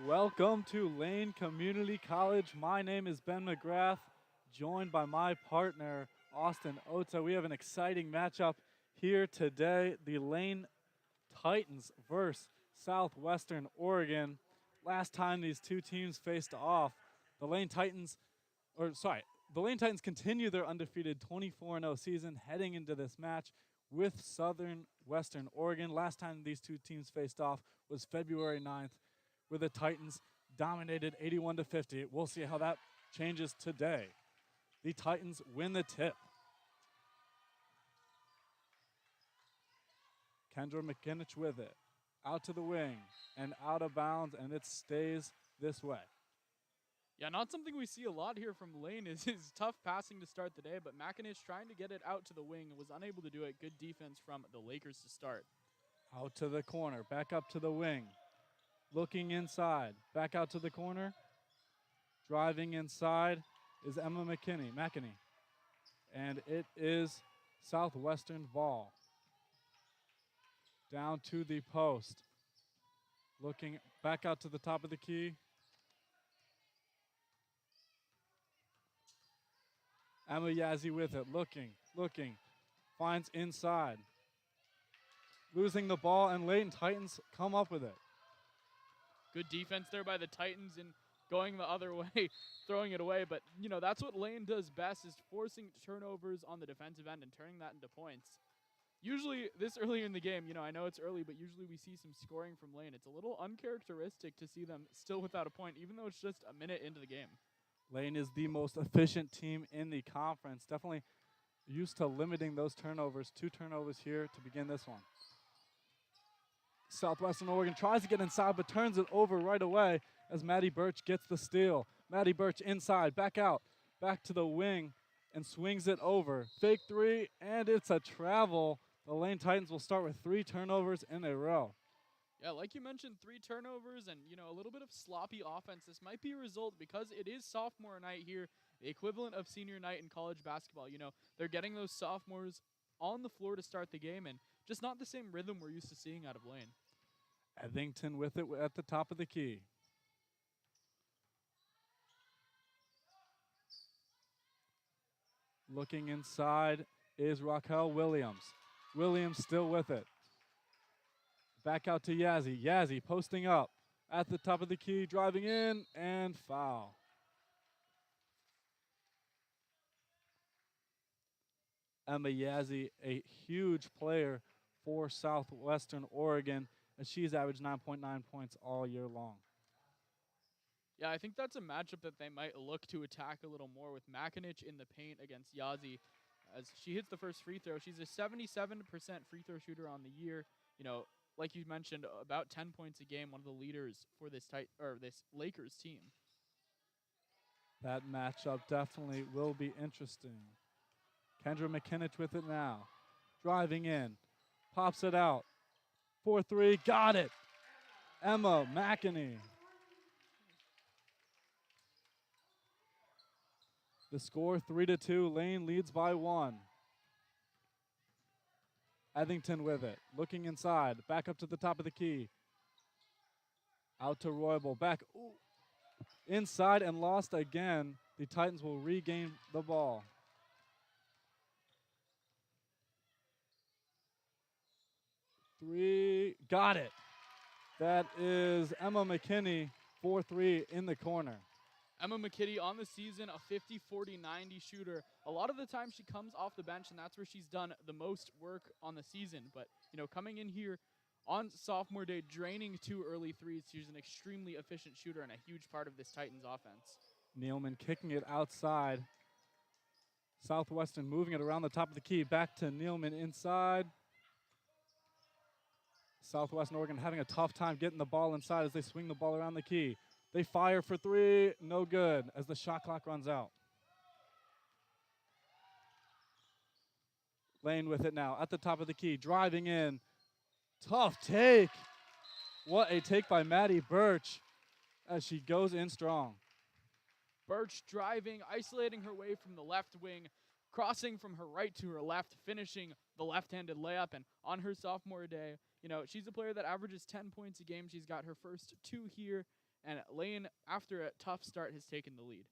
Welcome to Lane Community College. My name is Ben McGrath, joined by my partner, Austin Ota. We have an exciting matchup here today. The Lane Titans versus Southwestern Oregon. Last time these two teams faced off, the Lane Titans continue their undefeated 24-0 season heading into this match with Southwestern Oregon. Last time these two teams faced off was February 9th, where the Titans dominated 81-50. We'll see how that changes today. The Titans win the tip. Kendra McKinich with it. Out to the wing and out of bounds, and it stays this way. Yeah, not something we see a lot here from Lane is tough passing to start the day, but McInish trying to get it out to the wing and was unable to do it. Good defense from the Lakers to start. Out to the corner, back up to the wing. Looking inside, back out to the corner. Driving inside is Emma McKinney. And it is Southwestern ball. Down to the post. Looking back out to the top of the key. Emma Yazzie with it, looking, finds inside. Losing the ball, and Layton Titans come up with it. Good defense there by the Titans and going the other way, throwing it away. But, you know, that's what Lane does best, is forcing turnovers on the defensive end and turning that into points. Usually this early in the game, you know, I know it's early, but usually we see some scoring from Lane. It's a little uncharacteristic to see them still without a point, even though it's just a minute into the game. Lane is the most efficient team in the conference. Definitely used to limiting those turnovers. 2 turnovers here to begin this one. Southwestern Oregon tries to get inside, but turns it over right away as Maddie Birch gets the steal. Maddie Birch inside, back out, back to the wing, and swings it over. Fake 3, and it's a travel. The Lane Titans will start with 3 turnovers in a row. Yeah, like you mentioned, 3 turnovers and, you know, a little bit of sloppy offense. This might be a result because it is sophomore night here, the equivalent of senior night in college basketball. You know, they're getting those sophomores on the floor to start the game and just not the same rhythm we're used to seeing out of Lane. Eddington with it at the top of the key. Looking inside is Raquel Williams. Williams still with it. Back out to Yazzie. Yazzie posting up at the top of the key, driving in, and foul. Emma Yazzie, a huge player for Southwestern Oregon, as she's averaged 9.9 points all year long. Yeah, I think that's a matchup that they might look to attack a little more with McInish in the paint against Yazzie. As she hits the first free throw, she's a 77% free throw shooter on the year. You know, like you mentioned, about 10 points a game, one of the leaders for this Lakers team. That matchup definitely will be interesting. Kendra McKinich with it now. Driving in. Pops it out. 4-3. Got it. Emma McInerney. The score 3-2. Lane leads by 1. Eddington with it. Looking inside. Back up to the top of the key. Out to Roybal. Back. Ooh. Inside and lost again. The Titans will regain the ball. Three. Got it. That is Emma McKinney. 4-3 in the corner. Emma McKitty on the season, a 50, 40, 90 shooter. A lot of the time she comes off the bench, and that's where she's done the most work on the season. But, you know, coming in here on sophomore day, draining 2 early threes, she's an extremely efficient shooter and a huge part of this Titans offense. Nealman kicking it outside. Southwestern moving it around the top of the key. Back to Nealman inside. Southwestern Oregon having a tough time getting the ball inside as they swing the ball around the key. They fire for 3, no good as the shot clock runs out. Lane with it now at the top of the key, driving in. Tough take. What a take by Maddie Birch as she goes in strong. Birch driving, isolating her way from the left wing, crossing from her right to her left, finishing the left-handed layup. And on her sophomore day, you know, she's a player that averages 10 points a game. She's got her first 2 here and Lane, after a tough start, has taken the lead.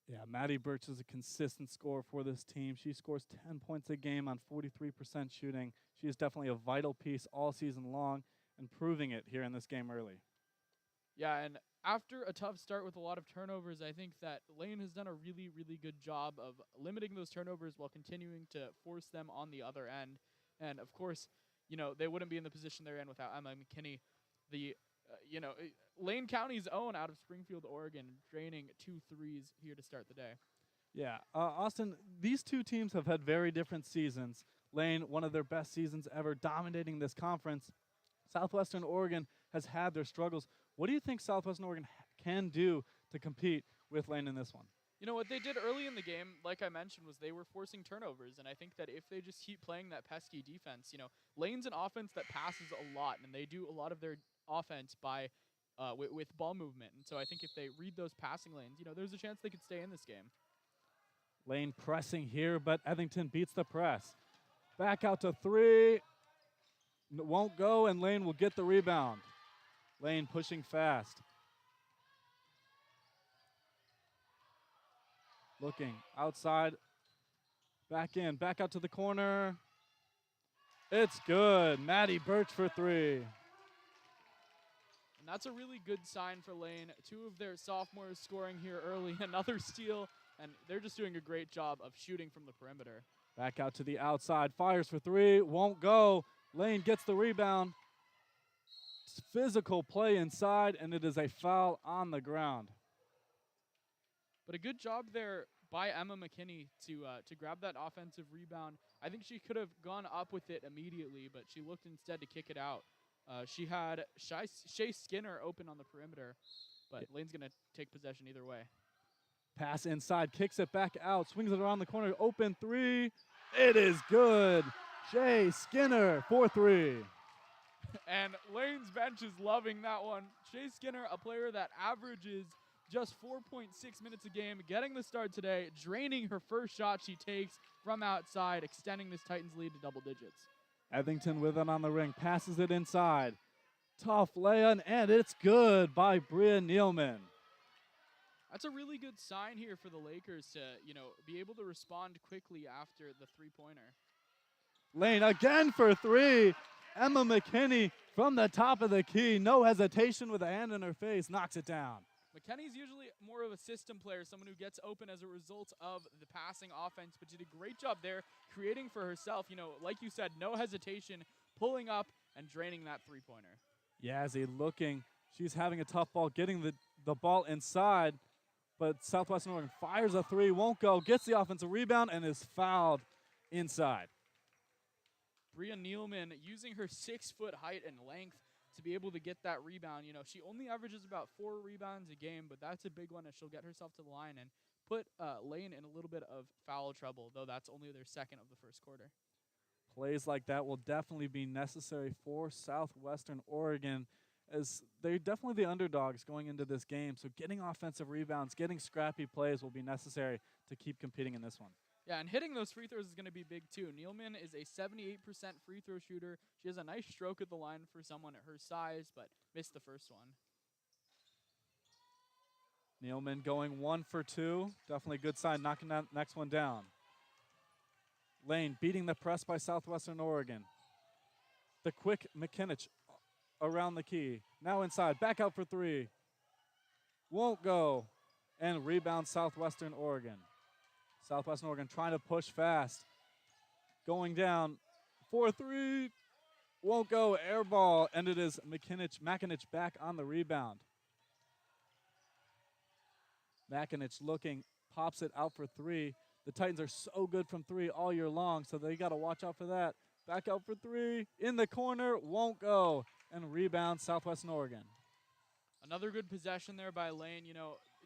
Yeah, Maddie Birch is a consistent scorer for this team. She scores 10 points a game on 43% shooting. She is definitely a vital piece all season long and proving it here in this game early. Yeah, and after a tough start with a lot of turnovers, I think that Lane has done a really, really good job of limiting those turnovers while continuing to force them on the other end. And of course, they wouldn't be in the position they're in without Emma McKinney, the Lane County's own out of Springfield, Oregon, draining 2 threes here to start the day. Yeah, Austin, these two teams have had very different seasons. Lane, one of their best seasons ever, dominating this conference. Southwestern Oregon has had their struggles. What do you think Southwestern Oregon can do to compete with Lane in this one? What they did early in the game, like I mentioned, was they were forcing turnovers. And I think that if they just keep playing that pesky defense, Lane's an offense that passes a lot, and they do a lot of their offense by with ball movement. And so I think if they read those passing lanes, there's a chance they could stay in this game. Lane pressing here, but Etherington beats the press. Back out to three. Won't go, and Lane will get the rebound. Lane pushing fast. Looking outside. Back in. Back out to the corner. It's good. Maddie Birch for three. And that's a really good sign for Lane. 2 of their sophomores scoring here early. Another steal, and they're just doing a great job of shooting from the perimeter. Back out to the outside. Fires for three. Won't go. Lane gets the rebound. Physical play inside, and it is a foul on the ground. But a good job there by Emma McKinney to grab that offensive rebound. I think she could have gone up with it immediately, but she looked instead to kick it out. She had Shay Skinner open on the perimeter, but Lane's going to take possession either way. Pass inside, kicks it back out, swings it around the corner, open three. It is good. Shay Skinner for three. And Lane's bench is loving that one. Shay Skinner, a player that averages just 4.6 minutes a game, getting the start today, draining her first shot she takes from outside, extending this Titans lead to double digits. Etherington with it on the ring, passes it inside. Tough lay-in, and it's good by Bria Nealman. That's a really good sign here for the Lakers to, be able to respond quickly after the three-pointer. Lane again for three. Emma McKinney from the top of the key. No hesitation with a hand in her face. Knocks it down. McKinney's usually more of a system player, someone who gets open as a result of the passing offense, but did a great job there creating for herself. Like you said, no hesitation, pulling up and draining that three-pointer. Yazzie looking. She's having a tough ball, getting the ball inside, but Southwestern Oregon fires a three, won't go, gets the offensive rebound, and is fouled inside. Bria Nealman using her 6-foot height and length to be able to get that rebound. She only averages about 4 rebounds a game, but that's a big one as she'll get herself to the line and put Lane in a little bit of foul trouble, though that's only their second of the first quarter. Plays like that will definitely be necessary for Southwestern Oregon, as they're definitely the underdogs going into this game. So getting offensive rebounds, getting scrappy plays will be necessary to keep competing in this one. Yeah, and hitting those free throws is going to be big too. Nealman is a 78% free throw shooter. She has a nice stroke at the line for someone at her size, but missed the first one. Nealman going 1 for 2. Definitely a good sign, knocking that next one down. Lane beating the press by Southwestern Oregon. The quick McKinich around the key. Now inside, back out for three. Won't go. And rebound Southwestern Oregon. Southwestern Oregon trying to push fast. Going down for three. Won't go. Air ball. And it is McKinich back on the rebound. Makinich looking, pops it out for three. The Titans are so good from three all year long, so they got to watch out for that. Back out for three. In the corner. Won't go. And rebound Southwestern Oregon. Another good possession there by Lane.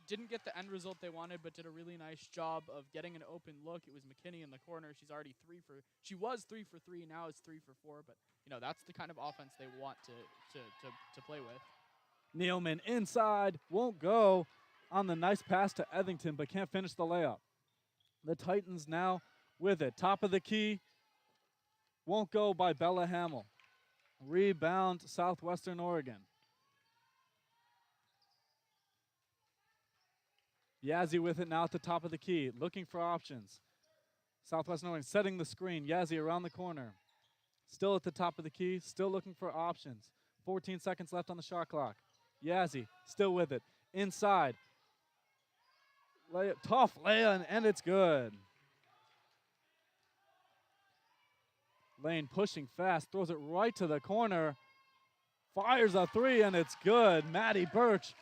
Didn't get the end result they wanted, but did a really nice job of getting an open look. It was McKinney in the corner. She was 3 for 3, now is 3 for 4, but that's the kind of offense they want to play with. Nealman inside, won't go on the nice pass to Etherington, but can't finish the layup. The Titans now with it. Top of the key, won't go by Bella Hamill. Rebound Southwestern Oregon. Yazzie with it now at the top of the key, looking for options. Southwestern Oregon setting the screen. Yazzie around the corner. Still at the top of the key, still looking for options. 14 seconds left on the shot clock. Yazzie still with it. Inside. Tough lay-in, and it's good. Lane pushing fast, throws it right to the corner. Fires a three, and it's good. Maddie Birch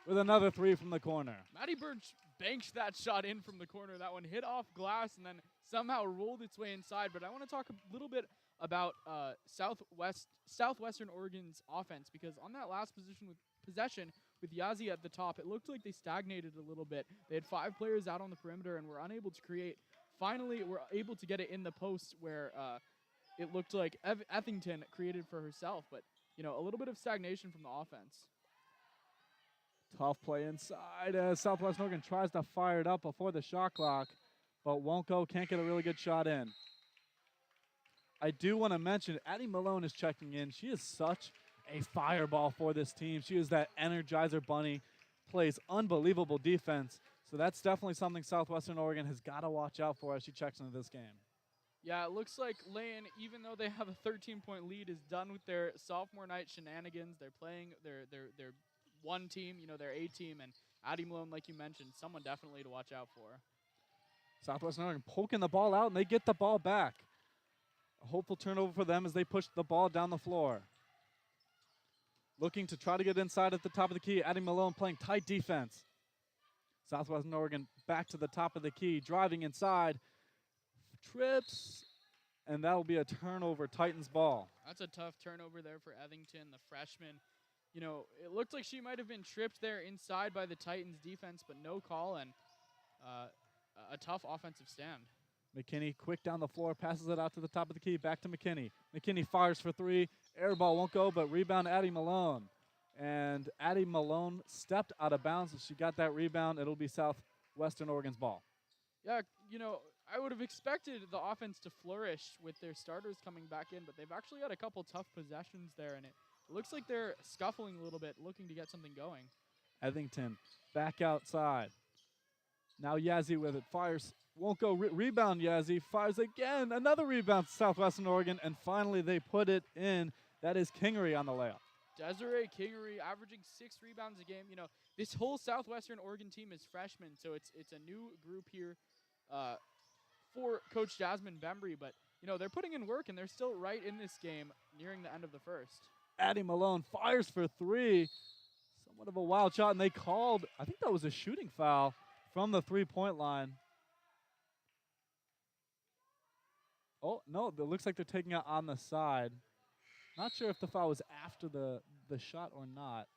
with another three from the corner. Maddie Birch banked that shot in from the corner. That one hit off glass and then somehow rolled its way inside. But I want to talk a little bit about Southwestern Oregon's offense, because on that last possession with Yazzie at the top, it looked like they stagnated a little bit. They had 5 players out on the perimeter and were unable to create. Finally, we're able to get it in the post where it looked like Ethington created for herself. But, you know, a little bit of stagnation from the offense. Tough play inside as Southwestern Oregon tries to fire it up before the shot clock, but won't go, can't get a really good shot in. I do want to mention Addie Malone is checking in. She is such a fireball for this team. She is that Energizer Bunny, plays unbelievable defense. So that's definitely something Southwestern Oregon has got to watch out for as she checks into this game. Yeah, it looks like Lane, even though they have a 13-point lead, is done with their sophomore night shenanigans. They're playing their one team, you know, their A team, and Addie Malone, like you mentioned, someone definitely to watch out for. Southwestern Oregon poking the ball out, and they get the ball back. A hopeful turnover for them as they push the ball down the floor. Looking to try to get inside at the top of the key. Addie Malone playing tight defense. Southwestern Oregon back to the top of the key, driving inside. Trips, and that will be a turnover, Titans ball. That's a tough turnover there for Ethington, the freshman. You know, it looked like she might have been tripped there inside by the Titans defense, but no call, and a tough offensive stand. McKinney quick down the floor, passes it out to the top of the key, back to McKinney. McKinney fires for 3. Air ball won't go, but rebound Addie Malone. And Addie Malone stepped out of bounds. She got that rebound. It'll be Southwestern Oregon's ball. Yeah, you know, I would have expected the offense to flourish with their starters coming back in, but they've actually had a couple tough possessions there, and it looks like they're scuffling a little bit, looking to get something going. Ethington back outside. Now Yazzie with it. Fires. Won't go. Rebound Yazzie. Fires again. Another rebound to Southwestern Oregon. And finally they put it in. That is Kingery on the layup. Desiree Kingery averaging 6 rebounds a game. You know, this whole Southwestern Oregon team is freshmen, so it's a new group here for Coach Jasmine Bembry. But, you know, they're putting in work, and they're still right in this game nearing the end of the first. Addie Malone fires for 3. Somewhat of a wild shot, and they called, I think that was a shooting foul from the 3-point line. Oh, no, it looks like they're taking it on the side. Not sure if the foul was after the shot or not.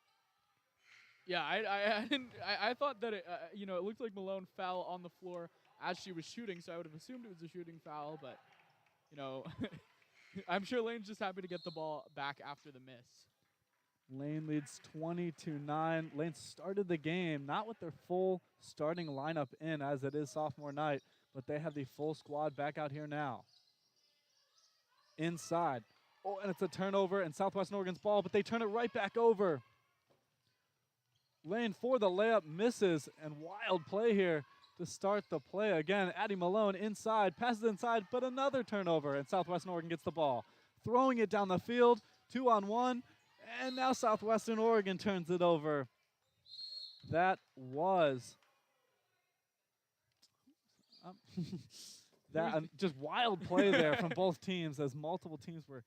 Yeah, I thought that it you know, it looked like Malone fell on the floor as she was shooting, so I would have assumed it was a shooting foul, but you know, I'm sure Lane's just happy to get the ball back after the miss. Lane leads 20-9. Lane started the game not with their full starting lineup in, as it is sophomore night, but they have the full squad back out here now. Inside. Oh, and it's a turnover and Southwestern Oregon's ball, but they turn it right back over. Lane for the layup misses, and wild play here to start the play. Again, Addie Malone inside, passes inside, but another turnover, and Southwestern Oregon gets the ball. Throwing it down the field, 2-on-1, and now Southwestern Oregon turns it over. That was just wild play there from both teams as multiple teams were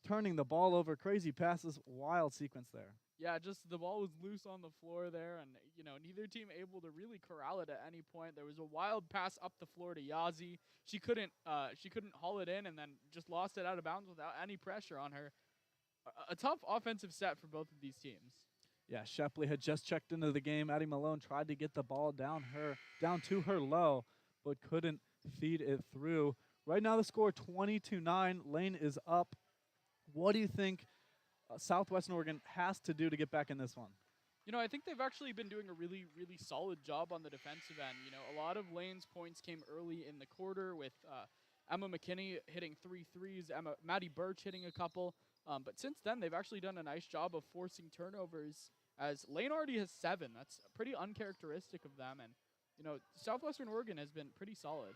turning the ball over. Crazy passes, wild sequence there. Yeah, just the ball was loose on the floor there, and you know, neither team able to really corral it at any point. There was a wild pass up the floor to Yazzie. She couldn't haul it in, and then just lost it out of bounds without any pressure on her. A tough offensive set for both of these teams. Yeah, Shepley had just checked into the game. Addie Malone tried to get the ball down to her low, but couldn't feed it through. Right now the score 20-9. Lane is up. What do you think Southwestern Oregon has to do to get back in this one? You know, I think they've actually been doing a really, really solid job on the defensive end. You know, a lot of Lane's points came early in the quarter with Emma McKinney hitting 3 threes, Maddie Birch hitting a couple. But since then, they've actually done a nice job of forcing turnovers as Lane already has 7. That's pretty uncharacteristic of them, and Southwestern Oregon has been pretty solid.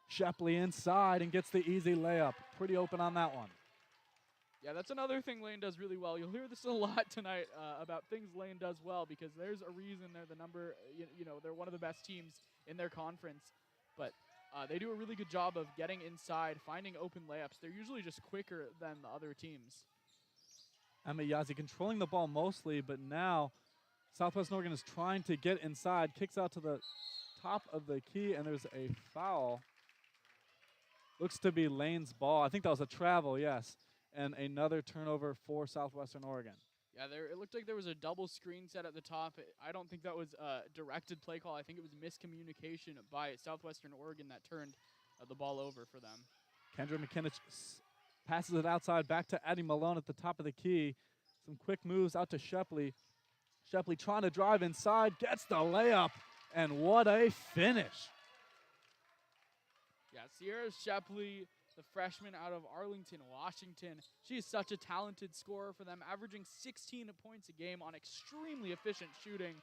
Shepley inside and gets the easy layup. Pretty open on that one. Yeah, that's another thing Lane does really well. You'll hear this a lot tonight about things Lane does well, because there's a reason they're they're one of the best teams in their conference. But they do a really good job of getting inside, finding open layups. They're usually just quicker than the other teams. Emma Yazzie controlling the ball mostly, but now Southwestern Oregon is trying to get inside. Kicks out to the top of the key, and there's a foul. Looks to be Lane's ball. I think that was a travel, yes. And another turnover for Southwestern Oregon. Yeah, it looked like there was a double screen set at the top. I don't think that was a directed play call. I think it was miscommunication by Southwestern Oregon that turned the ball over for them. Kendra McKinnon passes it outside back to Addie Malone at the top of the key. Some quick moves out to Shepley. Shepley trying to drive inside, gets the layup, and what a finish. Yeah, Sierra Shepley, the freshman out of Arlington, Washington. She is such a talented scorer for them, averaging 16 points a game on extremely efficient shooting,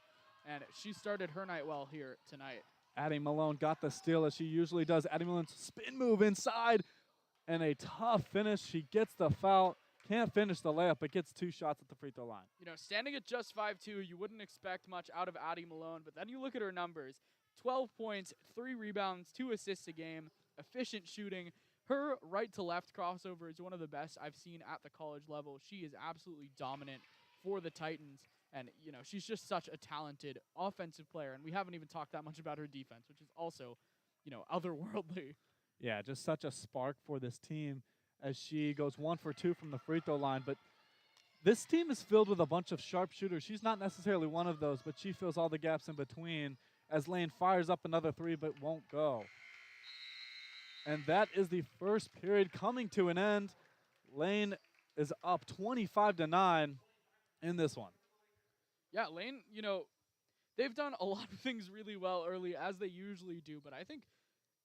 and she started her night well here tonight. Addie Malone got the steal as she usually does. Addie Malone's spin move inside, and a tough finish. She gets the foul. Can't finish the layup, but gets 2 shots at the free throw line. Standing at just 5'2", you wouldn't expect much out of Addie Malone, but then you look at her numbers. 12 points, 3 rebounds, 2 assists a game, efficient shooting. Her right-to-left crossover is one of the best I've seen at the college level. She is absolutely dominant for the Titans, and she's just such a talented offensive player, and we haven't even talked that much about her defense, which is also otherworldly. Yeah, just such a spark for this team as she goes 1 for 2 from the free throw line. But this team is filled with a bunch of sharpshooters. She's not necessarily one of those, but she fills all the gaps in between as Lane fires up another 3 but won't go. And that is the first period coming to an end. Lane is up 25-9 in this one. Yeah, Lane, they've done a lot of things really well early, as they usually do, but I think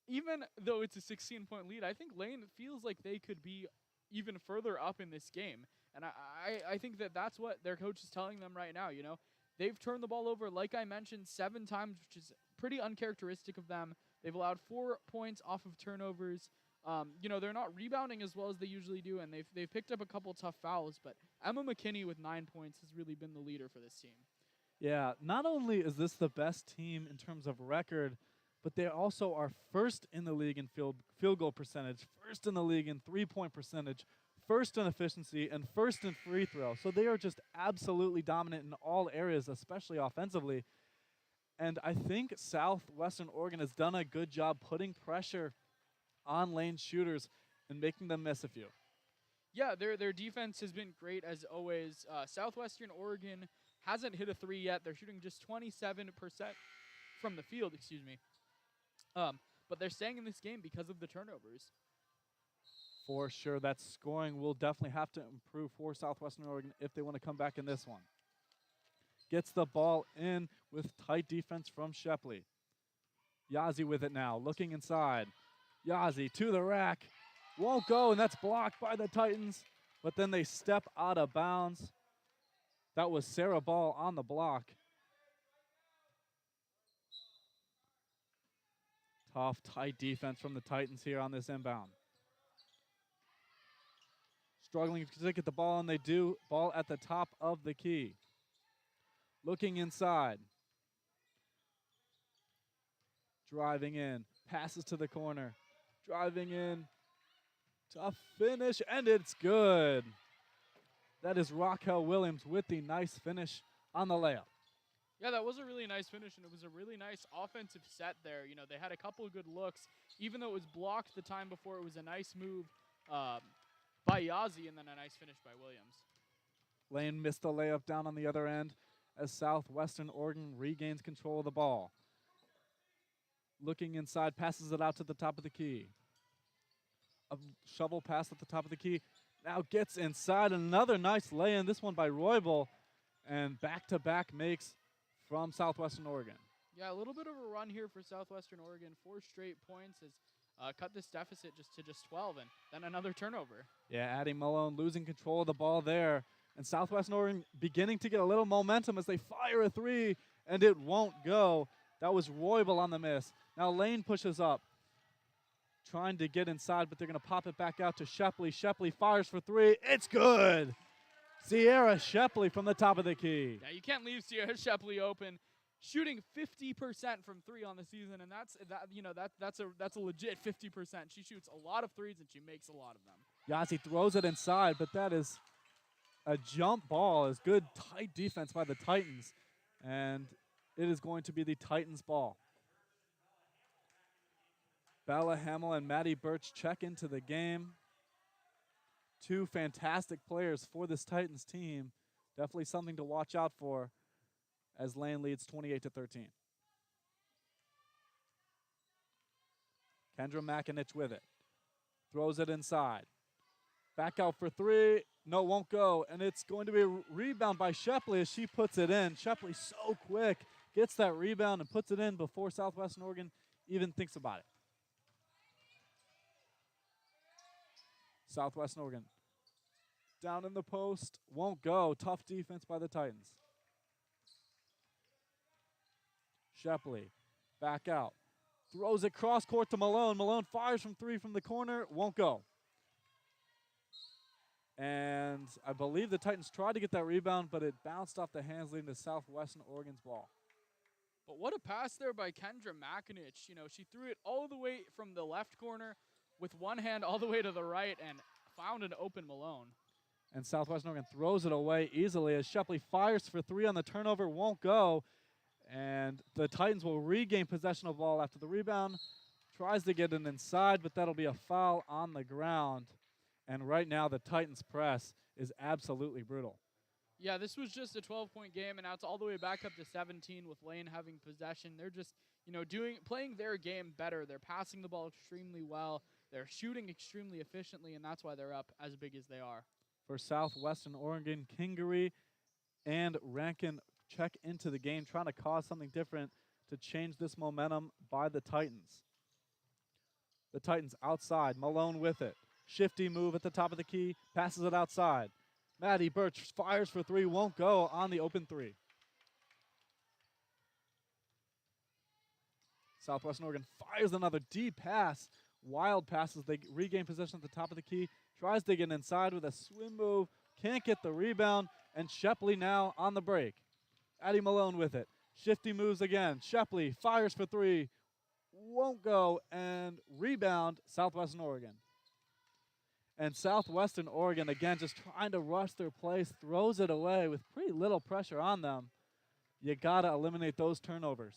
even though it's a 16-point lead, I think Lane feels like they could be even further up in this game. And I think that's what their coach is telling them right now, They've turned the ball over, like I mentioned, 7 times, which is pretty uncharacteristic of them. They've allowed 4 points off of turnovers. They're not rebounding as well as they usually do, and they've picked up a couple tough fouls, but Emma McKinney with 9 points has really been the leader for this team. Yeah, not only is this the best team in terms of record, but they also are first in the league in field goal percentage, first in the league in 3-point percentage, first in efficiency, and first in free throw. So they are just absolutely dominant in all areas, especially offensively. And I think Southwestern Oregon has done a good job putting pressure on Lane shooters and making them miss a few. Yeah, their defense has been great as always. Southwestern Oregon hasn't hit a 3 yet. They're shooting just 27% from the field, but they're staying in this game because of the turnovers. For sure, that scoring will definitely have to improve for Southwestern Oregon if they want to come back in this one. Gets the ball in with tight defense from Shepley. Yazzie with it now, looking inside. Yazzie to the rack. Won't go, and that's blocked by the Titans. But then they step out of bounds. That was Sarah Ball on the block. Tough, tight defense from the Titans here on this inbound. Struggling to get the ball, and they do. Ball at the top of the key. Looking inside. Driving in. Passes to the corner. Driving in. Tough finish, and it's good. That is Raquel Williams with the nice finish on the layup. Yeah, that was a really nice finish, and it was a really nice offensive set there. They had a couple of good looks. Even though it was blocked the time before, it was a nice move by Yazzie, and then a nice finish by Williams. Lane missed the layup down on the other end as Southwestern Oregon regains control of the ball. Looking inside, passes it out to the top of the key. A shovel pass at the top of the key. Now gets inside. Another nice lay-in, this one by Roybal. And back-to-back makes from Southwestern Oregon. Yeah, a little bit of a run here for Southwestern Oregon. 4 straight points has cut this deficit to just 12, and then another turnover. Yeah, Addie Malone losing control of the ball there. And Southwestern Oregon beginning to get a little momentum as they fire a three, and it won't go. That was Roybal on the miss. Now Lane pushes up, trying to get inside, but they're going to pop it back out to Shepley. Shepley fires for three. It's good. Sierra Shepley from the top of the key. Yeah, you can't leave Sierra Shepley open. Shooting 50% from three on the season, and that's a legit 50%. She shoots a lot of threes and she makes a lot of them. Yazzie throws it inside, but that is a jump ball. Is good tight defense by the Titans, and it is going to be the Titans' ball. Bella Hamill and Maddie Birch check into the game. Two fantastic players for this Titans team. Definitely something to watch out for as Lane leads 28-13. Kendra McInich with it. Throws it inside. Back out for three. No, won't go. And it's going to be a rebound by Shepley as she puts it in. Shepley so quick. Gets that rebound and puts it in before Southwestern Oregon even thinks about it. Southwestern Oregon down in the post. Won't go. Tough defense by the Titans. Shepley back out. Throws it cross court to Malone. Malone fires from three from the corner. Won't go. And I believe the Titans tried to get that rebound, but it bounced off the hands leading to Southwestern Oregon's ball. But what a pass there by Kendra McInich. You know, she threw it all the way from the left corner with one hand all the way to the right and found an open Malone. And Southwestern Oregon throws it away easily as Shepley fires for three on the turnover. Won't go. And the Titans will regain possession of the ball after the rebound. Tries to get it inside, but that'll be a foul on the ground. And right now, the Titans' press is absolutely brutal. Yeah, this was just a 12-point game, and now it's all the way back up to 17 with Lane having possession. They're just, you know, playing their game better. They're passing the ball extremely well. They're shooting extremely efficiently, and that's why they're up as big as they are. For Southwestern Oregon, Kingery and Rankin check into the game, trying to cause something different to change this momentum by the Titans. The Titans outside, Malone with it. Shifty move at the top of the key, passes it outside. Maddie Birch fires for three, won't go on the open three. Southwestern Oregon fires another deep pass. Wild passes, they regain possession at the top of the key. Tries to get inside with a swim move, can't get the rebound, and Shepley now on the break. Addie Malone with it. Shifty moves again. Shepley fires for three, won't go, and rebound Southwestern Oregon. And Southwestern Oregon, again, just trying to rush their place, throws it away with pretty little pressure on them. You got to eliminate those turnovers.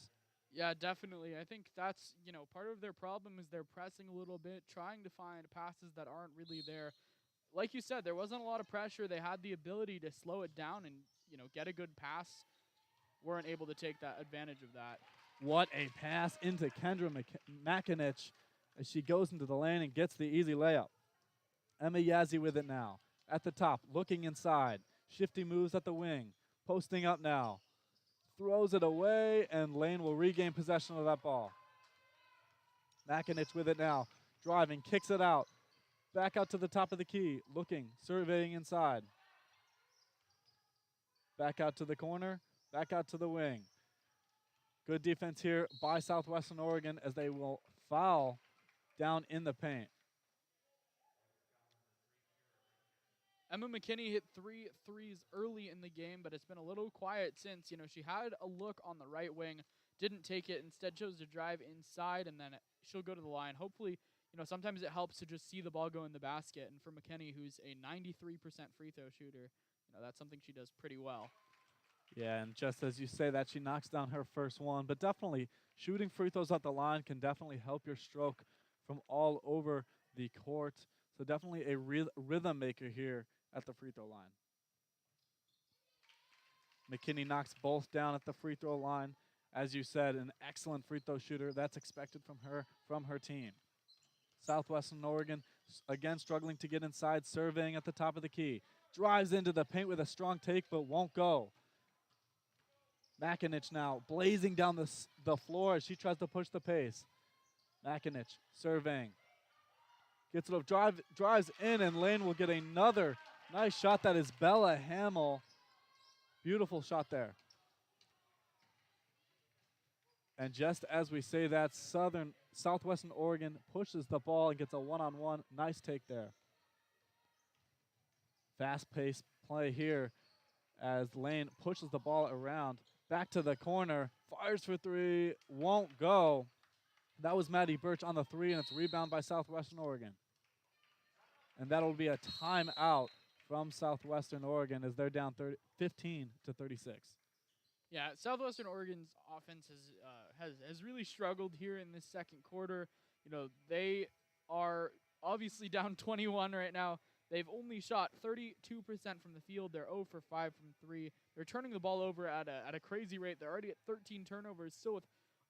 Yeah, definitely. I think that's, you know, part of their problem is they're pressing a little bit, trying to find passes that aren't really there. Like you said, there wasn't a lot of pressure. They had the ability to slow it down and, you know, get a good pass. Weren't able to take that advantage of that. What a pass into Kendra McInich as she goes into the lane and gets the easy layup. Emma Yazzie with it now. At the top, looking inside. Shifty moves at the wing. Posting up now. Throws it away, and Lane will regain possession of that ball. McInich with it now. Driving, kicks it out. Back out to the top of the key. Looking, surveying inside. Back out to the corner. Back out to the wing. Good defense here by Southwestern Oregon as they will foul down in the paint. Emma McKinney hit 3 threes early in the game, but it's been a little quiet since. You know, she had a look on the right wing, didn't take it, instead chose to drive inside, and then she'll go to the line. Hopefully, you know, sometimes it helps to just see the ball go in the basket. And for McKinney, who's a 93% free throw shooter, you know, that's something she does pretty well. Yeah, and just as you say that, she knocks down her first one. But definitely, shooting free throws at the line can definitely help your stroke from all over the court. So definitely a rhythm maker here at the free throw line. McKinney knocks both down at the free throw line. As you said, an excellent free throw shooter. That's expected from her team. Southwestern Oregon, again, struggling to get inside, surveying at the top of the key. Drives into the paint with a strong take, but won't go. McInich now blazing down the floor as she tries to push the pace. McInich surveying. Gets it up, drives in, and Lane will get another Nice shot. That is Bella Hamill. Beautiful shot there. And just as we say that, Southwestern Oregon pushes the ball and gets a one-on-one. Nice take there. Fast-paced play here as Lane pushes the ball around. Back to the corner. Fires for three. Won't go. That was Maddie Birch on the three, and it's rebound by Southwestern Oregon. And that'll be a timeout from Southwestern Oregon as they're down 15 to 36. Yeah, Southwestern Oregon's offense has really struggled here in this second quarter. You know, they are obviously down 21 right now. They've only shot 32% from the field. They're 0 for 5 from 3. They're turning the ball over at a crazy rate. They're already at 13 turnovers, still with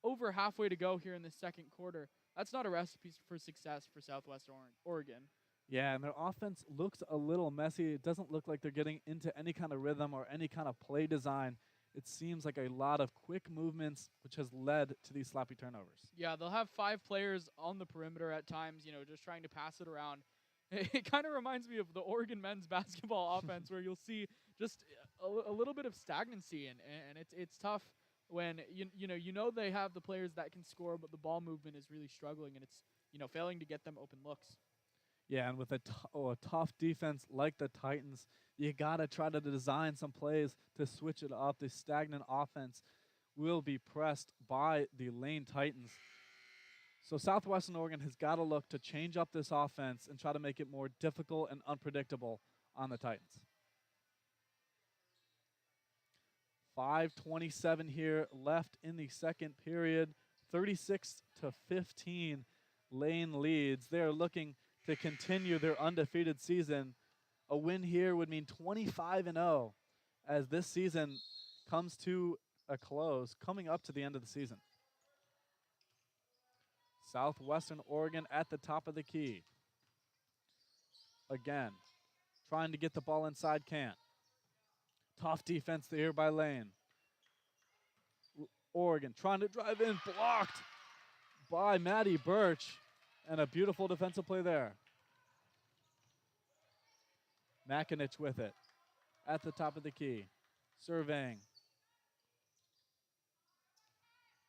over halfway to go here in the second quarter. That's not a recipe for success for Southwestern Oregon. Yeah, and their offense looks a little messy. It doesn't look like they're getting into any kind of rhythm or any kind of play design. It seems like a lot of quick movements, which has led to these sloppy turnovers. Yeah, they'll have 5 players on the perimeter at times, just trying to pass it around. It kind of reminds me of the Oregon men's basketball offense, where you'll see just a little bit of stagnancy, and it's tough when you know they have the players that can score, but the ball movement is really struggling, and it's failing to get them open looks. Yeah, and with a tough defense like the Titans, you got to try to design some plays to switch it up. The stagnant offense will be pressed by the Lane Titans. So Southwestern Oregon has got to look to change up this offense and try to make it more difficult and unpredictable on the Titans. 5:27 here left in the second period. 36 to 15, Lane leads. They are looking to continue their undefeated season. A win here would mean 25-0 as this season comes to a close, coming up to the end of the season. Southwestern Oregon at the top of the key. Again, trying to get the ball inside, can't. Tough defense here by Lane. Oregon trying to drive in, blocked by Maddie Birch, and a beautiful defensive play there. Makinich with it at the top of the key, surveying.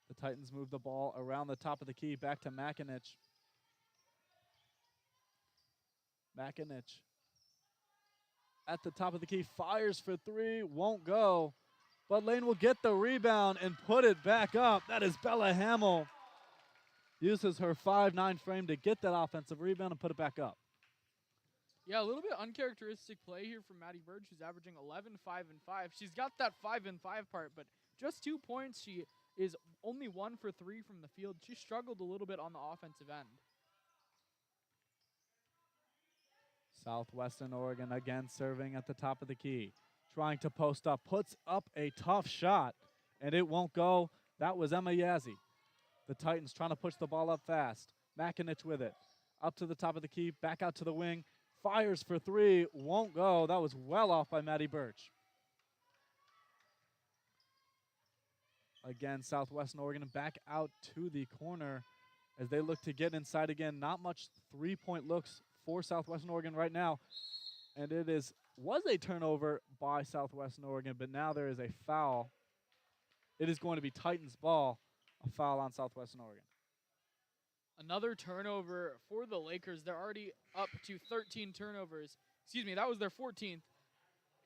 The Titans move the ball around the top of the key, back to Makinich. Makinich at the top of the key, fires for three, won't go. But Lane will get the rebound and put it back up. That is Bella Hamill. Uses her 5'9" frame to get that offensive rebound and put it back up. Yeah, a little bit uncharacteristic play here from Maddie Bird, who's averaging 11, 5, and 5. She's got that 5 and 5 part, but just 2 points. She is only 1 for 3 from the field. She struggled a little bit on the offensive end. Southwestern Oregon again serving at the top of the key. Trying to post up, puts up a tough shot, and it won't go. That was Emma Yazzie. The Titans trying to push the ball up fast. Makinich with it. Up to the top of the key, back out to the wing. Fires for three, won't go. That was well off by Maddie Birch. Again, Southwestern Oregon back out to the corner as they look to get inside again. Not much three-point looks for Southwestern Oregon right now. And it was a turnover by Southwestern Oregon, but now there is a foul. It is going to be Titans ball, a foul on Southwestern Oregon. Another turnover for the Lakers. They're already up to 13 turnovers. Excuse me, that was their 14th.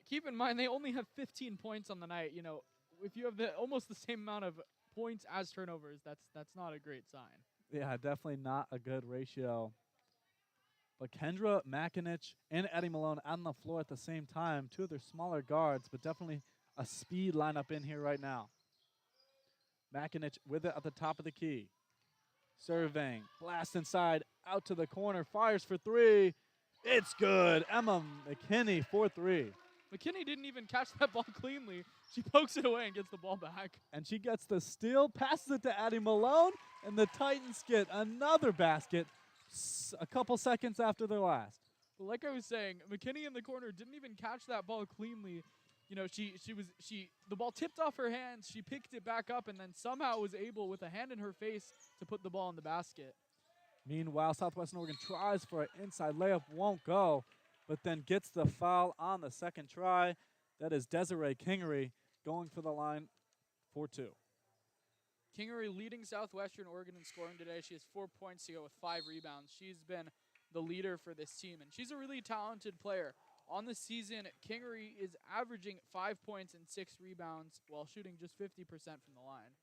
Keep in mind, they only have 15 points on the night. If you have almost the same amount of points as turnovers, that's not a great sign. Yeah, definitely not a good ratio. But Kendra Makinich and Eddie Malone on the floor at the same time. Two of their smaller guards, but definitely a speed lineup in here right now. Makinich with it at the top of the key. Surveying, blast inside, out to the corner, fires for three. It's good. Emma McKinney for three. McKinney didn't even catch that ball cleanly. She pokes it away and gets the ball back. And she gets the steal, passes it to Addie Malone, and the Titans get another basket a couple seconds after their last. Like I was saying, McKinney in the corner didn't even catch that ball cleanly. The ball tipped off her hands. She picked it back up and then somehow was able, with a hand in her face, to put the ball in the basket. Meanwhile, Southwestern Oregon tries for an inside layup, won't go. but then gets the foul on the second try. That is Desiree Kingery going for the line for 2. Kingery leading Southwestern Oregon in scoring today. She has 4 points to go with 5 rebounds. She's been the leader for this team, and she's a really talented player. On the season, Kingery is averaging 5 points and 6 rebounds while shooting just 50% from the line.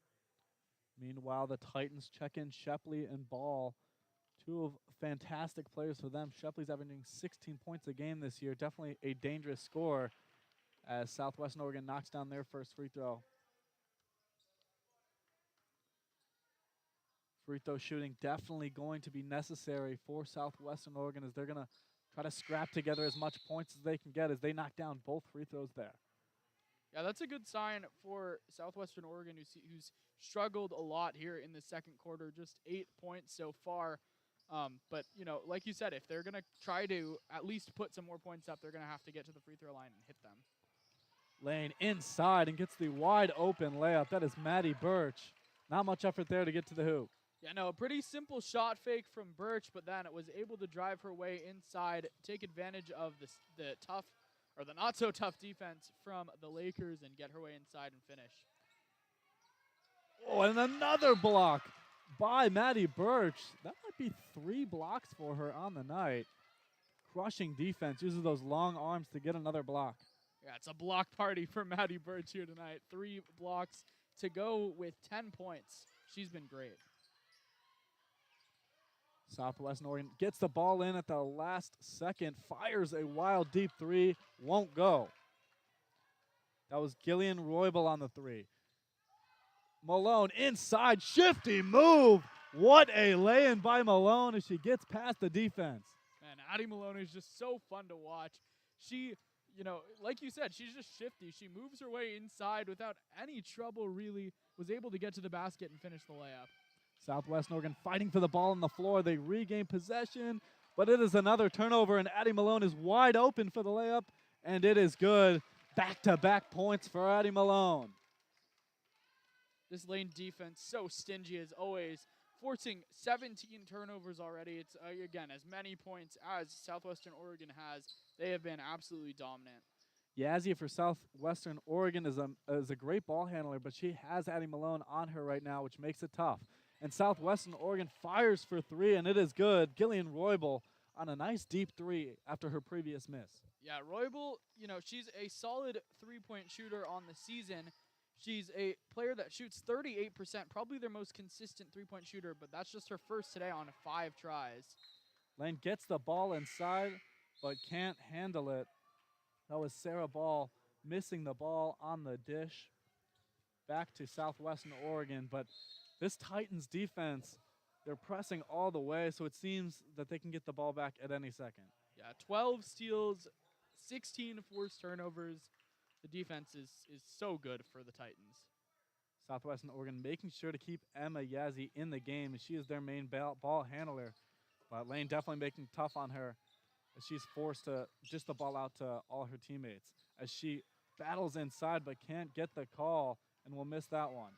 Meanwhile, the Titans check in Shepley and Ball. 2 of fantastic players for them. Shepley's averaging 16 points a game this year. Definitely a dangerous scorer as Southwestern Oregon knocks down their first free throw. Free throw shooting definitely going to be necessary for Southwestern Oregon as they're going to try to scrap together as much points as they can get as they knock down both free throws there. Yeah, that's a good sign for Southwestern Oregon, who's struggled a lot here in the second quarter. Just 8 points so far. But, like you said, if they're going to try to at least put some more points up, they're going to have to get to the free throw line and hit them. Lane inside and gets the wide open layup. That is Maddie Birch. Not much effort there to get to the hoop. Yeah, no, a pretty simple shot fake from Birch, but then it was able to drive her way inside, take advantage of the tough or the not so tough defense from the Lakers and get her way inside and finish. Oh, and another block by Maddie Birch. That might be 3 blocks for her on the night. Crushing defense, uses those long arms to get another block. Yeah, it's a block party for Maddie Birch here tonight. 3 blocks to go with 10 points. She's been great. Southwestern Oregon gets the ball in at the last second, fires a wild deep 3, won't go. That was Gillian Roybal on the 3. Malone inside, shifty move. What a lay-in by Malone as she gets past the defense. Man, Addie Malone is just so fun to watch. She, like you said, she's just shifty. She moves her way inside without any trouble, really. Was able to get to the basket and finish the layup. Southwestern Oregon fighting for the ball on the floor. They regain possession, but it is another turnover, and Addie Malone is wide open for the layup, and it is good. Back-to-back points for Addie Malone. This lane defense so stingy as always, forcing 17 turnovers already. It's, again, as many points as Southwestern Oregon has. They have been absolutely dominant. Yazzie for Southwestern Oregon is a great ball handler, but she has Addie Malone on her right now, which makes it tough. And Southwestern Oregon fires for 3, and it is good. Gillian Roybal on a nice deep 3 after her previous miss. Yeah, Roybal, she's a solid 3-point shooter on the season. She's a player that shoots 38%, probably their most consistent 3-point shooter, but that's just her first today on 5 tries. Lane gets the ball inside, but can't handle it. That was Sarah Ball missing the ball on the dish. Back to Southwestern Oregon, but this Titans defense, they're pressing all the way, so it seems that they can get the ball back at any second. Yeah, 12 steals, 16 forced turnovers. The defense is so good for the Titans. Southwestern Oregon making sure to keep Emma Yazzie in the game, and she is their main ball handler. But Lane definitely making it tough on her as she's forced to dish the ball out to all her teammates as she battles inside but can't get the call and will miss that one.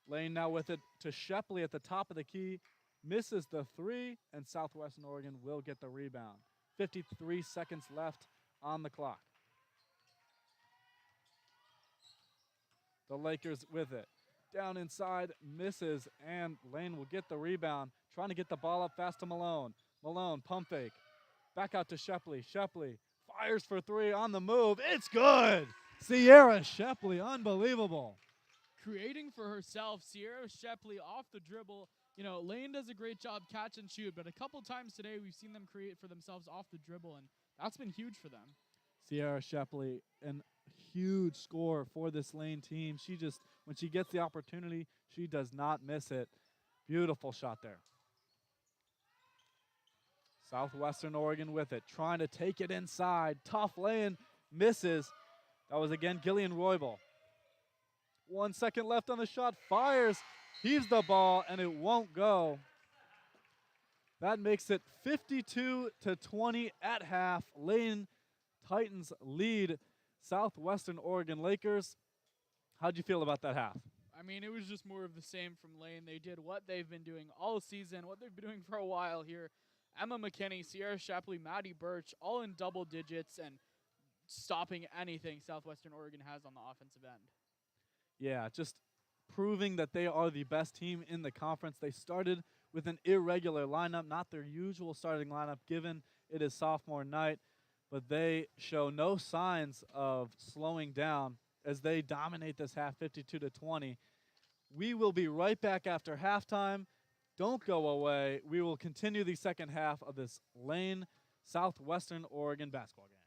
Lane now with it to Shepley at the top of the key, misses the 3, and Southwestern Oregon will get the rebound. 53 seconds left on the clock. The Lakers with it. Down inside, misses, and Lane will get the rebound, trying to get the ball up fast to Malone. Malone, pump fake. Back out to Shepley. Shepley fires for 3 on the move. It's good! Sierra Shepley, unbelievable. Creating for herself, Sierra Shepley off the dribble. Lane does a great job catch and shoot, but a couple times today we've seen them create for themselves off the dribble, and that's been huge for them. Sierra Shepley, an huge score for this Lane team. She just, when she gets the opportunity, she does not miss it. Beautiful shot there. Southwestern Oregon with it, trying to take it inside. Tough lane, misses. That was again Gillian Roybal. 1 second left on the shot, fires, heaves the ball, and it won't go. That makes it 52-20 at half. Lane Titans lead Southwestern Oregon Lakers. How'd you feel about that half? I mean, it was just more of the same from Lane. They did what they've been doing all season, what they've been doing for a while here Emma McKinney, Sierra Shapley, Maddie Birch, all in double digits and stopping anything Southwestern Oregon has on the offensive end. Yeah, just proving that they are the best team in the conference. They started with an irregular lineup, not their usual starting lineup given it is sophomore night, but they show no signs of slowing down as they dominate this half 52-20. We will be right back after halftime. Don't go away. We will continue the second half of this Lane Southwestern Oregon basketball game.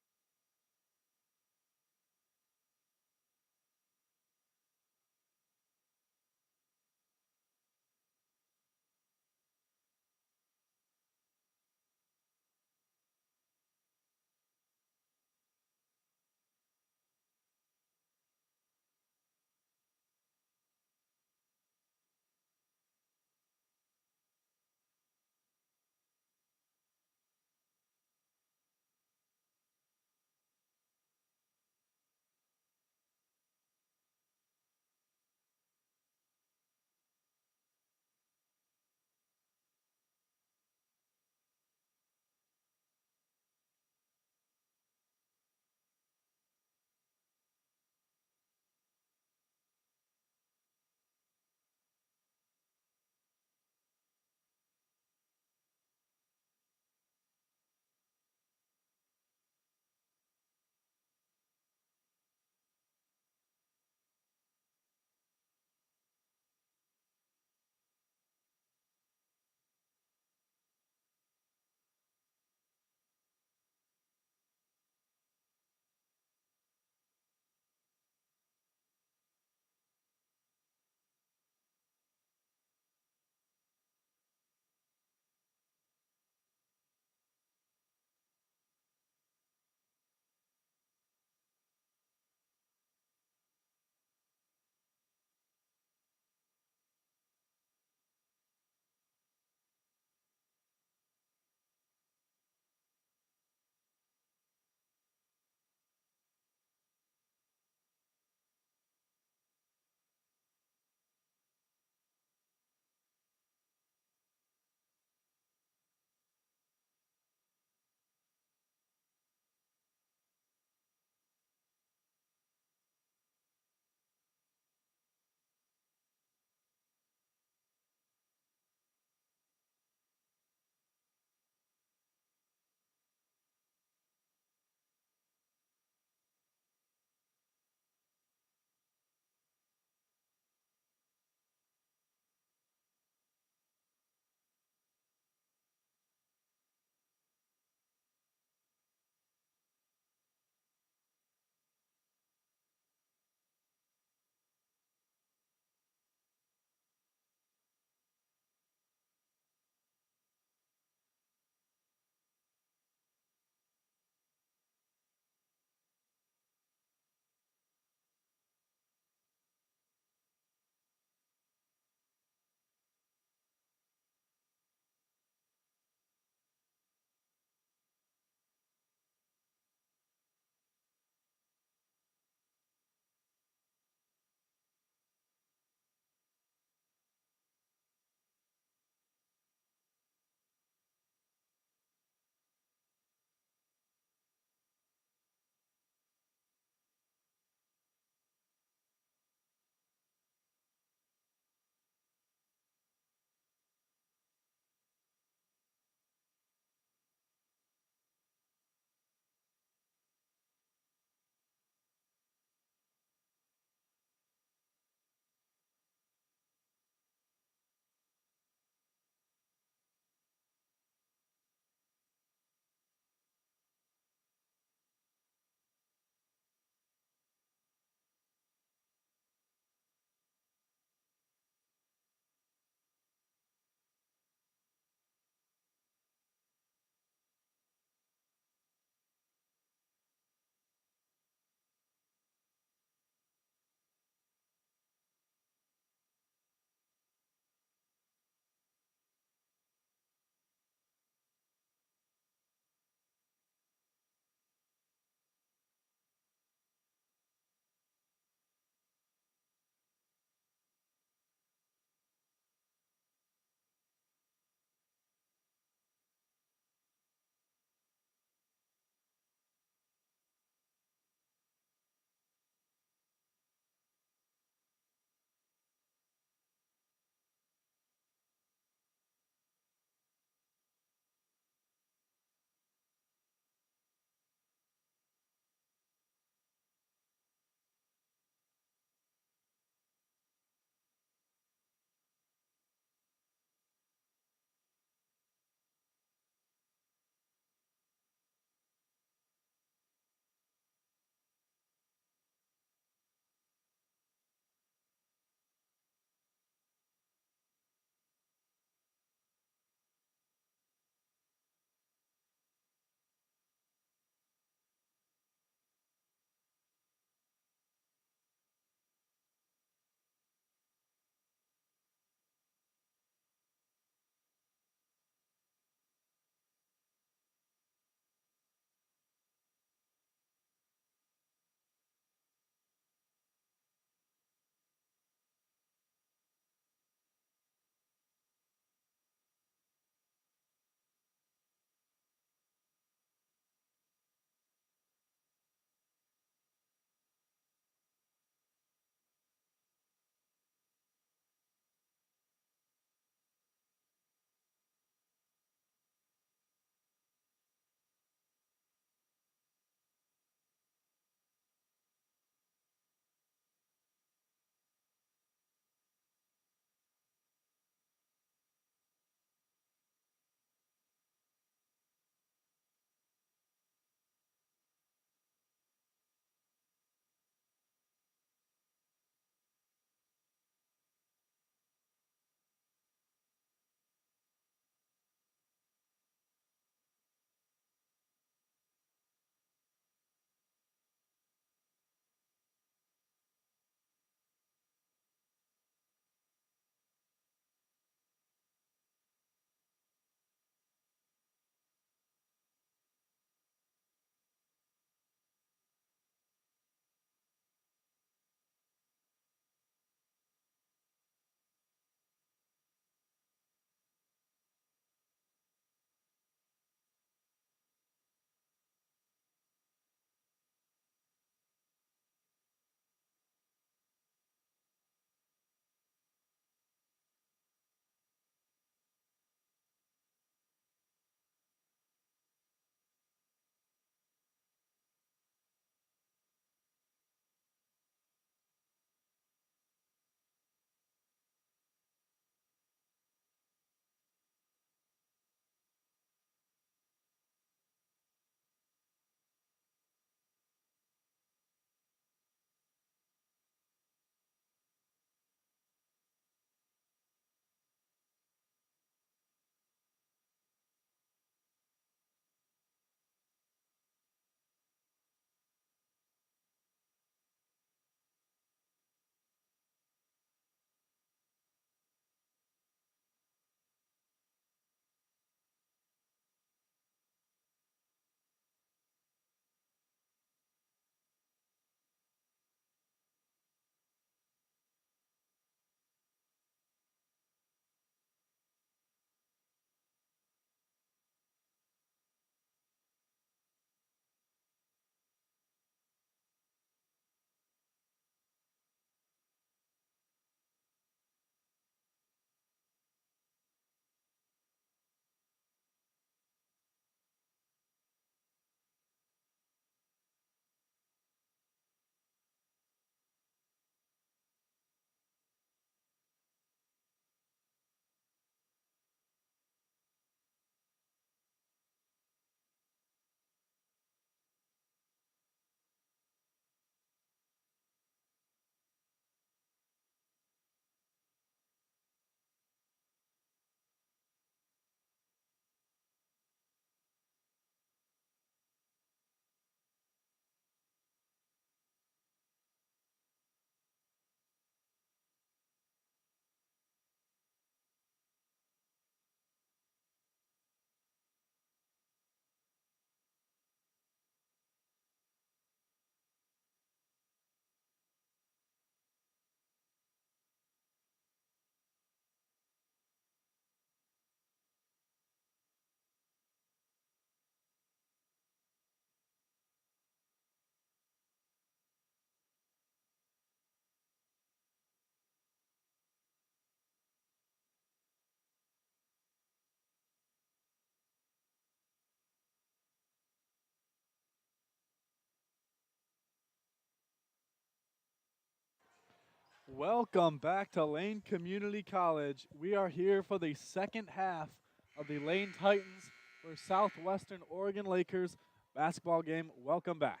Welcome back to Lane Community College. We are here for the second half of the Lane Titans for Southwestern Oregon Lakers basketball game. Welcome back.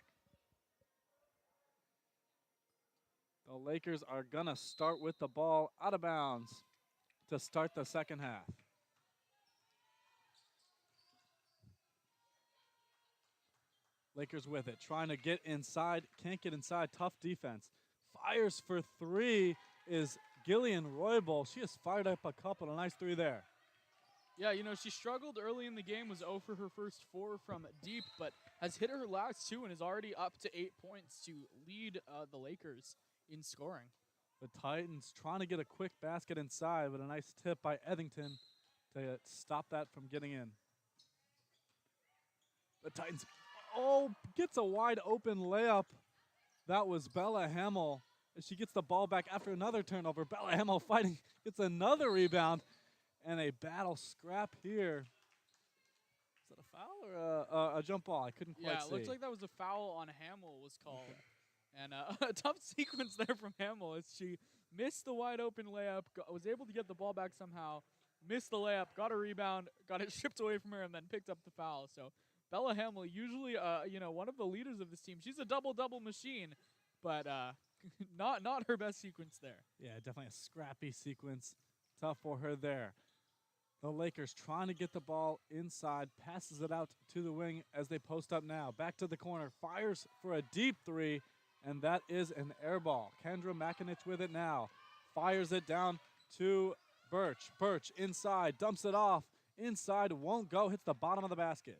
The Lakers are going to start with the ball out of bounds to start the second half. Lakers with it, trying to get inside, can't get inside, tough defense. Fires for three is Gillian Roybal. She has fired up a couple, a nice three there. Yeah, you know, she struggled early in the game, was 0 for her first 4 from deep, but has hit her last 2 and is already up to 8 points to lead the Lakers in scoring. The Titans trying to get a quick basket inside, but a nice tip by Etherington to stop that from getting in. The Titans, gets a wide open layup. That was Bella Hamill. She gets the ball back after another turnover. Bella Hamill fighting, gets another rebound, and a battle scrap here. Is that a foul or a jump ball? I couldn't quite see. Yeah, it looked like that was a foul on Hamill was called. Okay. And a tough sequence there from Hamill as she missed the wide open layup, was able to get the ball back somehow, missed the layup, got a rebound, got it shipped away from her, and then picked up the foul. So Bella Hamill, usually one of the leaders of this team. She's a double-double machine, but not her best sequence there. Yeah, definitely a scrappy sequence. Tough for her there. The Lakers trying to get the ball inside, passes it out to the wing as they post up now. Back to the corner, fires for a deep three, and that is an air ball. Kendra McInich with it now. Fires it down to Birch. Birch inside, dumps it off. Inside, won't go, hits the bottom of the basket.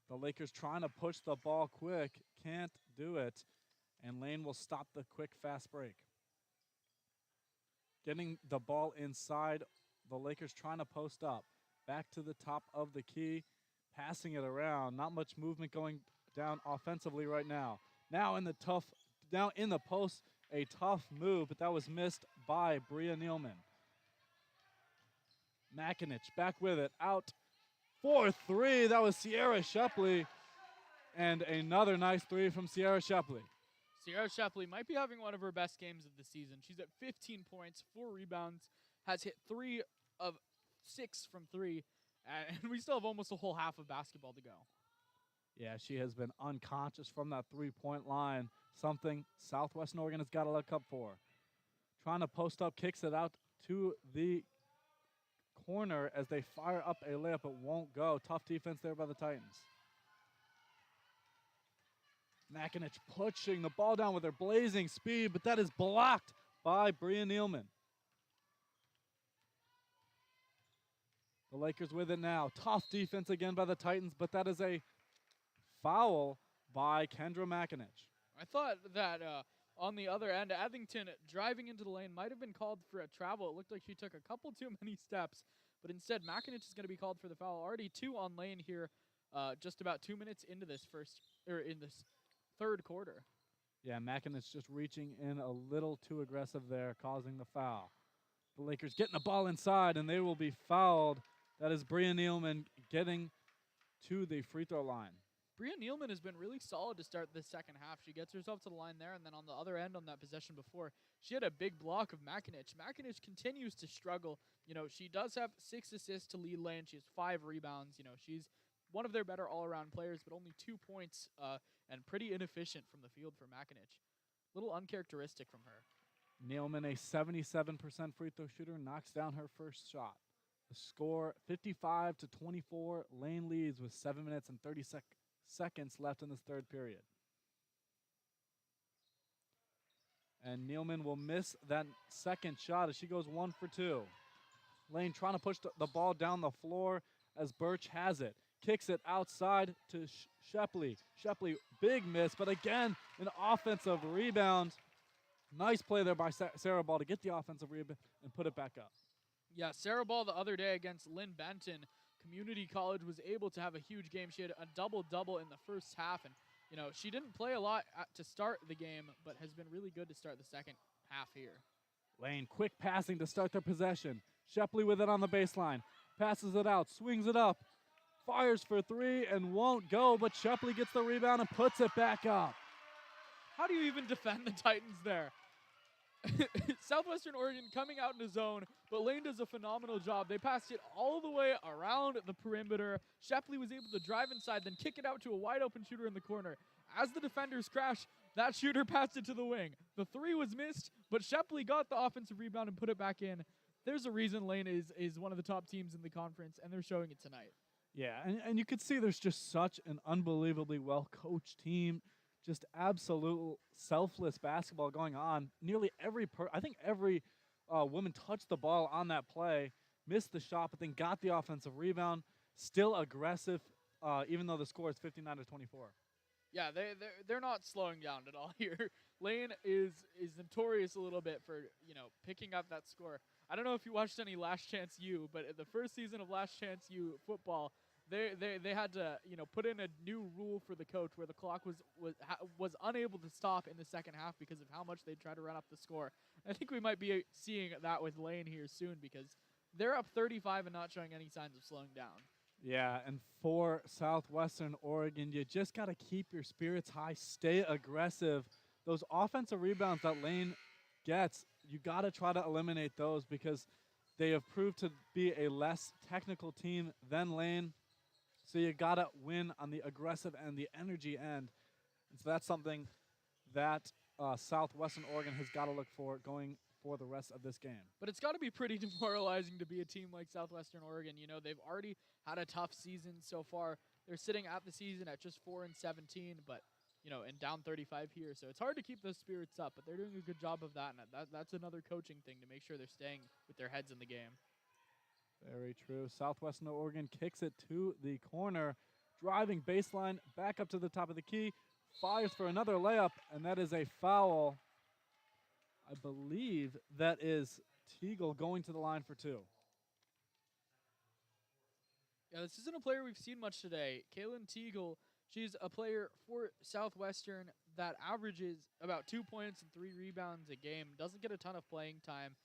The Lakers trying to push the ball quick, can't do it, and Lane will stop the quick, fast break. Getting the ball inside, the Lakers trying to post up. Back to the top of the key, passing it around. Not much movement going down offensively right now. Now in the post, a tough move, but that was missed by Bria Nealman. McInich back with it, out 4-3. That was Sierra Shepley, and another nice three from Sierra Shepley. Sierra Shepley might be having one of her best games of the season. She's at 15 points, 4 rebounds, has hit 3 of 6 from 3, and we still have almost a whole half of basketball to go. Yeah, she has been unconscious from that three-point line, something Southwestern Oregon has got to look up for. Trying to post up, kicks it out to the corner as they fire up a layup. It won't go. Tough defense there by the Titans. McInich pushing the ball down with her blazing speed, but that is blocked by Bria Nealman. The Lakers with it now. Tough defense again by the Titans, but that is a foul by Kendra McInich. I thought that on the other end, Etherington driving into the lane might have been called for a travel. It looked like she took a couple too many steps, but instead McInich is going to be called for the foul. Already 2 on Lane here, just about 2 minutes into this third quarter. Yeah, McInich just reaching in a little too aggressive there, causing the foul. The Lakers getting the ball inside, and they will be fouled. That is Bria Nealman getting to the free throw line. Bria Nealman has been really solid to start this second half. She gets herself to the line there, and then on the other end on that possession before, she had a big block of McInich. McInich continues to struggle. You know, she does have 6 assists to lead Lane. She has 5 rebounds. You know, she's one of their better all-around players, but only 2 points and pretty inefficient from the field for McInich. A little uncharacteristic from her. Nealman, a 77% free throw shooter, knocks down her first shot. The score, 55-24. Lane leads with 7 minutes and 30 seconds left in this third period. And Nealman will miss that second shot as she goes 1 for 2. Lane trying to push the ball down the floor as Birch has it. Kicks it outside to Shepley. Shepley, big miss, but again, an offensive rebound. Nice play there by Sarah Ball to get the offensive rebound and put it back up. Yeah, Sarah Ball the other day against Lynn Benton, Community College was able to have a huge game. She had a double-double in the first half, and you know she didn't play a lot to start the game, but has been really good to start the second half here. Lane, quick passing to start their possession. Shepley with it on the baseline. Passes it out, swings it up, fires for 3 and won't go, but Shepley gets the rebound and puts it back up. How do you even defend the Titans there? Southwestern Oregon coming out in the zone, but Lane does a phenomenal job. They passed it all the way around the perimeter. Shepley was able to drive inside, then kick it out to a wide open shooter in the corner. As the defenders crash, that shooter passed it to the wing. The three was missed, but Shepley got the offensive rebound and put it back in. There's a reason Lane is one of the top teams in the conference, and they're showing it tonight. Yeah, and you could see there's just such an unbelievably well-coached team. Just absolute selfless basketball going on. Nearly every woman touched the ball on that play, missed the shot, but then got the offensive rebound. Still aggressive, even though the score is 59-24. Yeah, they're not slowing down at all here. Lane is notorious a little bit for picking up that score. I don't know if you watched any Last Chance U, but in the first season of Last Chance U football, they had to put in a new rule for the coach where the clock was unable to stop in the second half because of how much they tried to run up the score. I think we might be seeing that with Lane here soon because they're up 35 and not showing any signs of slowing down. Yeah, and for Southwestern Oregon, you just got to keep your spirits high, stay aggressive. Those offensive rebounds that Lane gets, you got to try to eliminate those because they have proved to be a less technical team than Lane. So you got to win on the aggressive and the energy end. And so that's something that Southwestern Oregon has got to look for going for the rest of this game. But it's got to be pretty demoralizing to be a team like Southwestern Oregon. They've already had a tough season so far. They're sitting at the season at just 4-17, but and down 35 here. So it's hard to keep those spirits up, but they're doing a good job of that, and that's another coaching thing to make sure they're staying with their heads in the game. Very true. Southwestern Oregon kicks it to the corner, driving baseline back up to the top of the key, fires for another layup, and that is a foul. I believe that is Teagle going to the line for two. Yeah, this isn't a player we've seen much today. Kaylin Teagle, she's a player for Southwestern that averages about 2 points and 3 rebounds a game. Doesn't get a ton of playing time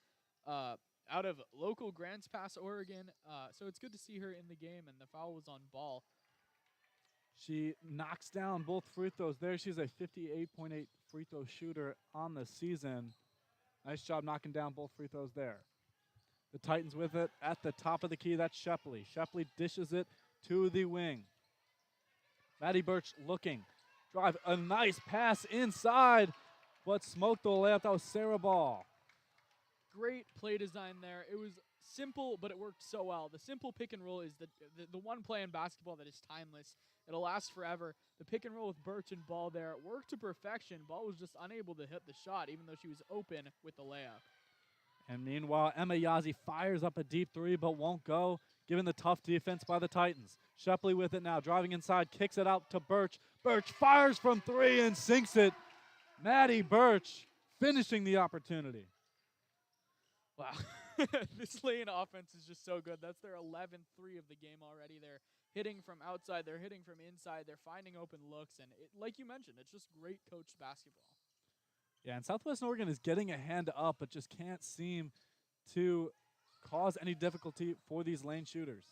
out of local Grants Pass, Oregon. So it's good to see her in the game, and the foul was on Ball. She knocks down both free throws there. She's a 58.8 free throw shooter on the season. Nice job knocking down both free throws there. The Titans with it at the top of the key. That's Shepley. Shepley dishes it to the wing. Maddie Birch looking. Drive a nice pass inside, but smoked the layup. That was Sarah Ball. Great play design there. It was simple, but it worked so well. The simple pick and roll is the one play in basketball that is timeless. It'll last forever. The pick and roll with Birch and Ball there worked to perfection. Ball was just unable to hit the shot, even though she was open with the layup. And meanwhile, Emma Yazzie fires up a deep three, but won't go, given the tough defense by the Titans. Shepley with it now, driving inside, kicks it out to Birch. Birch fires from three and sinks it. Maddie Birch finishing the opportunity. Wow. This Lane offense is just so good. That's their 11th three of the game already. They're hitting from outside. They're hitting from inside. They're finding open looks. And like you mentioned, it's just great coached basketball. Yeah, and Southwestern Oregon is getting a hand up, but just can't seem to cause any difficulty for these Lane shooters.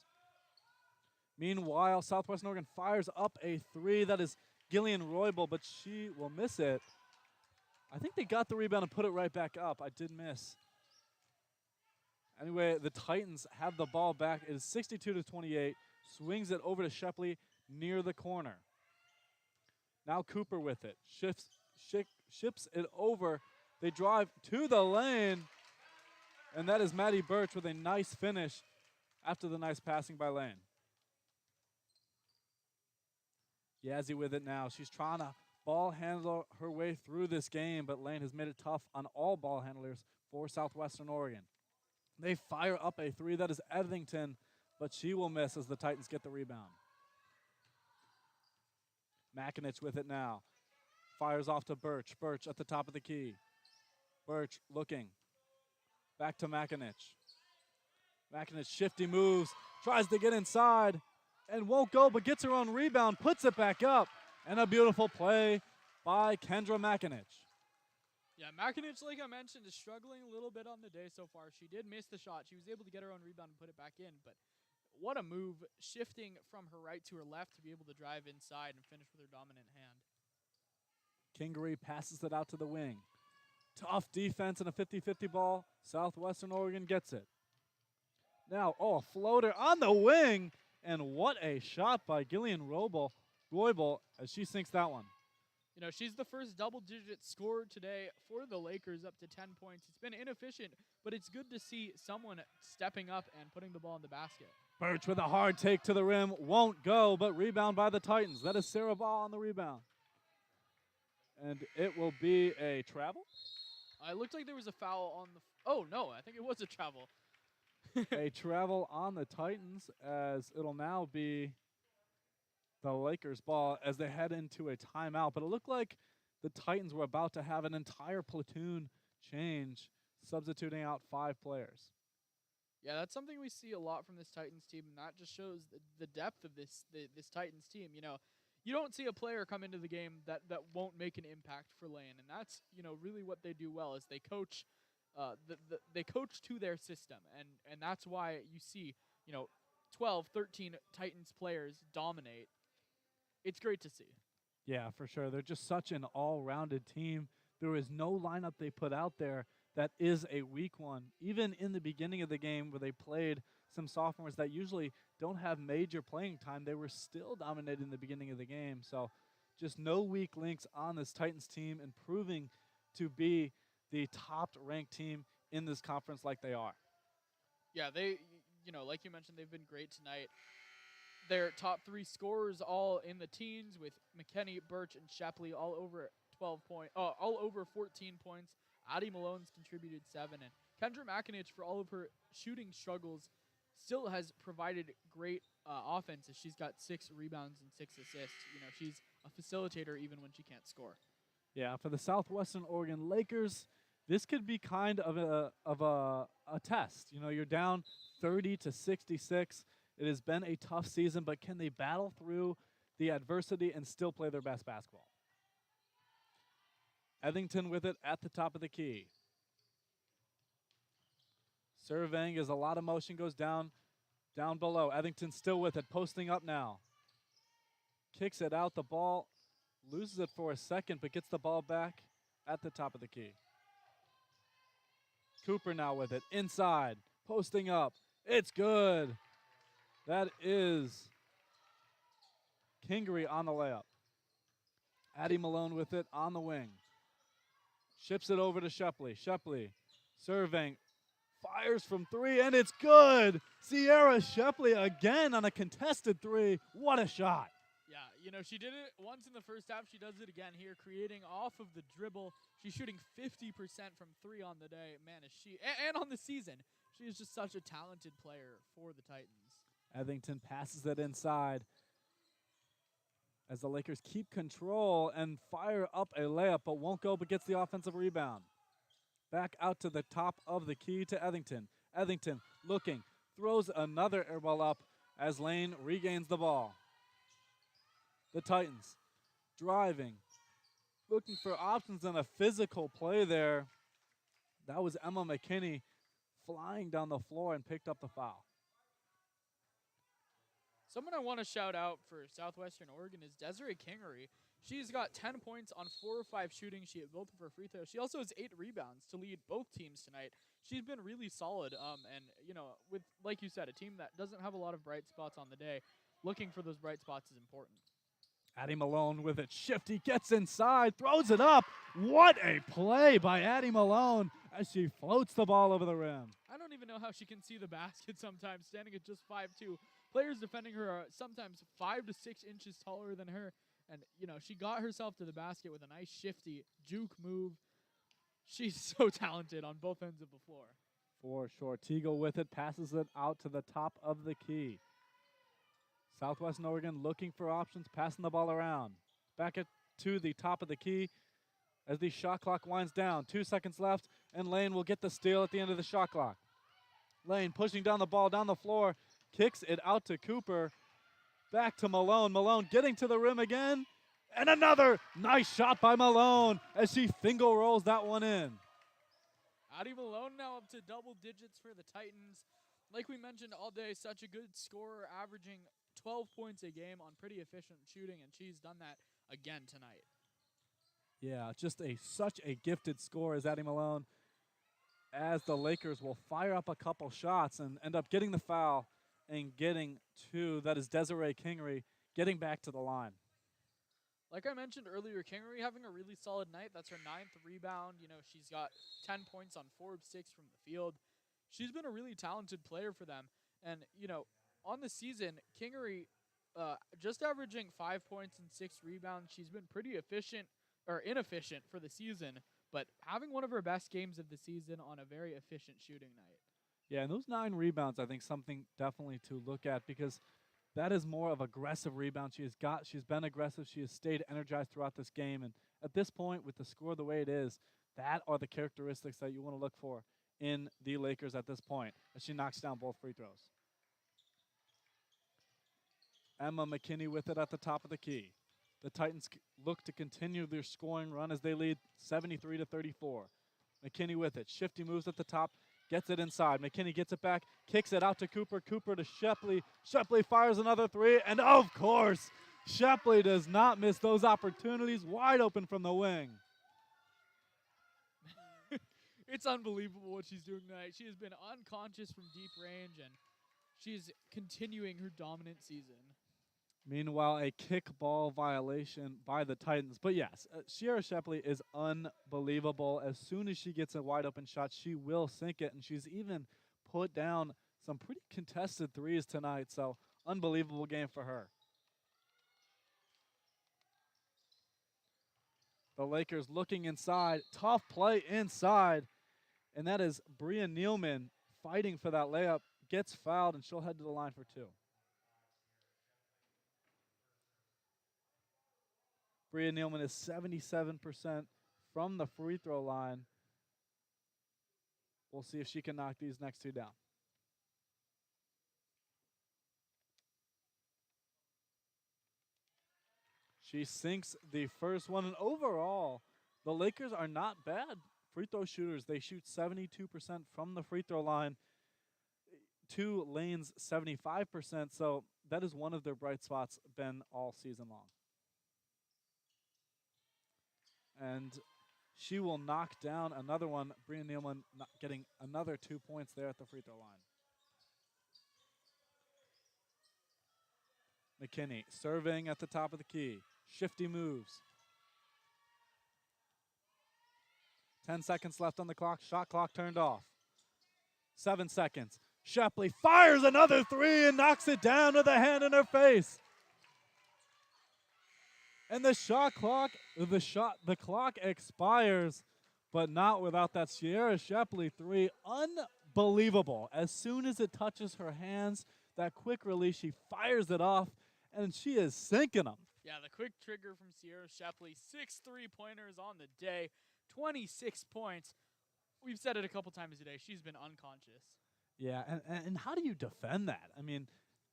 Meanwhile, Southwestern Oregon fires up a three. That is Gillian Roybal, but she will miss it. I think they got the rebound and put it right back up. I did miss. Anyway, the Titans have the ball back. It is 62-28. Swings it over to Shepley near the corner. Now Cooper with it. Ships it over. They drive to the lane. And that is Maddie Birch with a nice finish after the nice passing by Lane. Yazzie with it now. She's trying to ball handle her way through this game, but Lane has made it tough on all ball handlers for Southwestern Oregon. They fire up a three. That is Etherington, but she will miss as the Titans get the rebound. Makinich with it now. Fires off to Birch. Birch at the top of the key. Birch looking. Back to Makinich. Makinich shifty moves. Tries to get inside and won't go, but gets her own rebound. Puts it back up. And a beautiful play by Kendra Makinich. Yeah, Makinich, like I mentioned, is struggling a little bit on the day so far. She did miss the shot. She was able to get her own rebound and put it back in, but what a move, shifting from her right to her left to be able to drive inside and finish with her dominant hand. Kingery passes it out to the wing. Tough defense and a 50-50 ball. Southwestern Oregon gets it. Now, a floater on the wing. And what a shot by Gillian Roybal as she sinks that one. You know, she's the first double-digit scorer today for the Lakers, up to 10 points. It's been inefficient, but it's good to see someone stepping up and putting the ball in the basket. Birch with a hard take to the rim. Won't go, but rebound by the Titans. That is Sarah Ball on the rebound. And it will be a travel? It looked like there was a foul on the... Oh, no, I think it was a travel. A travel on the Titans, as it'll now be the Lakers ball as they head into a timeout. But it looked like the Titans were about to have an entire platoon change, substituting out 5 players. Yeah, that's something we see a lot from this Titans team, and that just shows the depth of this Titans team. You know, you don't see a player come into the game that won't make an impact for Lane, and that's, you know, really what they do well is they coach they coach to their system, and that's why you see, you know, 12, 13 Titans players dominate. It's great to see. Yeah, for sure. They're just such an all-rounded team. There is no lineup they put out there that is a weak one. Even in the beginning of the game where they played some sophomores that usually don't have major playing time, they were still dominating the beginning of the game. So just no weak links on this Titans team, and proving to be the top-ranked team in this conference like they are. Yeah, they, you know, like you mentioned, they've been great tonight. Their top 3 scorers all in the teens, with McKinney, Birch, and Shepley all over 14 points. Addie Malone's contributed 7, and Kendra McInich, for all of her shooting struggles, still has provided great offense, as she's got 6 rebounds and 6 assists. You know, she's a facilitator even when she can't score. Yeah, for the Southwestern Oregon Lakers, this could be kind of a test. You know, you're down 30-66. It has been a tough season, but can they battle through the adversity and still play their best basketball? Etherington with it at the top of the key. Surveying as a lot of motion goes down below. Etherington still with it, posting up now. Kicks it out. The ball loses it for a second, but gets the ball back at the top of the key. Cooper now with it, inside, posting up. It's good. That is Kingery on the layup. Addie Malone with it on the wing. Ships it over to Shepley. Shepley surveying, fires from 3, and it's good. Sierra Shepley again on a contested 3. What a shot. Yeah, you know, she did it once in the first half. She does it again here, creating off of the dribble. She's shooting 50% from 3 on the day. Man, is she, and on the season. She is just such a talented player for the Titans. Etherington passes it inside as the Lakers keep control and fire up a layup, but won't go, but gets the offensive rebound. Back out to the top of the key to Etherington. Etherington looking, throws another air ball up as Lane regains the ball. The Titans driving, looking for options and a physical play there. That was Emma McKinney flying down the floor and picked up the foul. Someone I want to shout out for Southwestern Oregon is Desiree Kingery. She's got 10 points on 4 or 5 shooting. She hit both of her free throws. She also has 8 rebounds to lead both teams tonight. She's been really solid. And, you know, with, like you said, a team that doesn't have a lot of bright spots on the day, looking for those bright spots is important. Addie Malone with it. Shifty gets inside, throws it up. What a play by Addie Malone as she floats the ball over the rim. I don't even know how she can see the basket sometimes, standing at just 5'2". Players defending her are sometimes 5 to 6 inches taller than her. And, you know, she got herself to the basket with a nice shifty juke move. She's so talented on both ends of the floor. For sure. Teagle with it, passes it out to the top of the key. Southwestern Oregon looking for options, passing the ball around. Back to the top of the key as the shot clock winds down. 2 seconds left, and Lane will get the steal at the end of the shot clock. Lane pushing down the ball down the floor, kicks it out to Cooper. Back to Malone. Malone getting to the rim again. And another nice shot by Malone as she finger rolls that one in. Addie Malone now up to double digits for the Titans. Like we mentioned all day, such a good scorer, averaging 12 points a game on pretty efficient shooting, and she's done that again tonight. Yeah, just such a gifted scorer as Addie Malone, as the Lakers will fire up a couple shots and end up getting the foul and getting two. That is Desiree Kingery getting back to the line. Like I mentioned earlier, Kingery having a really solid night. That's her 9th rebound. You know, she's got 10 points on 4 of 6 from the field. She's been a really talented player for them. And, you know, on the season, Kingery just averaging 5 points and 6 rebounds. She's been pretty efficient or inefficient for the season, but having one of her best games of the season on a very efficient shooting night. Yeah, and those 9 rebounds, I think, something definitely to look at because that is more of aggressive rebound. She's been aggressive. She has stayed energized throughout this game, and at this point, with the score the way it is, that are the characteristics that you want to look for in the Lakers at this point as she knocks down both free throws. Emma McKinney with it at the top of the key. The Titans look to continue their scoring run as they lead 73-34. McKinney with it. Shifty moves at the top, gets it inside. McKinney gets it back, kicks it out to Cooper. Cooper to Shepley. Shepley fires another three, and of course, Shepley does not miss those opportunities. Wide open from the wing. It's unbelievable what she's doing tonight. She has been unconscious from deep range, and she's continuing her dominant season. Meanwhile, a kickball violation by the Titans. But yes, Sierra Shepley is unbelievable. As soon as she gets a wide open shot, she will sink it. And she's even put down some pretty contested threes tonight. So unbelievable game for her. The Lakers looking inside. Tough play inside. And that is Bria Nealman fighting for that layup. Gets fouled, and she'll head to the line for 2. Bria Nealman is 77% from the free throw line. We'll see if she can knock these next 2 down. She sinks the first one, and overall, the Lakers are not bad free throw shooters. They shoot 72% from the free throw line. 2 lanes, 75%. So that is one of their bright spots been all season long. And she will knock down another one. Bria Nealman getting another 2 points there at the free throw line. McKinney serving at the top of the key. Shifty moves. 10 seconds left on the clock. Shot clock turned off. 7 seconds. Shepley fires another 3 and knocks it down with a hand in her face. And the clock expires, but not without that Sierra Shepley 3. Unbelievable. As soon as it touches her hands, that quick release, she fires it off, and she is sinking them. Yeah, the quick trigger from Sierra Shepley. 6 3-pointers on the day, 26 points. We've said it a couple times today. She's been unconscious. Yeah, and how do you defend that? I mean,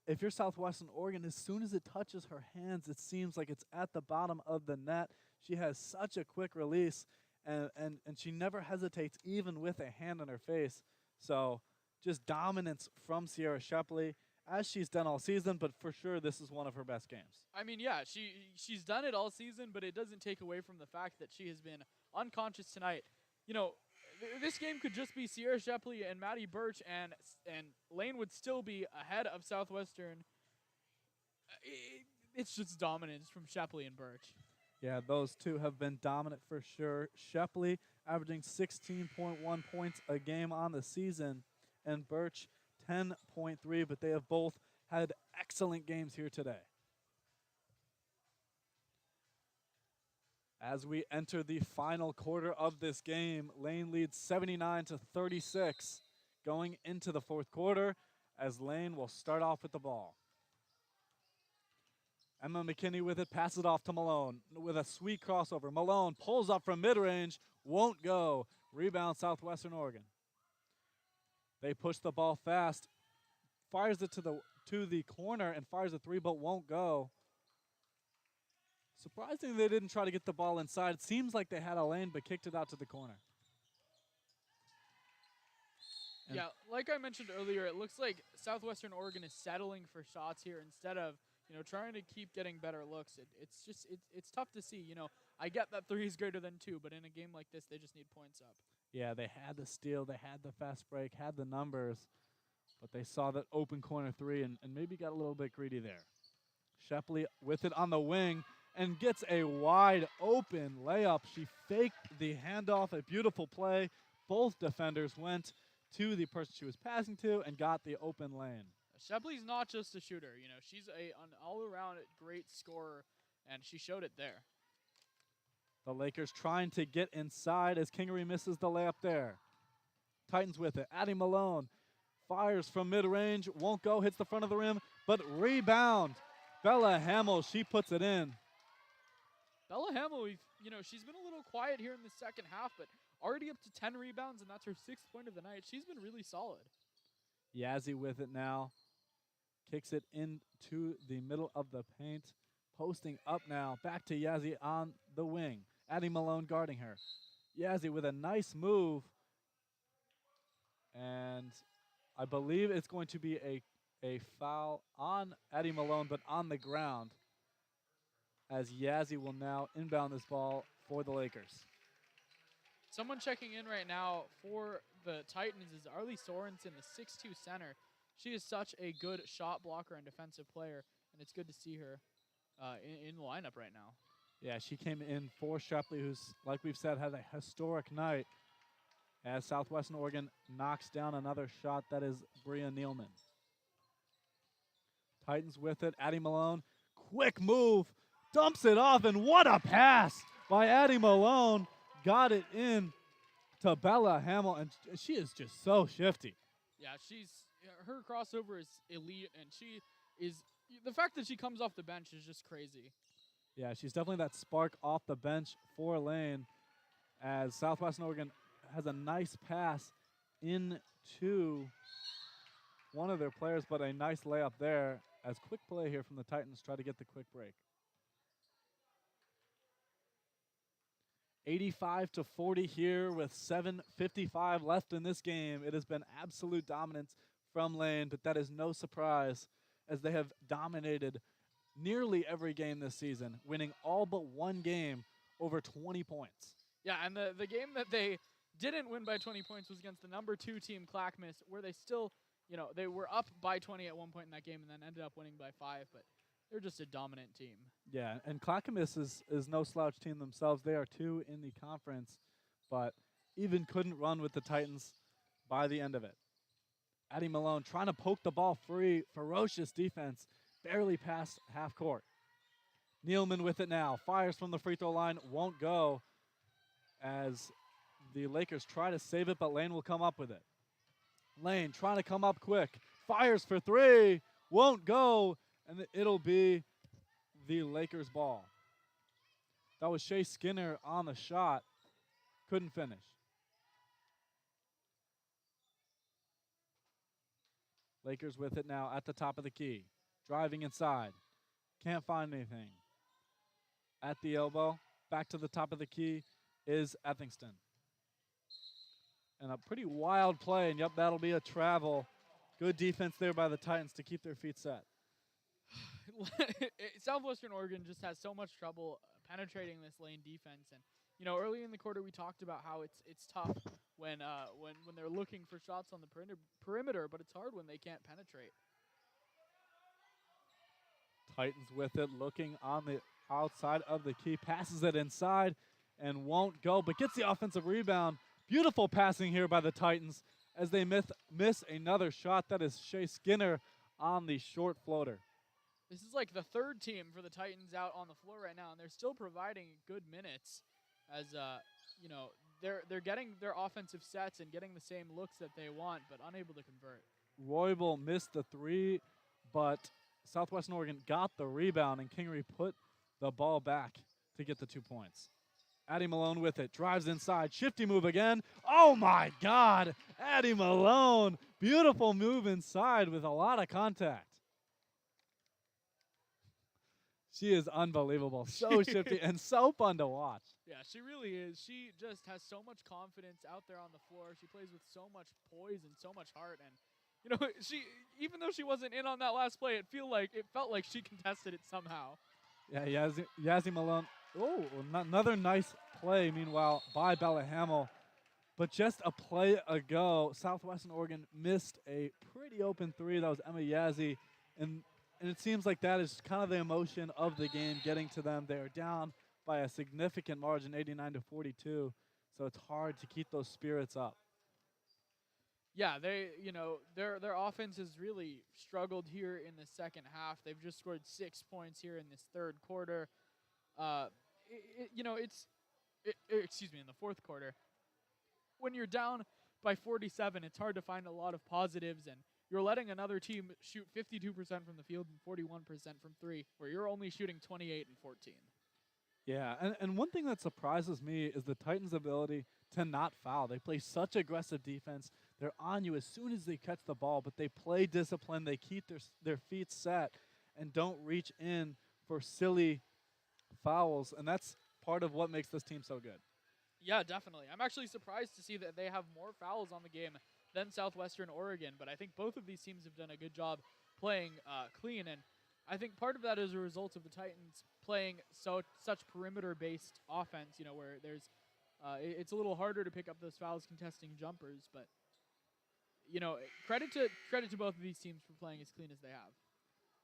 if you're Southwestern Oregon, as soon as it touches her hands, it seems like it's at the bottom of the net. She has such a quick release, and she never hesitates even with a hand on her face. So just dominance from Sierra Shepley, as she's done all season, but for sure this is one of her best games. I mean, yeah, she's done it all season, but it doesn't take away from the fact that she has been unconscious tonight. You know, this game could just be Sierra Shepley and Maddie Birch, and Lane would still be ahead of Southwestern. It's just dominance from Shepley and Birch. Yeah, those two have been dominant for sure. Shepley averaging 16.1 points a game on the season, and Birch 10.3, but they have both had excellent games here today. As we enter the final quarter of this game, Lane leads 79-36 going into the fourth quarter, as Lane will start off with the ball. Emma McKinney with it, passes it off to Malone with a sweet crossover. Malone pulls up from mid-range, won't go. Rebound Southwestern Oregon. They push the ball fast, fires it to the corner and fires a 3, but won't go. Surprisingly, they didn't try to get the ball inside. It seems like they had a lane, but kicked it out to the corner. And yeah, like I mentioned earlier, it looks like Southwestern Oregon is settling for shots here instead of, trying to keep getting better looks. It's tough to see. I get that 3 is greater than 2, but in a game like this, they just need points up. Yeah, they had the steal, they had the fast break, had the numbers, but they saw that open corner 3 and maybe got a little bit greedy there. Shepley with it on the wing and gets a wide open layup. She faked the handoff, a beautiful play. Both defenders went to the person she was passing to and got the open lane. Shepley's not just a shooter. You know, she's an all-around great scorer, and she showed it there. The Lakers trying to get inside as Kingery misses the layup there. Titans with it. Addie Malone fires from mid-range, won't go, hits the front of the rim, but rebound. Bella Hamill, she puts it in. Bella Hamill, she's been a little quiet here in the second half, but already up to 10 rebounds, and that's her 6th point of the night. She's been really solid. Yazzie with it now. Kicks it into the middle of the paint. Posting up now. Back to Yazzie on the wing. Addie Malone guarding her. Yazzie with a nice move. And I believe it's going to be a foul on Addie Malone, but on the ground, as Yazzie will now inbound this ball for the Lakers. Someone checking in right now for the Titans is Arlie Sorensen, the 6'2 center. She is such a good shot blocker and defensive player, and it's good to see her in the lineup right now. Yeah, she came in for Shepley, who's, like we've said, had a historic night as Southwestern Oregon knocks down another shot. That is Bria Nealman. Titans with it. Addie Malone, quick move, dumps it off, and what a pass by Addie Malone. Got it in to Bella Hamill, and she is just so shifty. Yeah, her crossover is elite, and the fact that she comes off the bench is just crazy. Yeah, she's definitely that spark off the bench for Lane, as Southwestern Oregon has a nice pass into one of their players, but a nice layup there as quick play here from the Titans try to get the quick break. 85-40 here with 7:55 left in this game. It has been absolute dominance from Lane, but that is no surprise as they have dominated nearly every game this season, winning all but one game over 20 points. Yeah, and the game that they didn't win by 20 points was against the number 2 team, Climax, where they still, they were up by 20 at one point in that game and then ended up winning by 5, but they're just a dominant team. Yeah, and Clackamas is no slouch team themselves. They are 2 in the conference, but even couldn't run with the Titans by the end of it. Addie Malone trying to poke the ball free. Ferocious defense. Barely past half court. Nealman with it now. Fires from the free throw line. Won't go as the Lakers try to save it, but Lane will come up with it. Lane trying to come up quick. Fires for 3. Won't go. And it'll be the Lakers ball. That was Shea Skinner on the shot. Couldn't finish. Lakers with it now at the top of the key. Driving inside. Can't find anything. At the elbow. Back to the top of the key is Ethingston. And a pretty wild play. And yep, that'll be a travel. Good defense there by the Titans to keep their feet set. Southwestern Oregon just has so much trouble penetrating this lane defense, and early in the quarter we talked about how it's tough when they're looking for shots on the perimeter, but it's hard when they can't penetrate. Titans with it, looking on the outside of the key, passes it inside and won't go, but gets the offensive rebound. Beautiful passing here by the Titans as they miss another shot. That is Shea Skinner on the short floater. This is like the 3rd team for the Titans out on the floor right now, and they're still providing good minutes as, they're getting their offensive sets and getting the same looks that they want, but unable to convert. Roybal missed the 3, but Southwestern Oregon got the rebound, and Kingery put the ball back to get the 2 points. Addie Malone with it, drives inside, shifty move again. Oh my God, Addie Malone. Beautiful move inside with a lot of contact. She is unbelievable. So shifty and so fun to watch. Yeah, she really is. She just has so much confidence out there on the floor. She plays with so much poise and so much heart. And, she, even though she wasn't in on that last play, it felt like she contested it somehow. Yeah, Yazzie Malone Oh, another nice play, meanwhile, by Bella Hamill. But just a play ago, Southwestern Oregon missed a pretty open three. That was Emma Yazzie. And it seems like that is kind of the emotion of the game getting to them. They are down by a significant margin, 89 to 42. So it's hard to keep those spirits up. Yeah, their offense has really struggled here in the second half. They've just scored 6 points here in this third quarter. Uh, excuse me, in the fourth quarter. When you're down by 47, it's hard to find a lot of positives, and you're letting another team shoot 52% from the field and 41% from three, where you're only shooting 28 and 14. Yeah, and one thing that surprises me is the Titans' ability to not foul. They play such aggressive defense. They're on you as soon as they catch the ball, but they play disciplined. They keep their feet set and don't reach in for silly fouls, and that's part of what makes this team so good. Yeah, definitely. I'm actually surprised to see that they have more fouls on the game than Southwestern Oregon, but I think both of these teams have done a good job playing clean, and I think part of that is a result of the Titans playing such perimeter-based offense, where there's it's a little harder to pick up those fouls contesting jumpers, but credit to both of these teams for playing as clean as they have.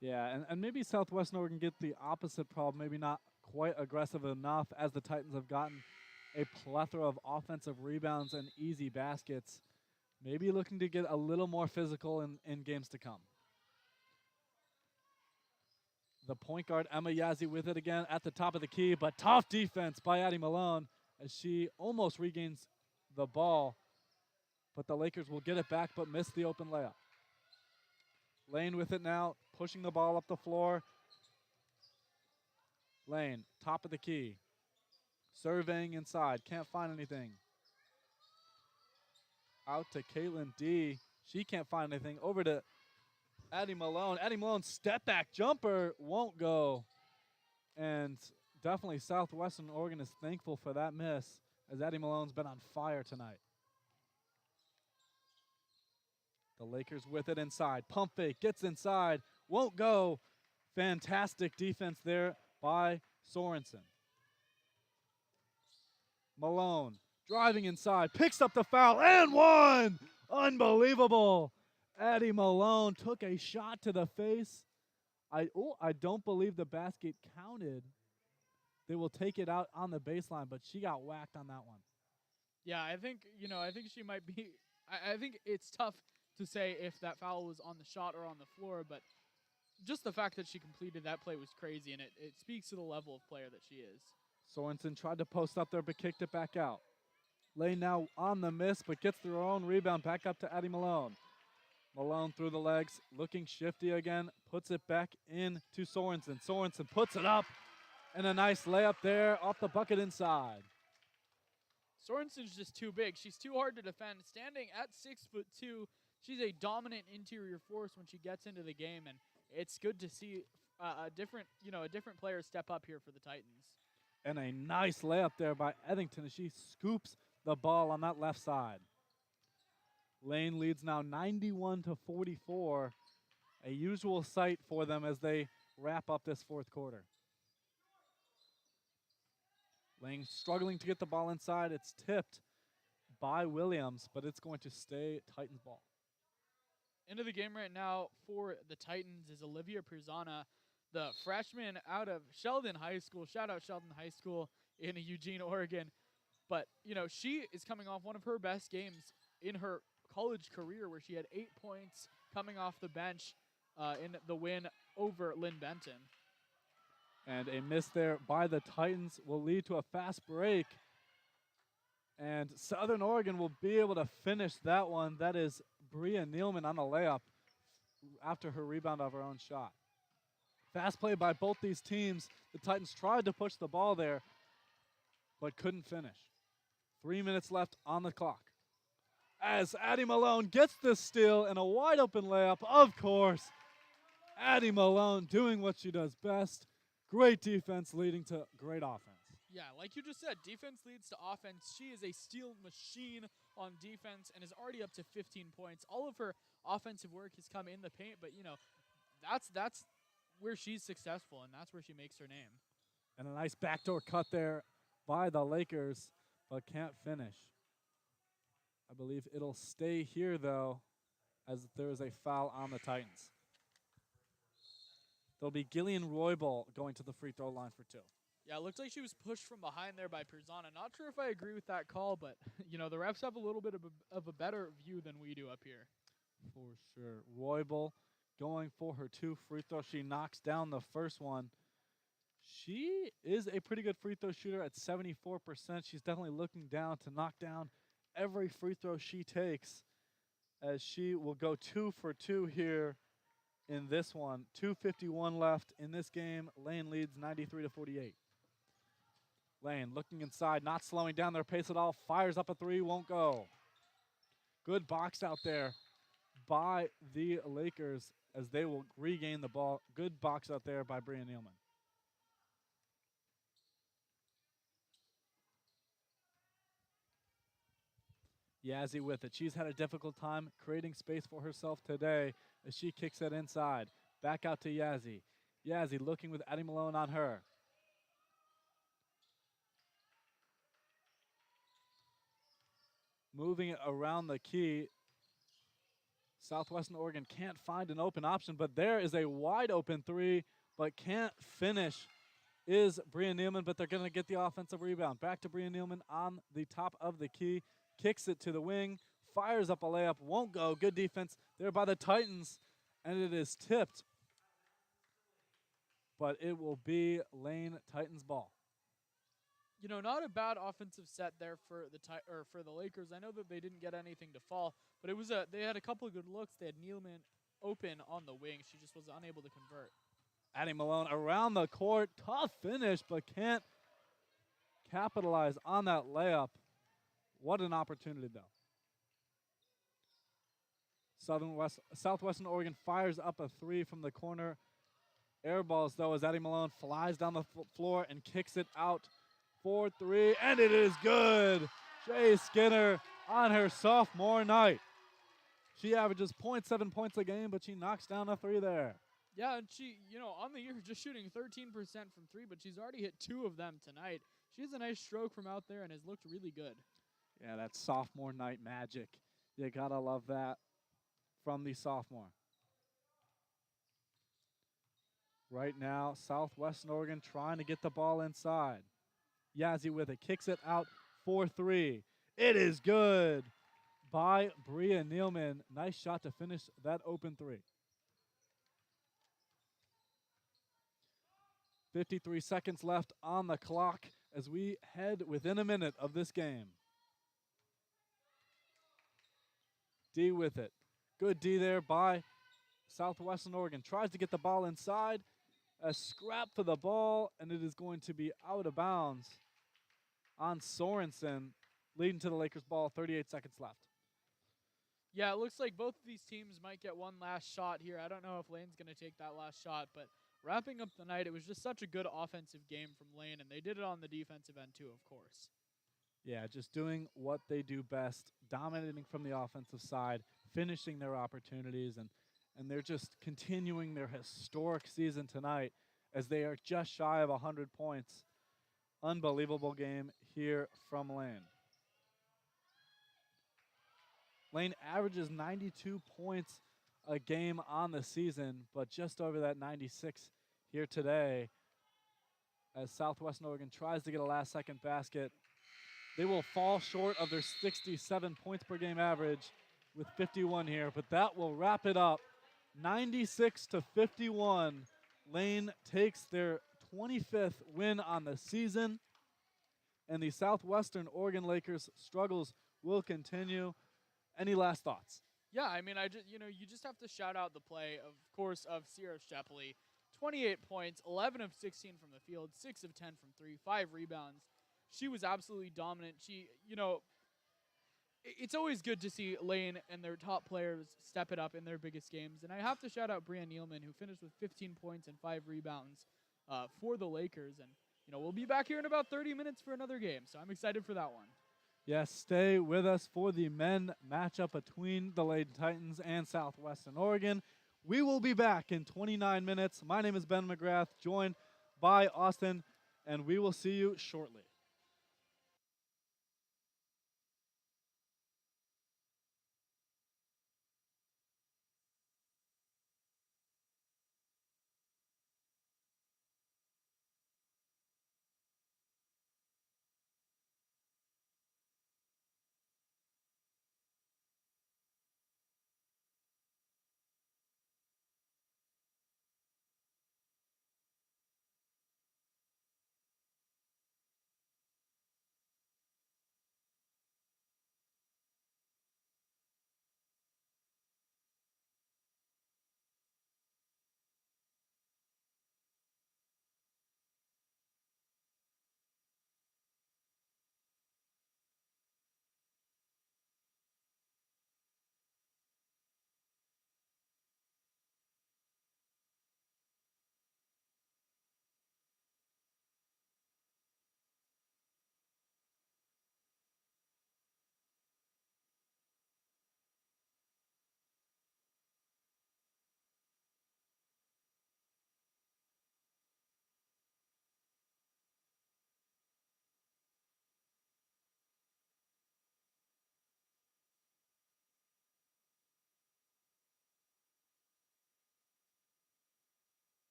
Yeah, and maybe Southwestern Oregon get the opposite problem, maybe not quite aggressive enough as the Titans have gotten a plethora of offensive rebounds and easy baskets. Maybe looking to get a little more physical in games to come. The point guard, Emma Yazzie, with it again at the top of the key, but tough defense by Addie Malone as she almost regains the ball. But the Lakers will get it back but miss the open layup. Lane with it now, pushing the ball up the floor. Lane, top of the key. Surveying inside, can't find anything. Out to Caitlin D. She can't find anything. Over to Addie Malone. Addie Malone's step back jumper won't go. And definitely Southwestern Oregon is thankful for that miss as Addie Malone's been on fire tonight. The Lakers with it inside. Pump fake, gets inside, won't go. Fantastic defense there by Sorensen. Malone driving inside, picks up the foul, and one! Unbelievable. Addie Malone took a shot to the face. I don't believe the basket counted. They will take it out on the baseline, but she got whacked on that one. Yeah, I think she might be. I think it's tough to say if that foul was on the shot or on the floor, but just the fact that she completed that play was crazy, and it speaks to the level of player that she is. Sorensen tried to post up there, but kicked it back out. Lane now on the miss, but gets their own rebound back up to Addie Malone. Malone through the legs, looking shifty again, puts it back in to Sorensen. Sorensen puts it up, and a nice layup there off the bucket inside. Sorensen's just too big. She's too hard to defend. Standing at 6'2", she's a dominant interior force when she gets into the game, and it's good to see a different player step up here for the Titans. And a nice layup there by Eddington as she scoops the ball on that left side. Lane leads now 91 to 44, a usual sight for them as they wrap up this fourth quarter. Lane struggling to get the ball inside. It's tipped by Williams, but it's going to stay Titans ball. Into the game right now for the Titans is Olivia Pirzana, the freshman out of Sheldon High School. Shout out Sheldon High School in Eugene, Oregon. But, she is coming off one of her best games in her college career where she had 8 points coming off the bench in the win over Lynn Benton. And a miss there by the Titans will lead to a fast break. And Southern Oregon will be able to finish that one. That is Bria Nealman on the layup after her rebound of her own shot. Fast play by both these teams. The Titans tried to push the ball there, but couldn't finish. 3 minutes left on the clock. As Addie Malone gets the steal and a wide open layup, of course. Addie Malone doing what she does best. Great defense leading to great offense. Yeah, like you just said, defense leads to offense. She is a steal machine on defense and is already up to 15 points. All of her offensive work has come in the paint, but that's where she's successful, and that's where she makes her name. And a nice backdoor cut there by the Lakers, but can't finish. I believe it'll stay here, though, as there is a foul on the Titans. There'll be Gillian Roybal going to the free throw line for 2. Yeah, it looked like she was pushed from behind there by Pirzana. Not sure if I agree with that call, but, the refs have a little bit of a better view than we do up here. For sure. Roybal going for her 2 free throws. She knocks down the first one. She is a pretty good free throw shooter at 74%. She's definitely looking down to knock down every free throw she takes, as she will go 2 for 2 here in this one. 2:51 left in this game. Lane leads 93-48. Lane looking inside, not slowing down their pace at all. Fires up a 3, won't go. Good box out there by the Lakers as they will regain the ball. Good box out there by Bria Nealman. Yazzie with it. She's had a difficult time creating space for herself today as she kicks it inside. Back out to Yazzie. Yazzie looking with Addie Malone on her. Moving it around the key. Southwestern Oregon can't find an open option, but there is a wide open 3, but can't finish is Bria Nealman, but they're going to get the offensive rebound. Back to Bria Nealman on the top of the key. Kicks it to the wing, fires up a layup, won't go. Good defense there by the Titans, and it is tipped. But it will be Lane Titans ball. Not a bad offensive set there for the Lakers. I know that they didn't get anything to fall, but they had a couple of good looks. They had Nealman open on the wing. She just was unable to convert. Addie Malone around the court, tough finish, but can't capitalize on that layup. What an opportunity, though. Southwestern Oregon fires up a 3 from the corner. Air balls, though, as Addie Malone flies down the floor and kicks it out for 3, and it is good. Jay Skinner on her sophomore night. She averages 0.7 points a game, but she knocks down a 3 there. Yeah, and she, on the year just shooting 13% from 3, but she's already hit 2 of them tonight. She has a nice stroke from out there and has looked really good. Yeah, that's sophomore night magic. You gotta love that from the sophomore. Right now, Southwestern Oregon trying to get the ball inside. Yazzie with it, kicks it out for 3. It is good by Bria Nealman. Nice shot to finish that open 3. 53 seconds left on the clock as we head within a minute of this game. D with it. Good D there by Southwestern Oregon. Tries to get the ball inside. A scrap for the ball, and it is going to be out of bounds on Sorensen, leading to the Lakers ball. 38 seconds left. Yeah, it looks like both of these teams might get one last shot here. I don't know if Lane's going to take that last shot, but wrapping up the night, it was just such a good offensive game from Lane, and they did it on the defensive end too, of course. Yeah, just doing what they do best, dominating from the offensive side, finishing their opportunities, and they're just continuing their historic season tonight as they are just shy of 100 points. Unbelievable game here from Lane. Lane averages 92 points a game on the season, but just over that 96 here today as Southwestern Oregon tries to get a last-second basket. They will fall short of their 67 points per game average with 51 here, but that will wrap it up. 96-51. Lane takes their 25th win on the season, and the Southwestern Oregon Lakers struggles will continue. Any last thoughts? Yeah, I mean, you just have to shout out the play, of course, of Sierra Shepley. 28 points, 11 of 16 from the field, 6 of 10 from 3, 5 rebounds. She was absolutely dominant. It's always good to see Lane and their top players step it up in their biggest games. And I have to shout out Bria Nealman, who finished with 15 points and 5 rebounds for the Lakers. And, we'll be back here in about 30 minutes for another game. So I'm excited for that one. Yes, stay with us for the men matchup between the Lady Titans and Southwestern Oregon. We will be back in 29 minutes. My name is Ben McGrath, joined by Austin. and we will see you shortly.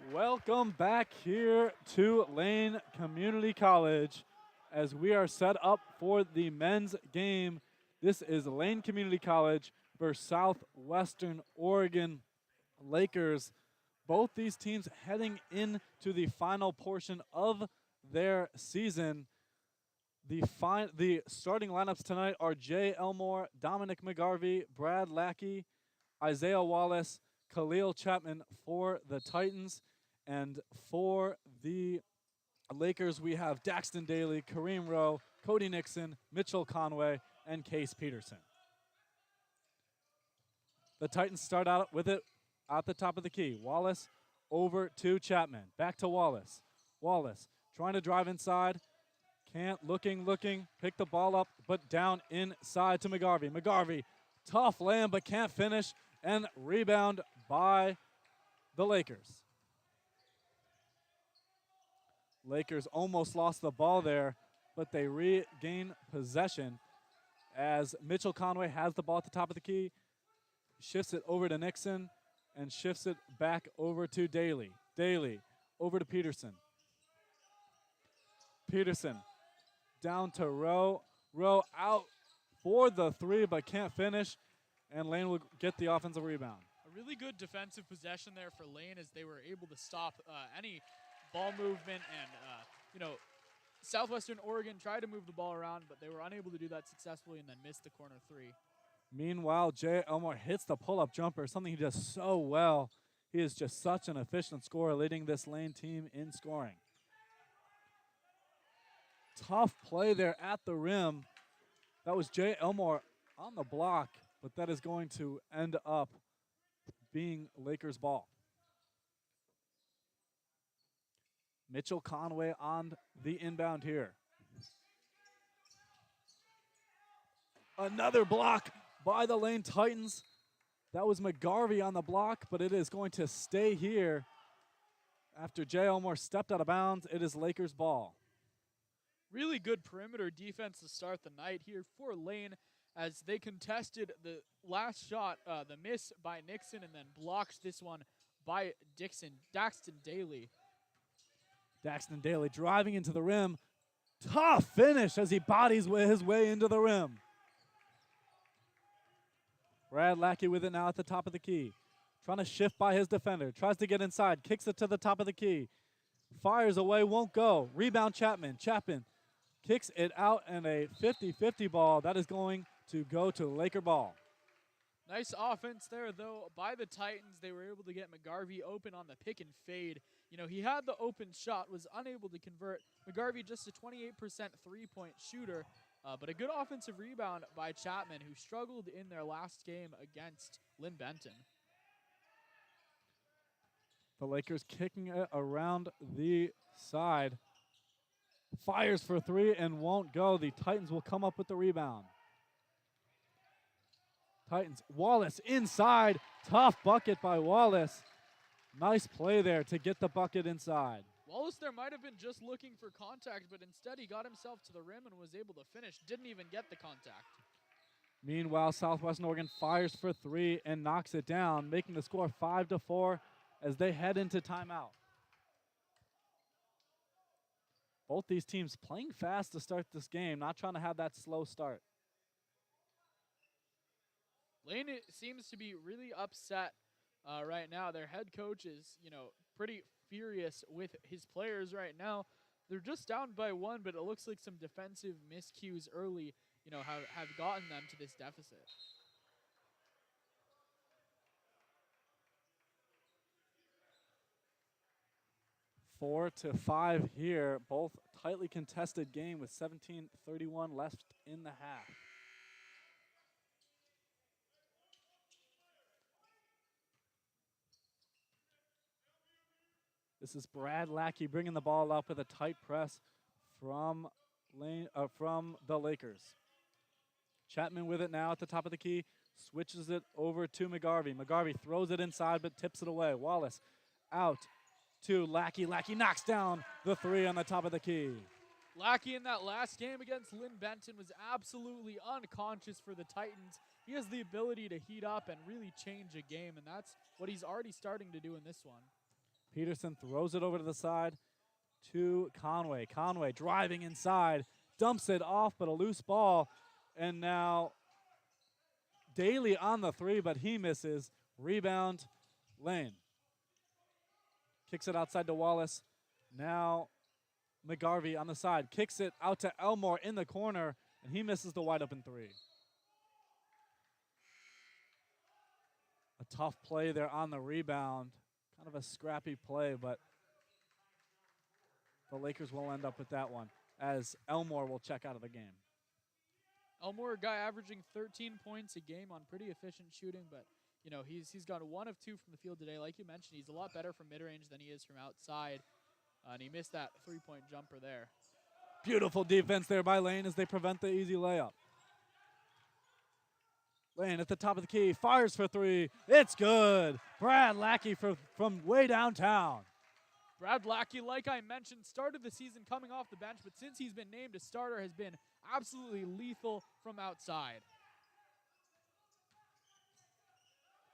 Welcome back here to Lane Community College as we are set up for the men's game. This is Lane Community College versus Southwestern Oregon Lakers. Both these teams heading into the final portion of their season. The starting lineups tonight are Jay Elmore, Dominic McGarvey, Brad Lackey, Isaiah Wallace, Khalil Chapman for the Titans. And for the Lakers, we have Daxton Daly, Kareem Rowe, Cody Nixon, Mitchell Conway, and Case Peterson. The Titans start out with it at the top of the key. Wallace over to Chapman. Back to Wallace. Wallace trying to drive inside. Can't, looking, pick the ball up, but down inside to McGarvey. McGarvey, tough layup, but can't finish, and rebound by the Lakers. Lakers almost lost the ball there, but they regain possession as Mitchell Conway has the ball at the top of the key, shifts it over to Nixon, and shifts it back over to Daly. Daly over to Peterson. Peterson down to Rowe. Rowe out for the three, but can't finish, and Lane will get the offensive rebound. A really good defensive possession there for Lane as they were able to stop any ball movement, and Southwestern Oregon tried to move the ball around, but they were unable to do that successfully and then missed the corner three. Meanwhile, Jay Elmore hits the pull-up jumper, something he does so well. He is just such an efficient scorer, leading this Lane team in scoring. Tough play there at the rim. That was Jay Elmore on the block, but that is going to end up being Lakers ball. Mitchell Conway on the inbound here. Another block by the Lane Titans. That was McGarvey on the block, but it is going to stay here. After Jay Elmore stepped out of bounds, it is Lakers ball. Really good perimeter defense to start the night here for Lane as they contested the last shot, the miss by Nixon, and then blocked this one by Daxton Daly. Daxton Daly driving into the rim. Tough finish as he bodies his way into the rim. Brad Lackey with it now at the top of the key. Trying to shift by his defender. Tries to get inside. Kicks it to the top of the key. Fires away, won't go. Rebound Chapman. Chapman kicks it out, and a 50-50 ball. That is going to go to Laker ball. Nice offense there, though, by the Titans. They were able to get McGarvey open on the pick and fade. You know, he had the open shot, was unable to convert. McGarvey just a 28% three-point shooter, but a good offensive rebound by Chapman, who struggled in their last game against Lynn Benton. The Lakers kicking it around the side. Fires for three and won't go. The Titans will come up with the rebound. Titans, Wallace inside. Tough bucket by Wallace. Nice play there to get the bucket inside. Wallace there might have been just looking for contact, but instead he got himself to the rim and was able to finish. Didn't even get the contact. Meanwhile, Southwestern Oregon fires for three and knocks it down, making the score 5-4 as they head into timeout. Both these teams playing fast to start this game, not trying to have that slow start. Lane seems to be really upset right now. Their head coach is, pretty furious with his players right now. They're just down by one, but it looks like some defensive miscues early, have gotten them to this deficit. Four to 5 here, both tightly contested game with 17:31 left in the half. This is Brad Lackey bringing the ball up with a tight press from the Lakers. Chapman with it now at the top of the key, switches it over to McGarvey. McGarvey throws it inside but tips it away. Wallace out to Lackey. Lackey knocks down the three on the top of the key. Lackey in that last game against Lynn Benton was absolutely unconscious for the Titans. He has the ability to heat up and really change a game, and that's what he's already starting to do in this one. Peterson throws it over to the side to Conway. Conway driving inside, dumps it off, but a loose ball. And now Daly on the three, but he misses. Rebound, Lane. Kicks it outside to Wallace. Now McGarvey on the side. Kicks it out to Elmore in the corner, and he misses the wide open three. A tough play there on the rebound. Kind of a scrappy play, but the Lakers will end up with that one as Elmore will check out of the game. Elmore, a guy averaging 13 points a game on pretty efficient shooting, but you know, he's got 1 of 2 from the field today. Like you mentioned, he's a lot better from mid-range than he is from outside, and he missed that three-point jumper there. Beautiful defense there by Lane as they prevent the easy layup. Lane at the top of the key, fires for three. It's good. Brad Lackey from way downtown. Brad Lackey, like I mentioned, started the season coming off the bench, but since he's been named a starter, has been absolutely lethal from outside.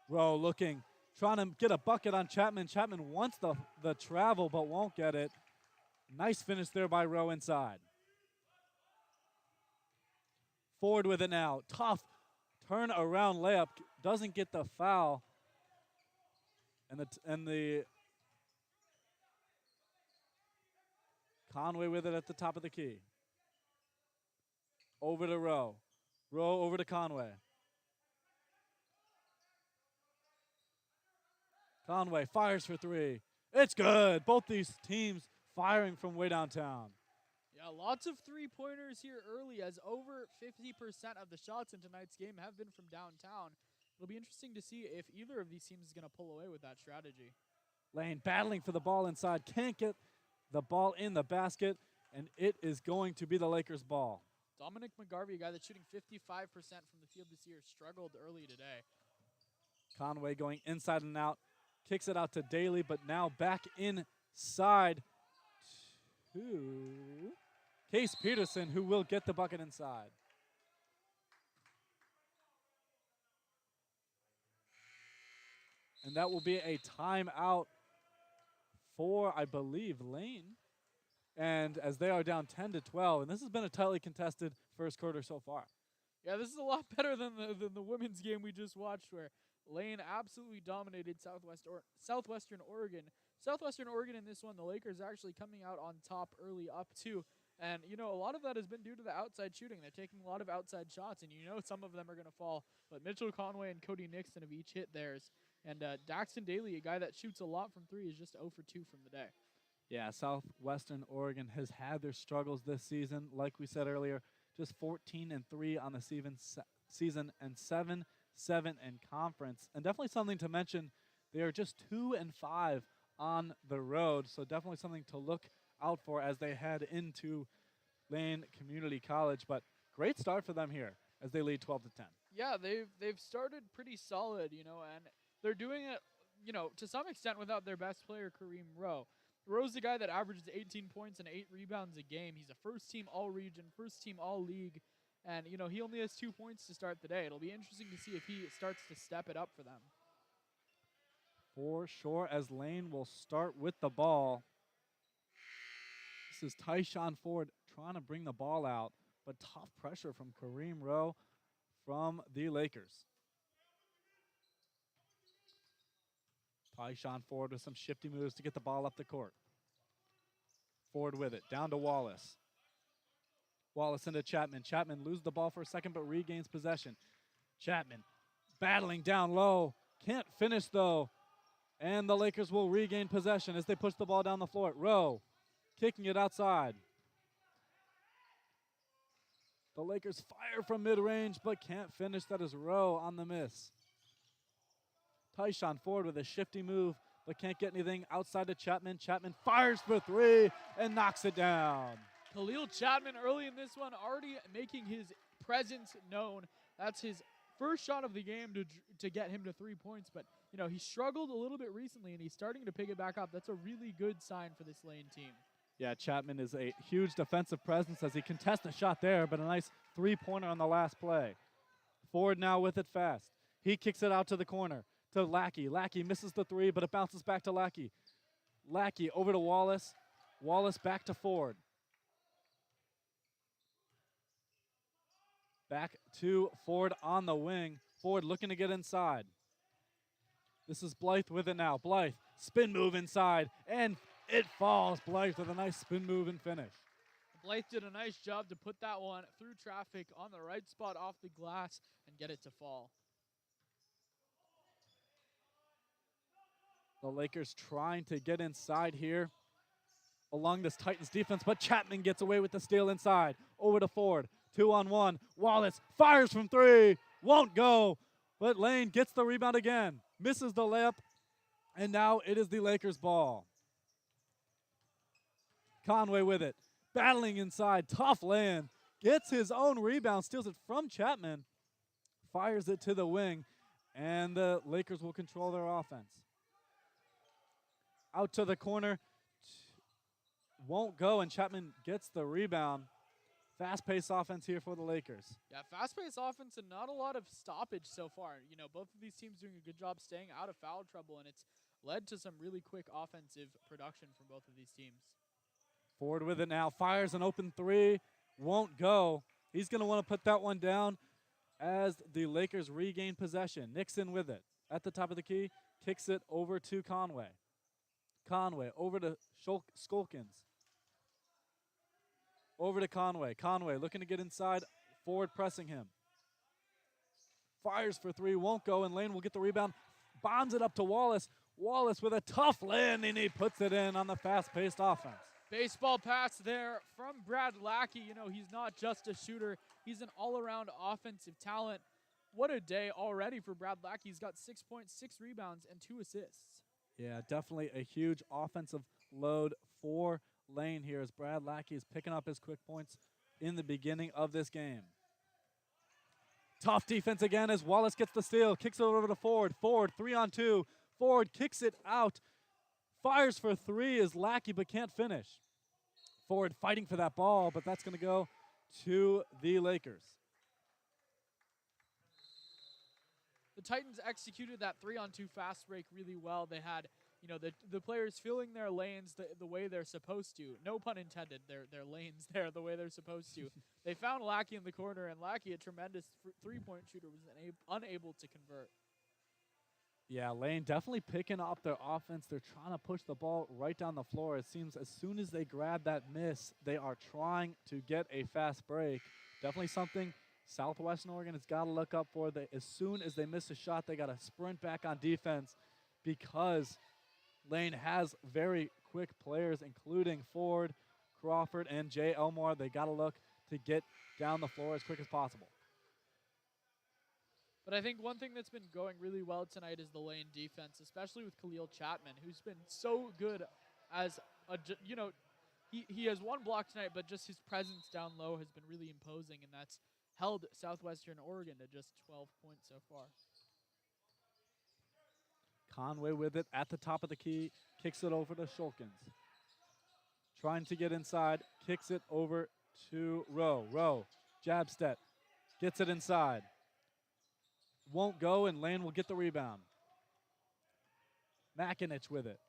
Rowe looking, trying to get a bucket on Chapman. Chapman wants the travel, but won't get it. Nice finish there by Rowe inside. Ford with it now. Tough turn around layup. Doesn't get the foul. And the Conway with it at the top of the key. Over to Rowe. Rowe over to Conway. Conway fires for three. It's good. Both these teams firing from way downtown. Yeah, lots of three-pointers here early, as over 50% of the shots in tonight's game have been from downtown. It'll be interesting to see if either of these teams is going to pull away with that strategy. Lane battling for the ball inside. Can't get the ball in the basket, and it is going to be the Lakers' ball. Dominic McGarvey, a guy that's shooting 55% from the field this year, struggled early today. Conway going inside and out. Kicks it out to Daly, but now back inside to Case Peterson, who will get the bucket inside. And that will be a timeout for, I believe, Lane. And as they are down 10-12, and this has been a tightly contested first quarter so far. Yeah, this is a lot better than the women's game we just watched, where Lane absolutely dominated Southwestern Oregon. Southwestern Oregon in this one, the Lakers actually coming out on top early, up 2. And, you know, a lot of that has been due to the outside shooting. They're taking a lot of outside shots, and you know some of them are going to fall. But Mitchell Conway and Cody Nixon have each hit theirs. And Daxton Daly, a guy that shoots a lot from 3, is just 0 for 2 from the day. Yeah, Southwestern Oregon has had their struggles this season. Like we said earlier, just 14-3 on the season and 7-7 in conference. And definitely something to mention, they are just 2-5 on the road. So definitely something to look out for as they head into Lane Community College. But great start for them here as they lead 12-10. Yeah, they've started pretty solid, you know, and they're doing it, you know, to some extent without their best player, Kareem Rowe. Rowe's the guy that averages 18 points and 8 rebounds a game. He's a first-team All-Region, first-team All-League, and, you know, he only has 2 points to start the day. It'll be interesting to see if he starts to step it up for them. For sure, as Lane will start with the ball. This is Tyshawn Ford trying to bring the ball out, but tough pressure from Kareem Rowe from the Lakers. Tyshawn Ford with some shifty moves to get the ball up the court. Ford with it, down to Wallace. Wallace into Chapman. Chapman loses the ball for a second, but regains possession. Chapman battling down low. Can't finish, though. And the Lakers will regain possession as they push the ball down the floor. Rowe kicking it outside. The Lakers fire from mid-range, but can't finish. That is Rowe on the miss. Tyshawn Ford with a shifty move, but can't get anything outside to Chapman. Chapman fires for 3 and knocks it down. Khalil Chapman early in this one already making his presence known. That's his first shot of the game to get him to 3 points, but you know, he struggled a little bit recently, and he's starting to pick it back up. That's a really good sign for this Lane team. Yeah, Chapman is a huge defensive presence as he contests a shot there, but a nice three-pointer on the last play. Ford now with it fast. He kicks it out to the corner to Lackey. Lackey misses the 3, but it bounces back to Lackey. Lackey over to Wallace. Wallace back to Ford. Back to Ford on the wing. Ford looking to get inside. This is Blythe with it now. Blythe, spin move inside, and it falls. Blythe with a nice spin move and finish. Blythe did a nice job to put that one through traffic on the right spot off the glass and get it to fall. The Lakers trying to get inside here along this Titans defense, but Chapman gets away with the steal inside. Over to Ford, 2-on-1. Wallace fires from three, won't go, but Lane gets the rebound again. Misses the layup, and now it is the Lakers' ball. Conway with it, battling inside, tough land, gets his own rebound, steals it from Chapman, fires it to the wing, and the Lakers will control their offense. Out to the corner, won't go, and Chapman gets the rebound. Fast-paced offense here for the Lakers. Yeah, fast-paced offense and not a lot of stoppage so far. You know, both of these teams doing a good job staying out of foul trouble, and it's led to some really quick offensive production from both of these teams. Ford with it now, fires an open three, won't go. He's going to want to put that one down as the Lakers regain possession. Nixon with it at the top of the key, kicks it over to Conway. Conway over to Skolkins. Over to Conway. Conway looking to get inside. Ford pressing him. Fires for three, won't go, and Lane will get the rebound. Bombs it up to Wallace. Wallace with a tough land, and he puts it in on the fast-paced offense. Baseball pass there from Brad Lackey. You know, he's not just a shooter. He's an all-around offensive talent. What a day already for Brad Lackey. He's got 6 points, 6 rebounds, and 2 assists. Yeah, definitely a huge offensive load for Lane here as Brad Lackey is picking up his quick points in the beginning of this game. Tough defense again as Wallace gets the steal, kicks it over to Ford. Ford, 3-on-2. Ford kicks it out. Fires for three is Lackey but can't finish. Ford fighting for that ball, but that's going to go to the Lakers. The Titans executed that 3-on-2 fast break really well. They had, you know, the players filling their lanes the way they're supposed to. No pun intended, their lanes there the way they're supposed to. They found Lackey in the corner, and Lackey, a tremendous three-point shooter, was unable to convert. Yeah, Lane definitely picking up their offense. They're trying to push the ball right down the floor. It seems as soon as they grab that miss, they are trying to get a fast break. Definitely something Southwestern Oregon has got to look up for. As soon as they miss a shot, they got to sprint back on defense because Lane has very quick players, including Ford, Crawford, and Jay Elmore. They got to look to get down the floor as quick as possible. But I think one thing that's been going really well tonight is the lane defense, especially with Khalil Chapman, who's been so good as a, you know, he has one block tonight, but just his presence down low has been really imposing, and that's held Southwestern Oregon to just 12 points so far. Conway with it at the top of the key, kicks it over to Shulkins. Trying to get inside, kicks it over to Rowe. Rowe, jab step, gets it inside. Won't go, and Lane will get the rebound. Makinich with it.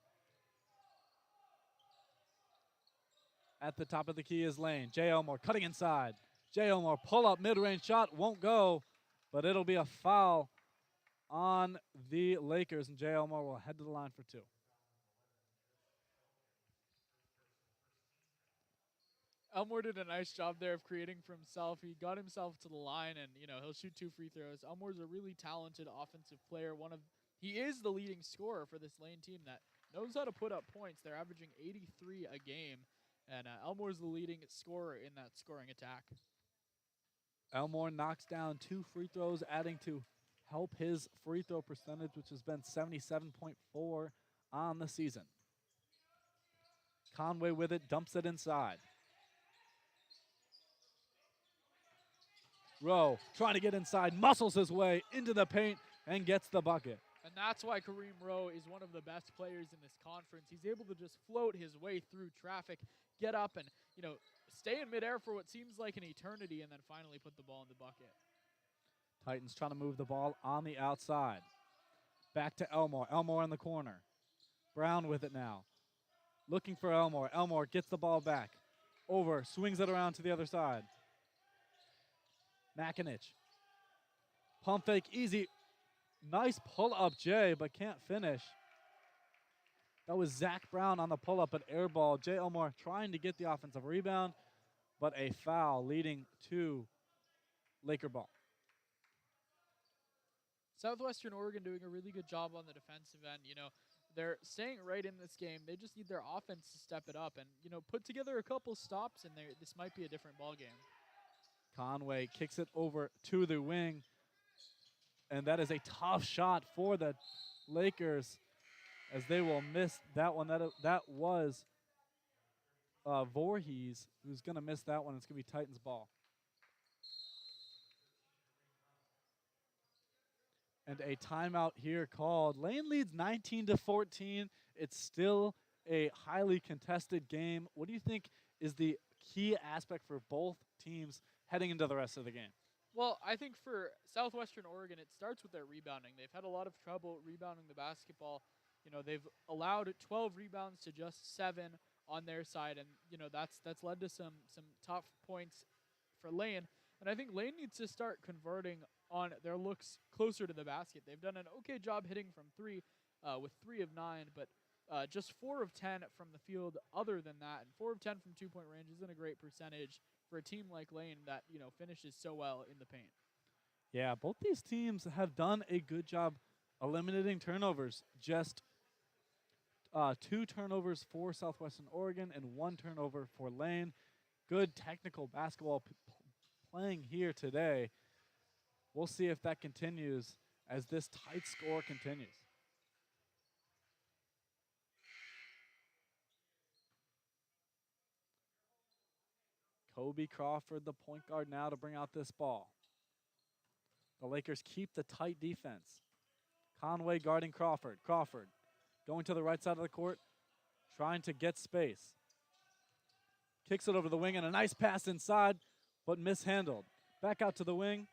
At the top of the key is Lane. Jay Elmore cutting inside. Jay Elmore pull up mid-range shot, won't go, but it'll be a foul on the Lakers, and Jay Elmore will head to the line for two. Elmore did a nice job there of creating for himself. He got himself to the line, and you know he'll shoot 2 free throws. Elmore's a really talented offensive player. He is the leading scorer for this Lane team that knows how to put up points. They're averaging 83 a game, and Elmore's the leading scorer in that scoring attack. Elmore knocks down 2 free throws, adding to help his free throw percentage, which has been 77.4 on the season. Conway with it, dumps it inside. Rowe trying to get inside, muscles his way into the paint and gets the bucket. And that's why Kareem Rowe is one of the best players in this conference. He's able to just float his way through traffic, get up and, you know, stay in midair for what seems like an eternity and then finally put the ball in the bucket. Titans trying to move the ball on the outside. Back to Elmore. Elmore in the corner. Brown with it now. looking for Elmore. Elmore gets the ball back. Over, swings it around to the other side. Makinich. Pump fake, easy. Nice pull-up, Jay, but can't finish. That was Zach Brown on the pull-up, but air ball. Jay Elmore trying to get the offensive rebound, but a foul leading to Laker ball. Southwestern Oregon doing a really good job on the defensive end. They're staying right in this game. They just need their offense to step it up and, put together a couple stops, and this might be a different ball game. Conway kicks it over to the wing, and that is a tough shot for the Lakers as they will miss that one. That was Voorhees who's going to miss that one. It's going to be Titans ball. And a timeout here called. Lane leads 19-14. It's still a highly contested game. What do you think is the key aspect for both teams heading into the rest of the game? Well, I think for Southwestern Oregon, it starts with their rebounding. They've had a lot of trouble rebounding the basketball. They've allowed 12 rebounds to just 7 on their side, and that's led to some tough points for Lane. And I think Lane needs to start converting on their looks closer to the basket. They've done an okay job hitting from 3 with 3 of 9, but just 4 of 10 from the field other than that. And 4 of 10 from 2-point range isn't a great percentage for a team like Lane that, finishes so well in the paint. Yeah, both these teams have done a good job eliminating turnovers. Just 2 turnovers for Southwestern Oregon and 1 turnover for Lane. Good technical basketball playing here today. We'll see if that continues as this tight score continues. Kobe Crawford, the point guard now to bring out this ball. The Lakers keep the tight defense. Conway guarding Crawford. Crawford going to the right side of the court, trying to get space. Kicks it over the wing and a nice pass inside, but mishandled. Back out to the wing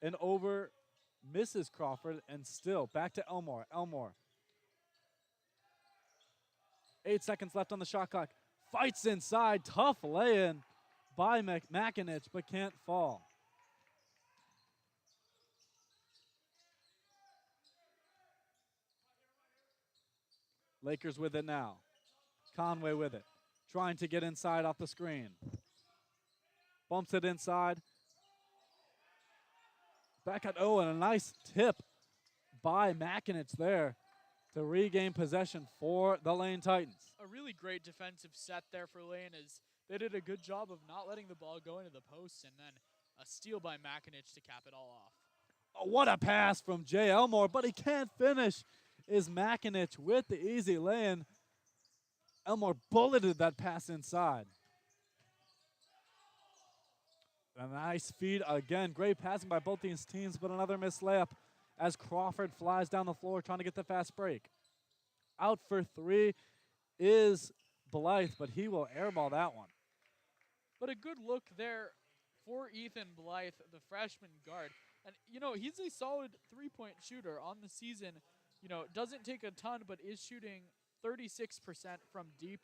and over, misses Crawford, and still back to Elmore. Elmore. 8 seconds left on the shot clock. Fights inside, tough lay-in by Makinich, but can't fall. Lakers with it now. Conway with it. Trying to get inside off the screen. Bumps it inside. Back at, and a nice tip by Makinich there to regain possession for the Lane Titans. A really great defensive set there for Lane as they did a good job of not letting the ball go into the post, and then a steal by Makinich to cap it all off. Oh, what a pass from Jay Elmore, but he can't finish. Is Makinich with the easy lay-in. Elmore bulleted that pass inside. A nice feed again. Great passing by both these teams, but another missed layup as Crawford flies down the floor trying to get the fast break. Out for 3 is Blythe, but he will airball that one. But a good look there for Ethan Blythe, the freshman guard. And, he's a solid 3-point shooter on the season. Doesn't take a ton, but is shooting 36% from deep.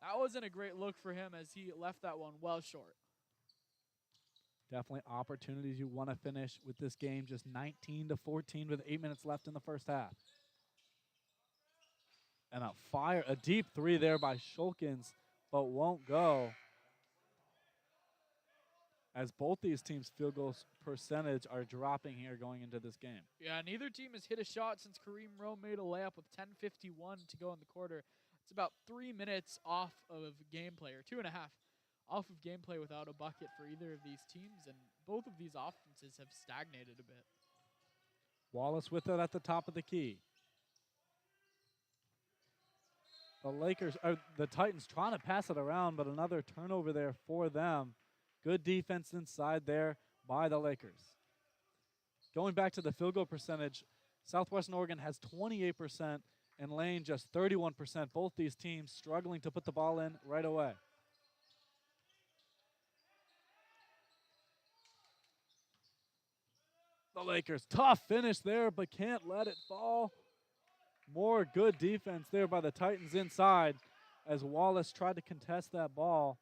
That wasn't a great look for him as he left that one well short. Definitely opportunities you want to finish with this game. Just 19-14 with 8 minutes left in the first half. And a deep 3 there by Shulkins, but won't go. As both these teams' field goal percentage are dropping here going into this game. Yeah, neither team has hit a shot since Kareem Rowe made a layup with 10:51 to go in the quarter. It's about 3 minutes off of gameplay, or 2.5 off of gameplay without a bucket for either of these teams, and both of these offenses have stagnated a bit. Wallace with it at the top of the key. The Titans trying to pass it around, but another turnover there for them. Good defense inside there by the Lakers. Going back to the field goal percentage, Southwestern Oregon has 28% and Lane just 31%. Both these teams struggling to put the ball in right away. The Lakers, tough finish there, but can't let it fall. More good defense there by the Titans inside as Wallace tried to contest that ball.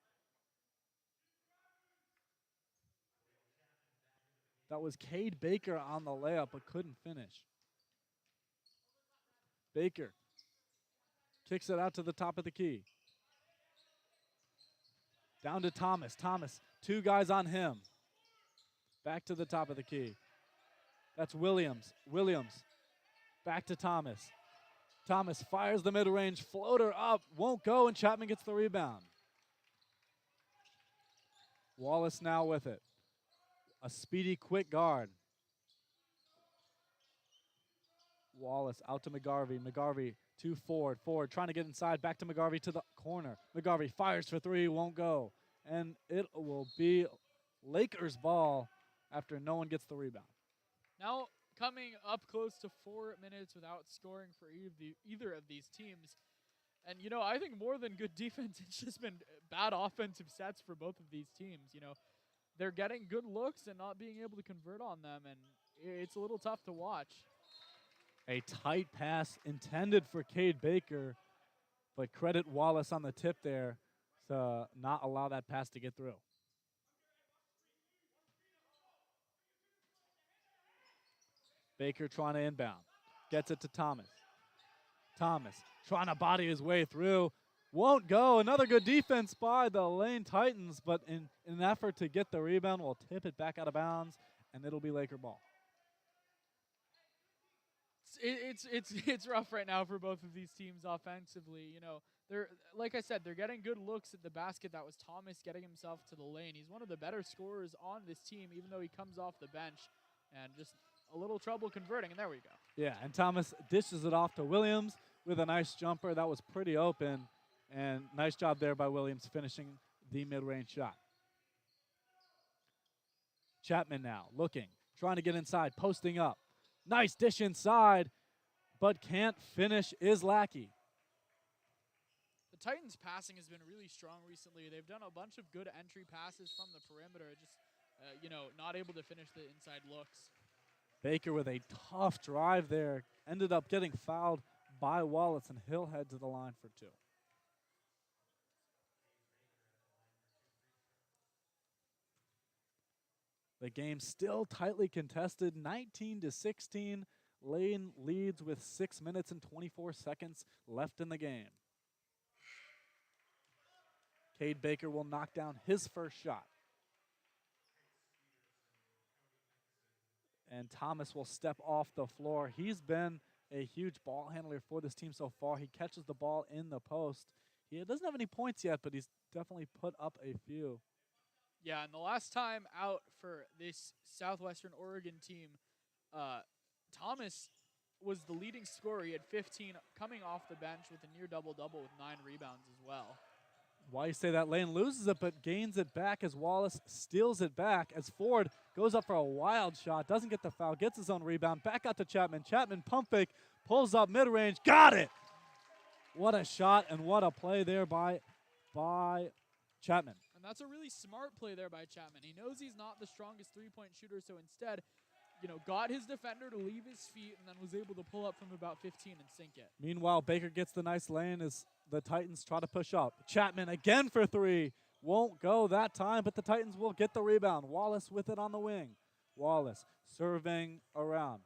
That was Cade Baker on the layup, but couldn't finish. Baker kicks it out to the top of the key. Down to Thomas. Thomas, 2 guys on him. Back to the top of the key. That's Williams. Williams, back to Thomas. Thomas fires the mid-range floater up, won't go, and Chapman gets the rebound. Wallace now with it. A speedy, quick guard. Wallace out to McGarvey. McGarvey to Ford. Ford trying to get inside. Back to McGarvey to the corner. McGarvey fires for 3, won't go. And it will be Lakers ball after no one gets the rebound. Now coming up close to 4 minutes without scoring for either of these teams. And, you know, I think more than good defense, it's just been bad offensive sets for both of these teams. You know, they're getting good looks and not being able to convert on them, and it's a little tough to watch. A tight pass intended for Cade Baker, but credit Wallace on the tip there to not allow that pass to get through. Baker trying to inbound. Gets it to Thomas. Thomas trying to body his way through. Won't go. Another good defense by the Lane Titans, but in an effort to get the rebound, will tip it back out of bounds, and it'll be Laker ball. It's rough right now for both of these teams offensively. You know, they're, like I said, they're getting good looks at the basket. That was Thomas getting himself to the lane. He's one of the better scorers on this team, even though he comes off the bench, and just a little trouble converting, and there we go. Yeah, and Thomas dishes it off to Williams with a nice jumper. That was pretty open, and nice job there by Williams finishing the mid-range shot. Chapman now looking, trying to get inside, posting up. Nice dish inside, but can't finish, is Lackey. The Titans' passing has been really strong recently. They've done a bunch of good entry passes from the perimeter, just, you know, not able to finish the inside looks. Baker with a tough drive there. Ended up getting fouled by Wallace, and he'll head to the line for 2. The game still tightly contested, 19-16. Lane leads with 6 minutes and 24 seconds left in the game. Cade Baker will knock down his first shot. And Thomas will step off the floor. He's been a huge ball handler for this team so far. He catches the ball in the post. He doesn't have any points yet, but he's definitely put up a few. Yeah, and the last time out for this Southwestern Oregon team, Thomas was the leading scorer. He had 15 coming off the bench with a near double-double with 9 rebounds as well. Why you say that? Lane loses it, but gains it back as Wallace steals it back as Ford goes up for a wild shot, doesn't get the foul, gets his own rebound, back out to Chapman. Chapman pump fake, pulls up mid-range, got it! What a shot and what a play there by Chapman. And that's a really smart play there by Chapman. He knows he's not the strongest three-point shooter, so instead, you know, got his defender to leave his feet and then was able to pull up from about 15 and sink it. Meanwhile, Baker gets the nice lane as the Titans try to push up. Chapman again for 3. Won't go that time, but the Titans will get the rebound. Wallace with it on the wing. Wallace serving around.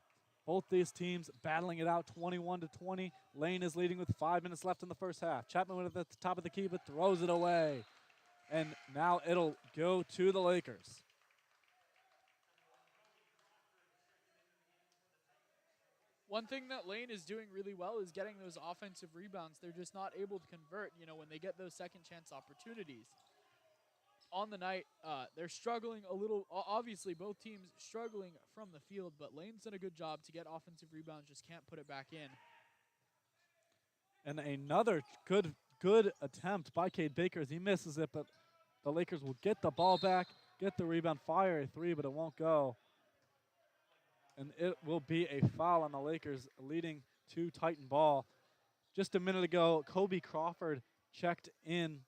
Both these teams battling it out 21-20. Lane is leading with 5 minutes left in the first half. Chapman went at the top of the key but throws it away. And now it'll go to the Lakers. One thing that Lane is doing really well is getting those offensive rebounds. They're just not able to convert, you know, when they get those second chance opportunities. On the night, they're struggling a little. Obviously, both teams struggling from the field, but Lane's done a good job to get offensive rebounds, just can't put it back in. And another good attempt by Cade Baker as he misses it, but the Lakers will get the ball back, get the rebound, fire a 3, but it won't go. And it will be a foul on the Lakers, leading to Titan ball. Just a minute ago, Kobe Crawford checked in.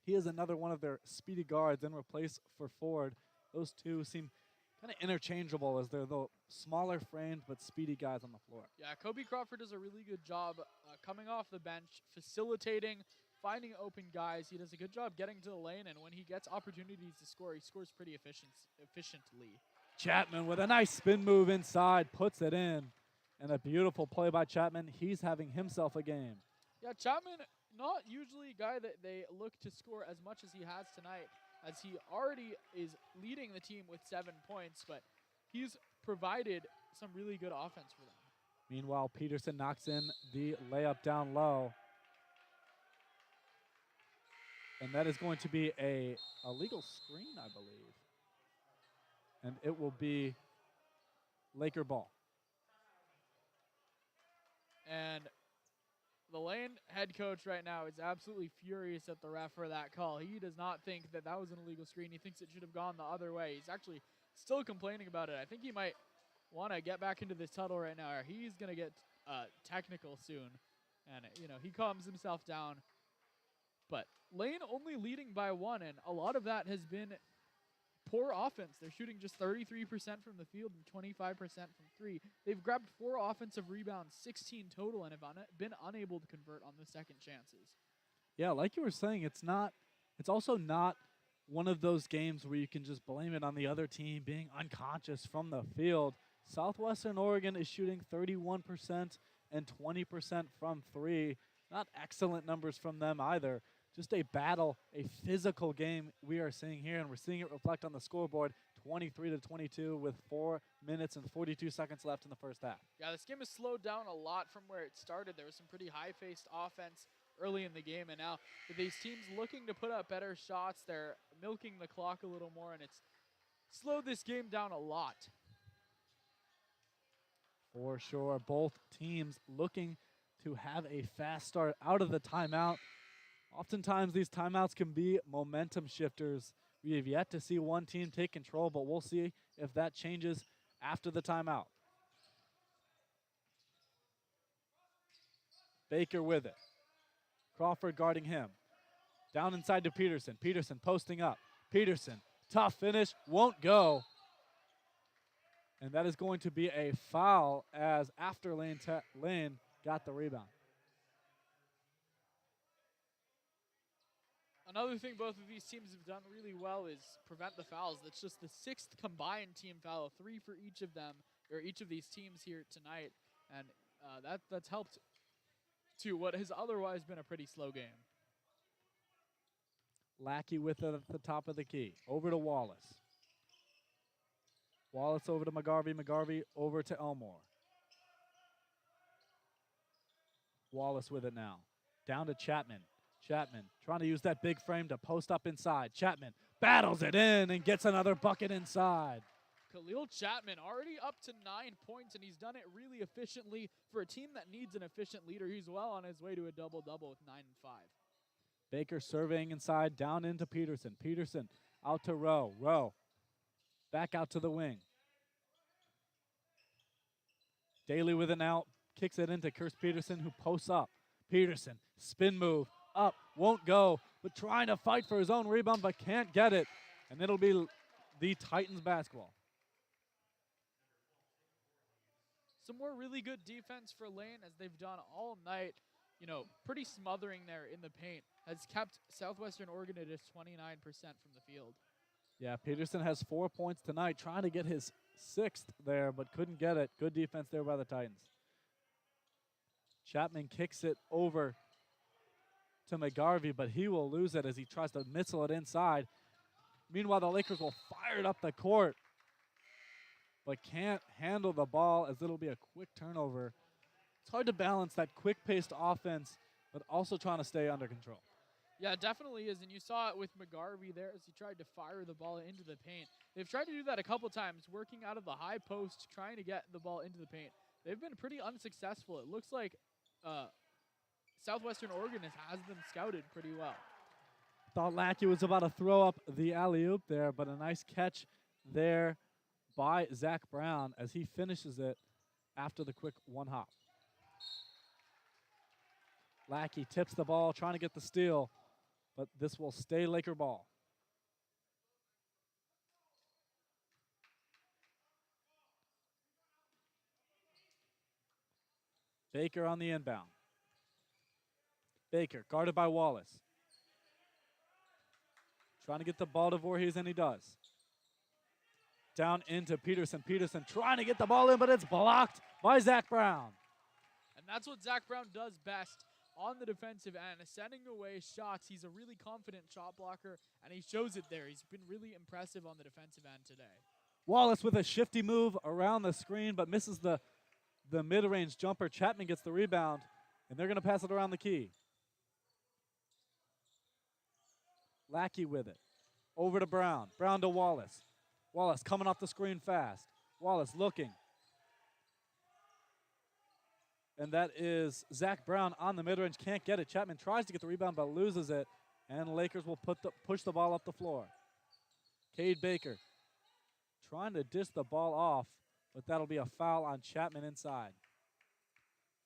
He is another one of their speedy guards in replace for Ford. Those two seem kind of interchangeable as they're the smaller framed but speedy guys on the floor. Yeah, Kobe Crawford does a really good job coming off the bench, facilitating, finding open guys. He does a good job getting to the lane, and when he gets opportunities to score, he scores pretty efficiently. Chapman with a nice spin move inside, puts it in. And a beautiful play by Chapman. He's having himself a game. Yeah, Chapman, not usually a guy that they look to score as much as he has tonight, as he already is leading the team with 7 points, but he's provided some really good offense for them. Meanwhile, Peterson knocks in the layup down low. And that is going to be a legal screen, I believe. And it will be Laker ball. And the Lane head coach right now is absolutely furious at the ref for that call. He does not think that that was an illegal screen. He thinks it should have gone the other way. He's actually still complaining about it. I think he might want to get back into this tunnel right now, or he's going to get technical soon. And, he calms himself down. But Lane only leading by 1, and a lot of that has been poor offense. They're shooting just 33% from the field and 25% from 3. They've grabbed 4 offensive rebounds, 16 total, and have been unable to convert on the second chances. Yeah, like you were saying, it's also not one of those games where you can just blame it on the other team being unconscious from the field. Southwestern Oregon is shooting 31% and 20% from 3. Not excellent numbers from them either. Just a battle, a physical game we are seeing here, and we're seeing it reflect on the scoreboard, 23-22 with 4 minutes and 42 seconds left in the first half. Yeah, this game has slowed down a lot from where it started. There was some pretty high-paced offense early in the game, and now with these teams looking to put up better shots, they're milking the clock a little more, and it's slowed this game down a lot. For sure, both teams looking to have a fast start out of the timeout. Oftentimes, these timeouts can be momentum shifters. We have yet to see one team take control, but we'll see if that changes after the timeout. Baker with it. Crawford guarding him. Down inside to Peterson. Peterson posting up. Peterson, tough finish, won't go. And that is going to be a foul as after Lane got the rebound. Another thing both of these teams have done really well is prevent the fouls. That's just the 6th combined team foul, 3 for each of them, or each of these teams here tonight. And that's helped to what has otherwise been a pretty slow game. Lackey with it at the top of the key. Over to Wallace. Wallace over to McGarvey. McGarvey over to Elmore. Wallace with it now. Down to Chapman. Chapman trying to use that big frame to post up inside. Chapman battles it in and gets another bucket inside. Khalil Chapman already up to 9 points, and he's done it really efficiently for a team that needs an efficient leader. He's well on his way to a double-double with 9 and 5. Baker surveying inside, down into Peterson. Peterson out to Rowe. Rowe back out to the wing. Daly with it out, kicks it into Kirst Peterson, who posts up. Peterson, spin move, up, won't go, but trying to fight for his own rebound, but can't get it. And it'll be the Titans basketball. Some more really good defense for Lane, as they've done all night. Pretty smothering there in the paint, has kept Southwestern Oregon at just 29% from the field. Yeah, Peterson has 4 points tonight, trying to get his 6th there, but couldn't get it. Good defense there by the Titans. Chapman kicks it over to McGarvey, but he will lose it as he tries to missile it inside. Meanwhile, the Lakers will fire it up the court, but can't handle the ball as it'll be a quick turnover. It's hard to balance that quick-paced offense, but also trying to stay under control. Yeah, it definitely is, and you saw it with McGarvey there as he tried to fire the ball into the paint. They've tried to do that a couple times, working out of the high post, trying to get the ball into the paint. They've been pretty unsuccessful. It looks like Southwestern Oregon has them scouted pretty well. Thought Lackey was about to throw up the alley-oop there, but a nice catch there by Zach Brown as he finishes it after the quick one hop. Lackey tips the ball, trying to get the steal, but this will stay Laker ball. Baker on the inbound. Baker guarded by Wallace. Trying to get the ball to Voorhees, and he does. Down into Peterson. Peterson trying to get the ball in, but it's blocked by Zach Brown. And that's what Zach Brown does best on the defensive end, sending away shots. He's a really confident shot blocker, and he shows it there. He's been really impressive on the defensive end today. Wallace with a shifty move around the screen, but misses the mid-range jumper. Chapman gets the rebound, and they're going to pass it around the key. Lackey with it. Over to Brown. Brown to Wallace. Wallace coming off the screen fast. Wallace looking. And that is Zach Brown on the mid-range. Can't get it. Chapman tries to get the rebound, but loses it. And Lakers will push the ball up the floor. Cade Baker trying to dish the ball off, but that'll be a foul on Chapman inside.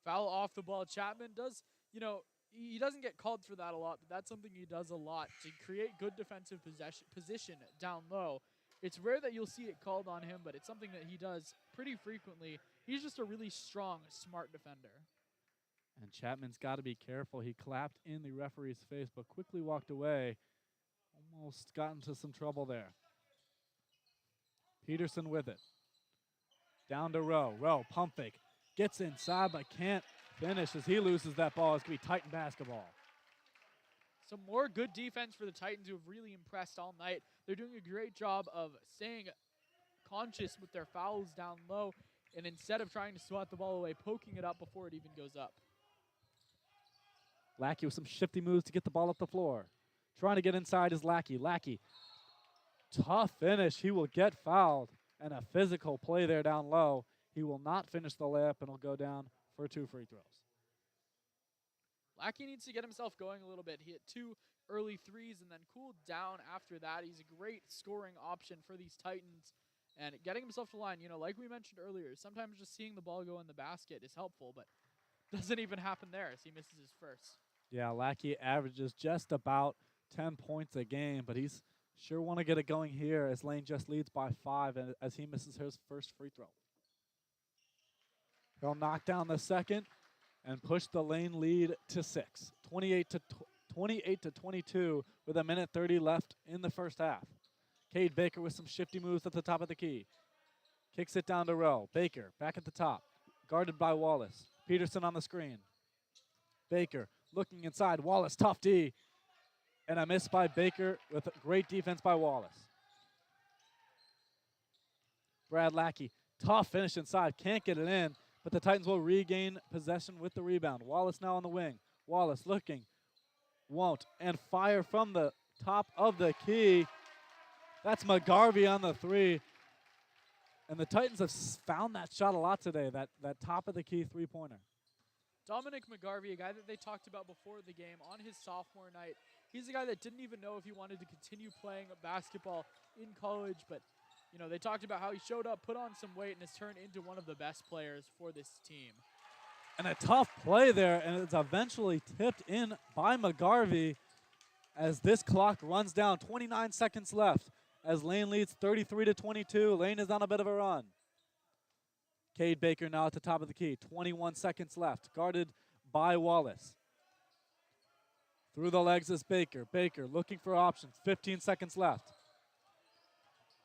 Foul off the ball. Chapman does, he doesn't get called for that a lot, but that's something he does a lot to create good defensive position down low. It's rare that you'll see it called on him, but it's something that he does pretty frequently. He's just a really strong, smart defender. And Chapman's got to be careful. He clapped in the referee's face, but quickly walked away. Almost got into some trouble there. Peterson with it. Down to Rowe. Rowe, pump fake. Gets inside, but can't finish as he loses that ball. It's going to be Titan basketball. Some more good defense for the Titans, who have really impressed all night. They're doing a great job of staying conscious with their fouls down low, and instead of trying to swat the ball away, poking it up before it even goes up. Lackey with some shifty moves to get the ball up the floor. Trying to get inside is Lackey. Lackey, tough finish. He will get fouled, and a physical play there down low. He will not finish the layup, and he'll go down for 2 free throws. Lackey needs to get himself going a little bit. He hit 2 early threes and then cooled down after that. He's a great scoring option for these Titans. And getting himself to the line, like we mentioned earlier, sometimes just seeing the ball go in the basket is helpful, but doesn't even happen there as he misses his first. Yeah, Lackey averages just about 10 points a game, but he's sure want to get it going here as Lane just leads by 5 and as he misses his first free throw. He'll knock down the second and push the Lane lead to 6. 28 to 22 with 1:30 left in the first half. Cade Baker with some shifty moves at the top of the key. Kicks it down to Rowe. Baker back at the top, guarded by Wallace. Peterson on the screen. Baker looking inside. Wallace, tough D. And a miss by Baker with great defense by Wallace. Brad Lackey, tough finish inside. Can't get it in, but the Titans will regain possession with the rebound. Wallace now on the wing. Wallace looking. Won't. And fire from the top of the key. That's McGarvey on the 3. And the Titans have found that shot a lot today, that top of the key three-pointer. Dominic McGarvey, a guy that they talked about before the game on his sophomore night. He's a guy that didn't even know if he wanted to continue playing basketball in college, but they talked about how he showed up, put on some weight, and has turned into one of the best players for this team. And a tough play there, and it's eventually tipped in by McGarvey as this clock runs down. 29 seconds left as Lane leads 33 to 22. Lane is on a bit of a run. Cade Baker now at the top of the key. 21 seconds left, guarded by Wallace. Through the legs is Baker. Baker looking for options. 15 seconds left.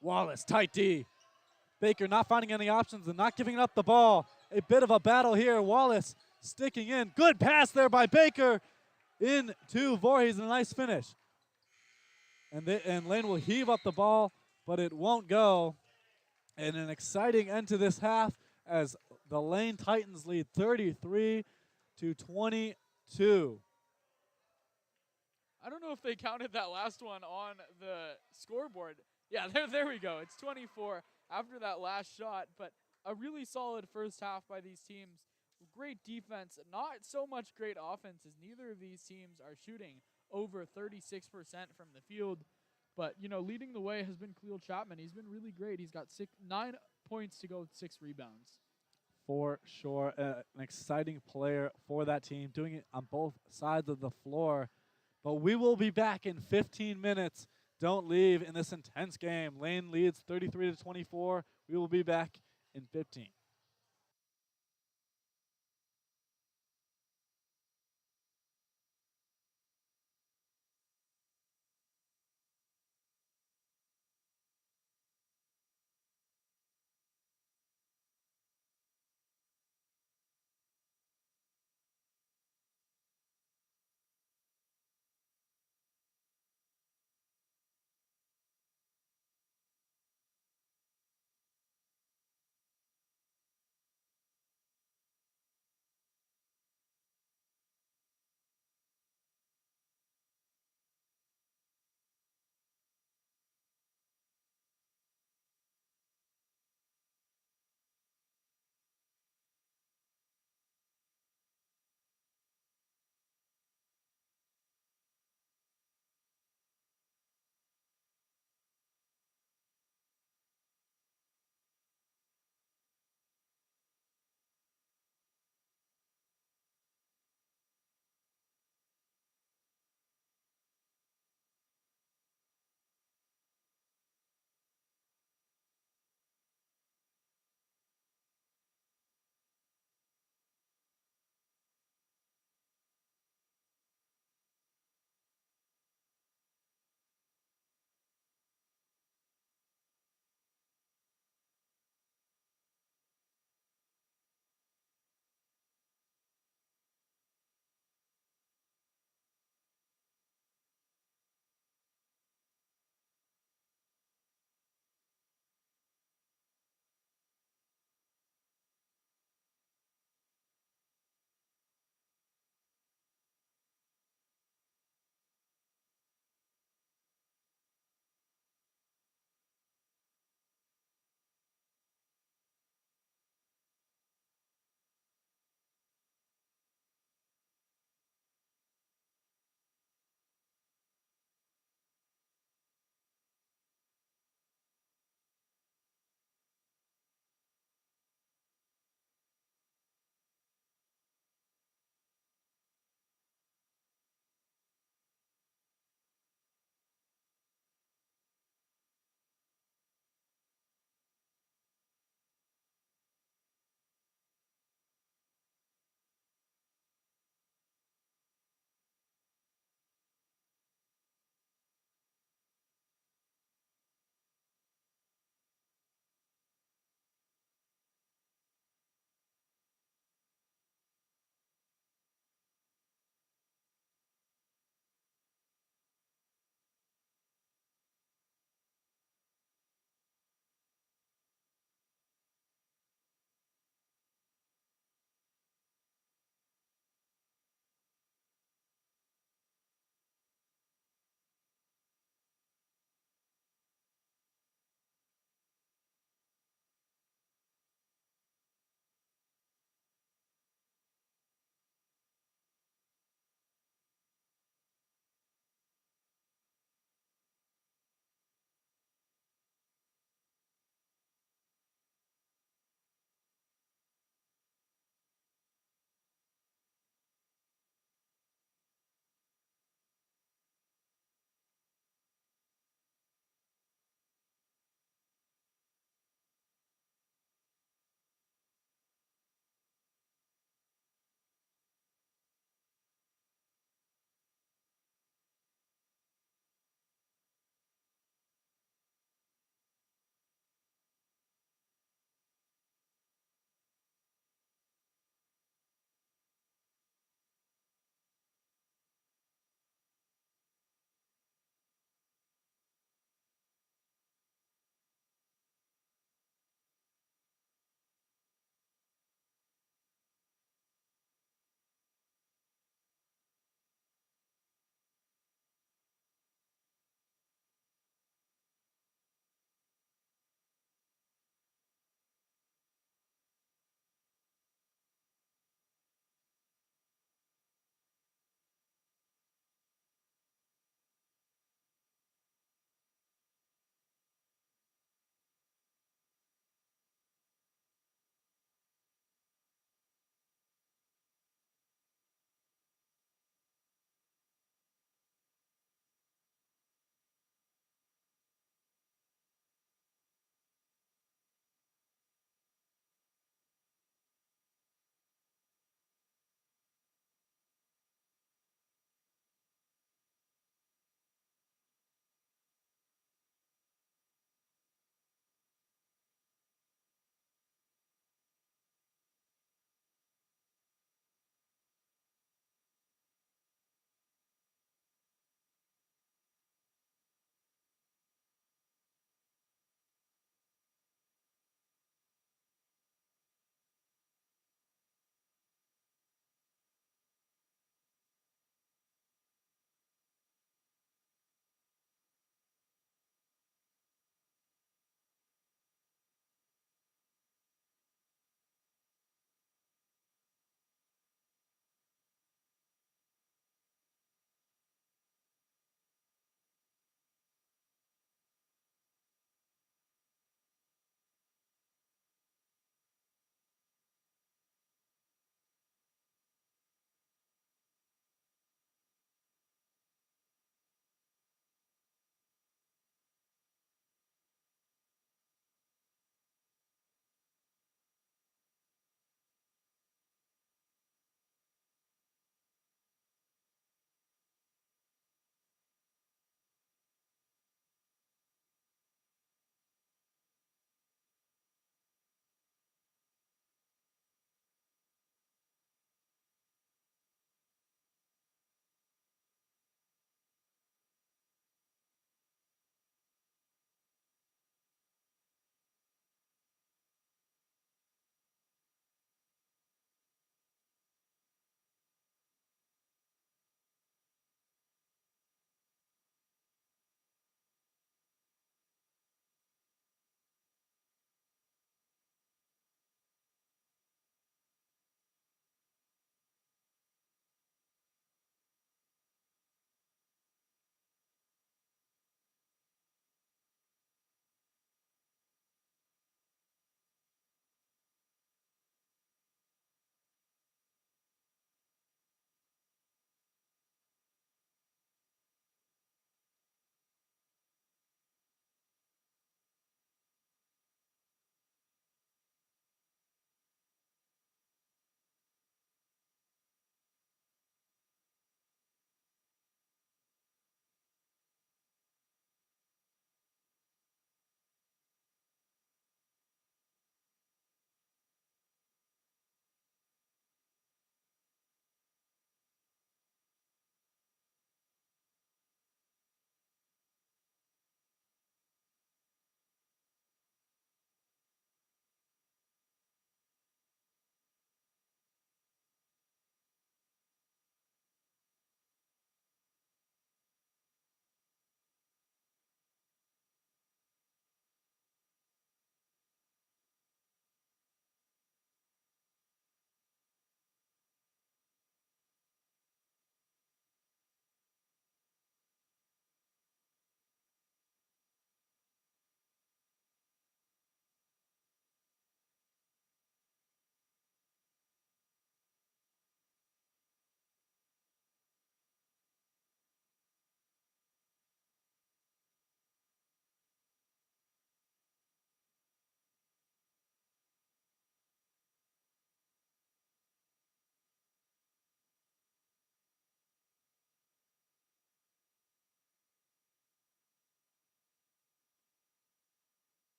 Wallace, tight D. Baker not finding any options and not giving up the ball. A bit of a battle here. Wallace sticking in. Good pass there by Baker into Voorhees, and a nice finish. And Lane will heave up the ball, but it won't go. And an exciting end to this half as the Lane Titans lead 33 to 22. I don't know if they counted that last one on the scoreboard. Yeah, there we go. It's 24 after that last shot, but a really solid first half by these teams. Great defense, not so much great offense, as neither of these teams are shooting over 36% from the field. But, leading the way has been Khalil Chapman. He's been really great. He's got 9 points to go with 6 rebounds. For sure, an exciting player for that team, doing it on both sides of the floor. But we will be back in 15 minutes. Don't leave in this intense game. Lane leads 33 to 24. We will be back in 15.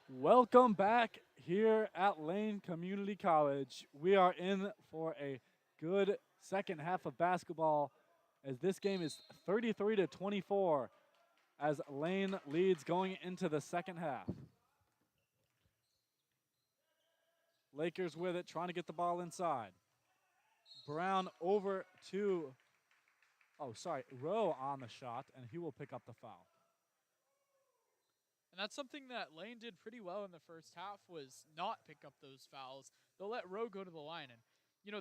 Welcome back here at Lane Community College. We are in for a good second half of basketball as this game is 33-24 as Lane leads going into the second half. Lakers with it, trying to get the ball inside. Brown over to, Rowe on the shot, and he will pick up the foul. And that's something that Lane did pretty well in the first half, was not pick up those fouls. They'll let Rowe go to the line. And,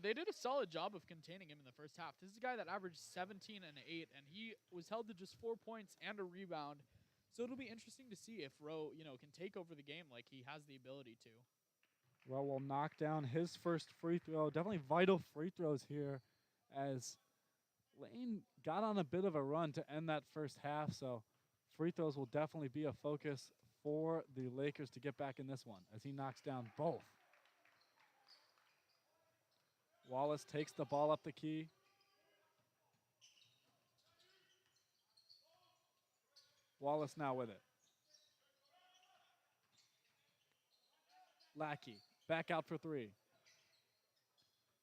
they did a solid job of containing him in the first half. This is a guy that averaged 17 and 8, and he was held to just 4 points and a rebound. So it'll be interesting to see if Rowe, can take over the game like he has the ability to. Rowe will knock down his first free throw. Definitely vital free throws here as Lane got on a bit of a run to end that first half, so free throws will definitely be a focus for the Lakers to get back in this one as he knocks down both. Wallace takes the ball up the key. Wallace now with it. Lackey back out for three.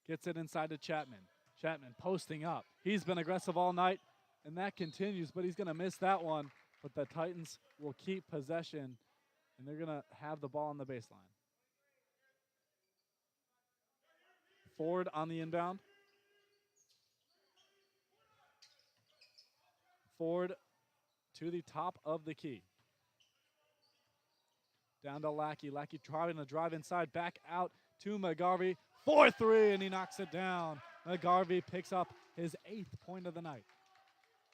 Gets it inside to Chapman. Chapman posting up. He's been aggressive all night, and that continues, but he's going to miss that one. But the Titans will keep possession, and they're going to have the ball on the baseline. Ford on the inbound. Ford to the top of the key. Down to Lackey. Lackey trying to drive inside, back out to McGarvey. 4-3, and he knocks it down. McGarvey picks up his 8th point of the night.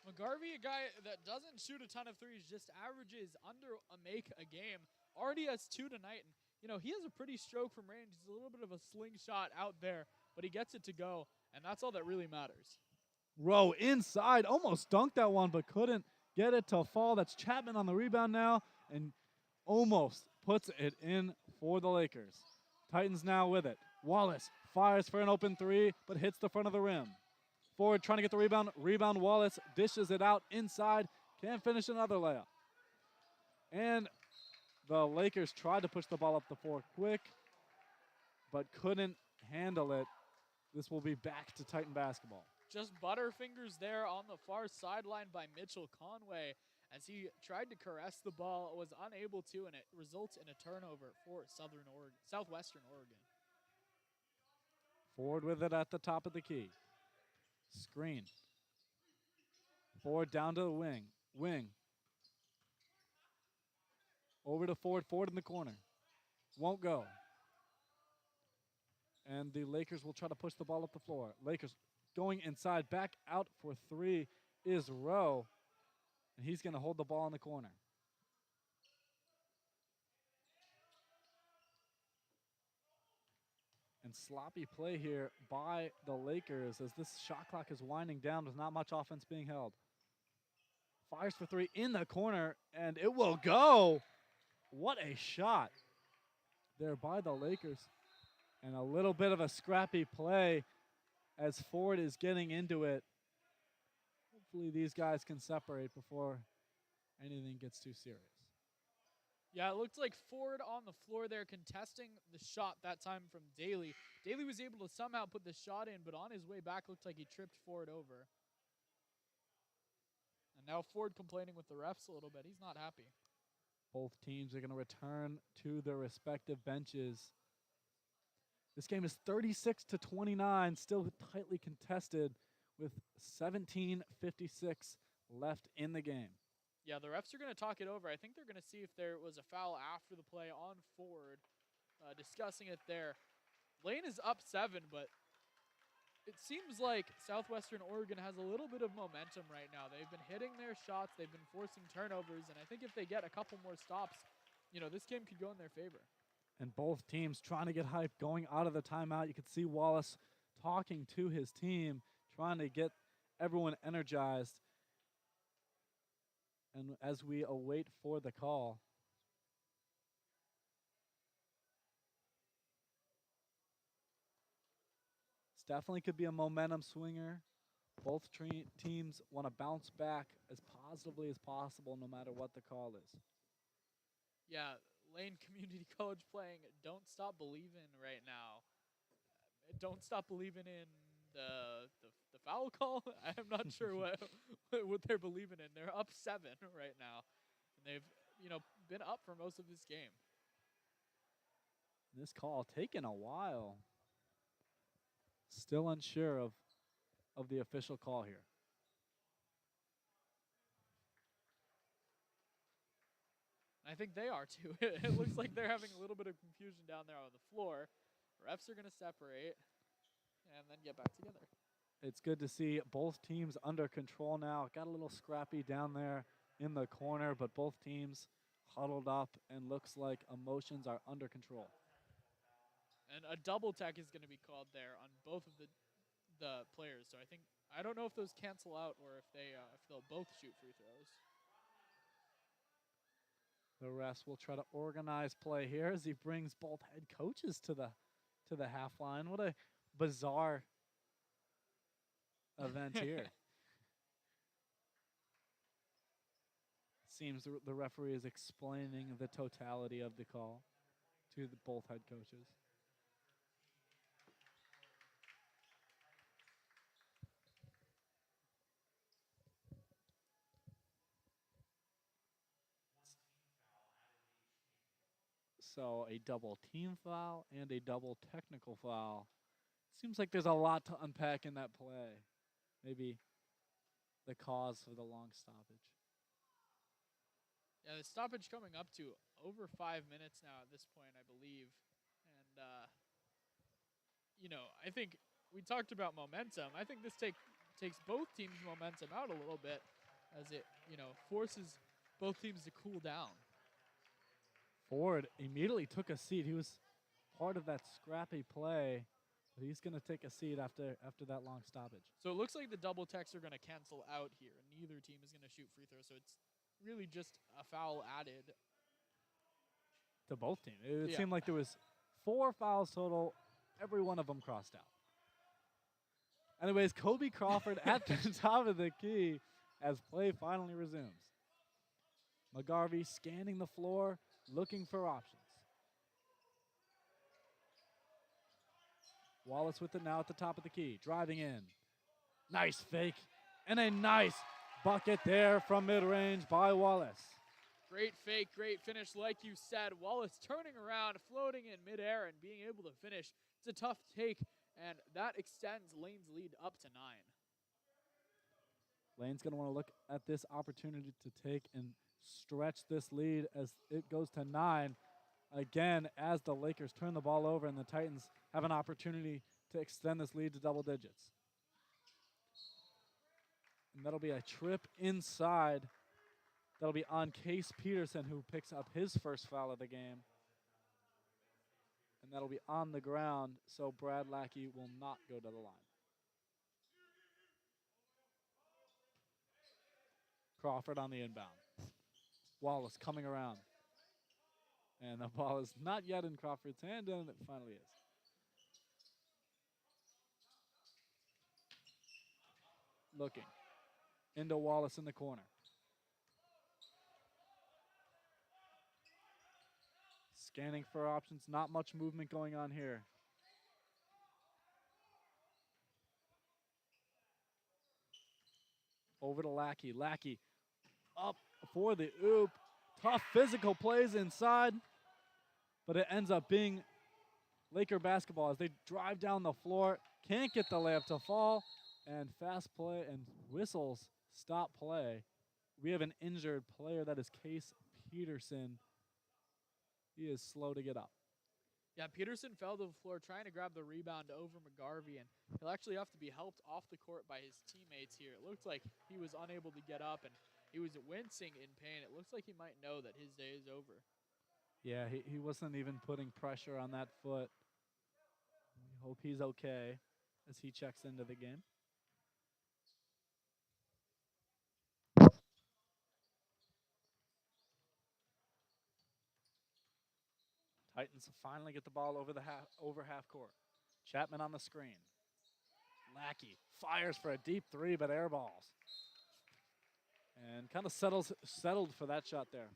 McGarvey, a guy that doesn't shoot a ton of threes, just averages under a make a game. Already has 2 tonight. And, he has a pretty stroke from range. He's a little bit of a slingshot out there, but he gets it to go, and that's all that really matters. Rowe inside, almost dunked that one, but couldn't get it to fall. That's Chapman on the rebound now, and almost puts it in for the Lakers. Titans now with it. Wallace fires for an open three, but hits the front of the rim. Ford trying to get the rebound. Rebound Wallace dishes it out inside. Can't finish another layup. And the Lakers tried to push the ball up the floor quick, but couldn't handle it. This will be back to Titan basketball. Just butterfingers there on the far sideline by Mitchell Conway as he tried to caress the ball, was unable to, and it results in a turnover for Southwestern Oregon. Ford with it at the top of the key. Screen. Ford down to the wing. Over to Ford. Ford in the corner. Won't go. And the Lakers will try to push the ball up the floor. Lakers going inside. Back out for three is Rowe. And he's going to hold the ball in the corner. And sloppy play here by the Lakers as this shot clock is winding down with not much offense being held. Fires for three in the corner, and it will go. What a shot there by the Lakers. And a little bit of a scrappy play as Ford is getting into it. Hopefully these guys can separate before anything gets too serious. Yeah, it looked like Ford on the floor there contesting the shot that time from Daly. Daly was able to somehow put the shot in, but on his way back looked like he tripped Ford over. And now Ford complaining with the refs a little bit. He's not happy. Both teams are going to return to their respective benches. This game is 36-29, still tightly contested with 17:56 left in the game. Yeah, the refs are going to talk it over. I think they're going to see if there was a foul after the play on Ford, discussing it there. Lane is up 7, but it seems like Southwestern Oregon has a little bit of momentum right now. They've been hitting their shots. They've been forcing turnovers, and I think if they get a couple more stops, this game could go in their favor. And both teams trying to get hype going out of the timeout. You could see Wallace talking to his team, trying to get everyone energized. And as we await for the call, this definitely could be a momentum swinger. Both teams want to bounce back as positively as possible no matter what the call is. Yeah, Lane Community College playing Don't Stop Believin' right now. Don't Stop Believin' in the foul call. I'm not sure what they're believing in. They're up 7 right now, and they've been up for most of this game. This call taking a while. Still unsure of the official call here. I think they are too. It looks like they're having a little bit of confusion down there on the floor. Refs are going to separate and then get back together. It's good to see both teams under control now. Got a little scrappy down there in the corner, but both teams huddled up and looks like emotions are under control. And a double tech is going to be called there on both of the players. So I don't know if those cancel out or if they'll both shoot free throws. The refs will try to organize play here as he brings both head coaches to the half line. What a bizarre event here. Seems the referee is explaining the totality of the call to both head coaches. So a double team foul and a double technical foul. Seems like there's a lot to unpack in that play. Maybe the cause for the long stoppage. Yeah, the stoppage coming up to over 5 minutes now at this point, I believe. And, I think we talked about momentum. I think this takes both teams' momentum out a little bit as it, forces both teams to cool down. Ford immediately took a seat. He was part of that scrappy play, but he's going to take a seat after that long stoppage. So it looks like the double techs are going to cancel out here. Neither team is going to shoot free throws, so it's really just a foul added to both teams. It seemed like there was 4 fouls total. Every one of them crossed out. Anyways, Kobe Crawford at the top of the key as play finally resumes. McGarvey scanning the floor, looking for options. Wallace with it now at the top of the key, driving in. Nice fake, and a nice bucket there from mid-range by Wallace. Great fake, great finish, like you said. Wallace turning around, floating in midair, and being able to finish. It's a tough take, and that extends Lane's lead up to 9. Lane's going to want to look at this opportunity to take and stretch this lead as it goes to 9. Again, as the Lakers turn the ball over and the Titans have an opportunity to extend this lead to double digits. And that'll be a trip inside. That'll be on Case Peterson, who picks up his first foul of the game. And that'll be on the ground, so Brad Lackey will not go to the line. Crawford on the inbound. Wallace coming around. And the ball is not yet in Crawford's hand, and it finally is. Looking into Wallace in the corner. Scanning for options, not much movement going on here. Over to Lackey. Lackey up for the oop. Tough physical plays inside, but it ends up being Laker basketball as they drive down the floor. Can't get the layup to fall, and fast play and whistles stop play. We have an injured player. That is Case Peterson. He is slow to get up. Yeah, Peterson fell to the floor trying to grab the rebound over McGarvey, and he'll actually have to be helped off the court by his teammates here. It looked like he was unable to get up, and he was wincing in pain. It looks like he might know that his day is over. Yeah, he wasn't even putting pressure on that foot. We hope he's okay as he checks into the game. Titans finally get the ball over half court. Chapman on the screen. Lackey fires for a deep 3, but airballs. And kind of settled for that shot there.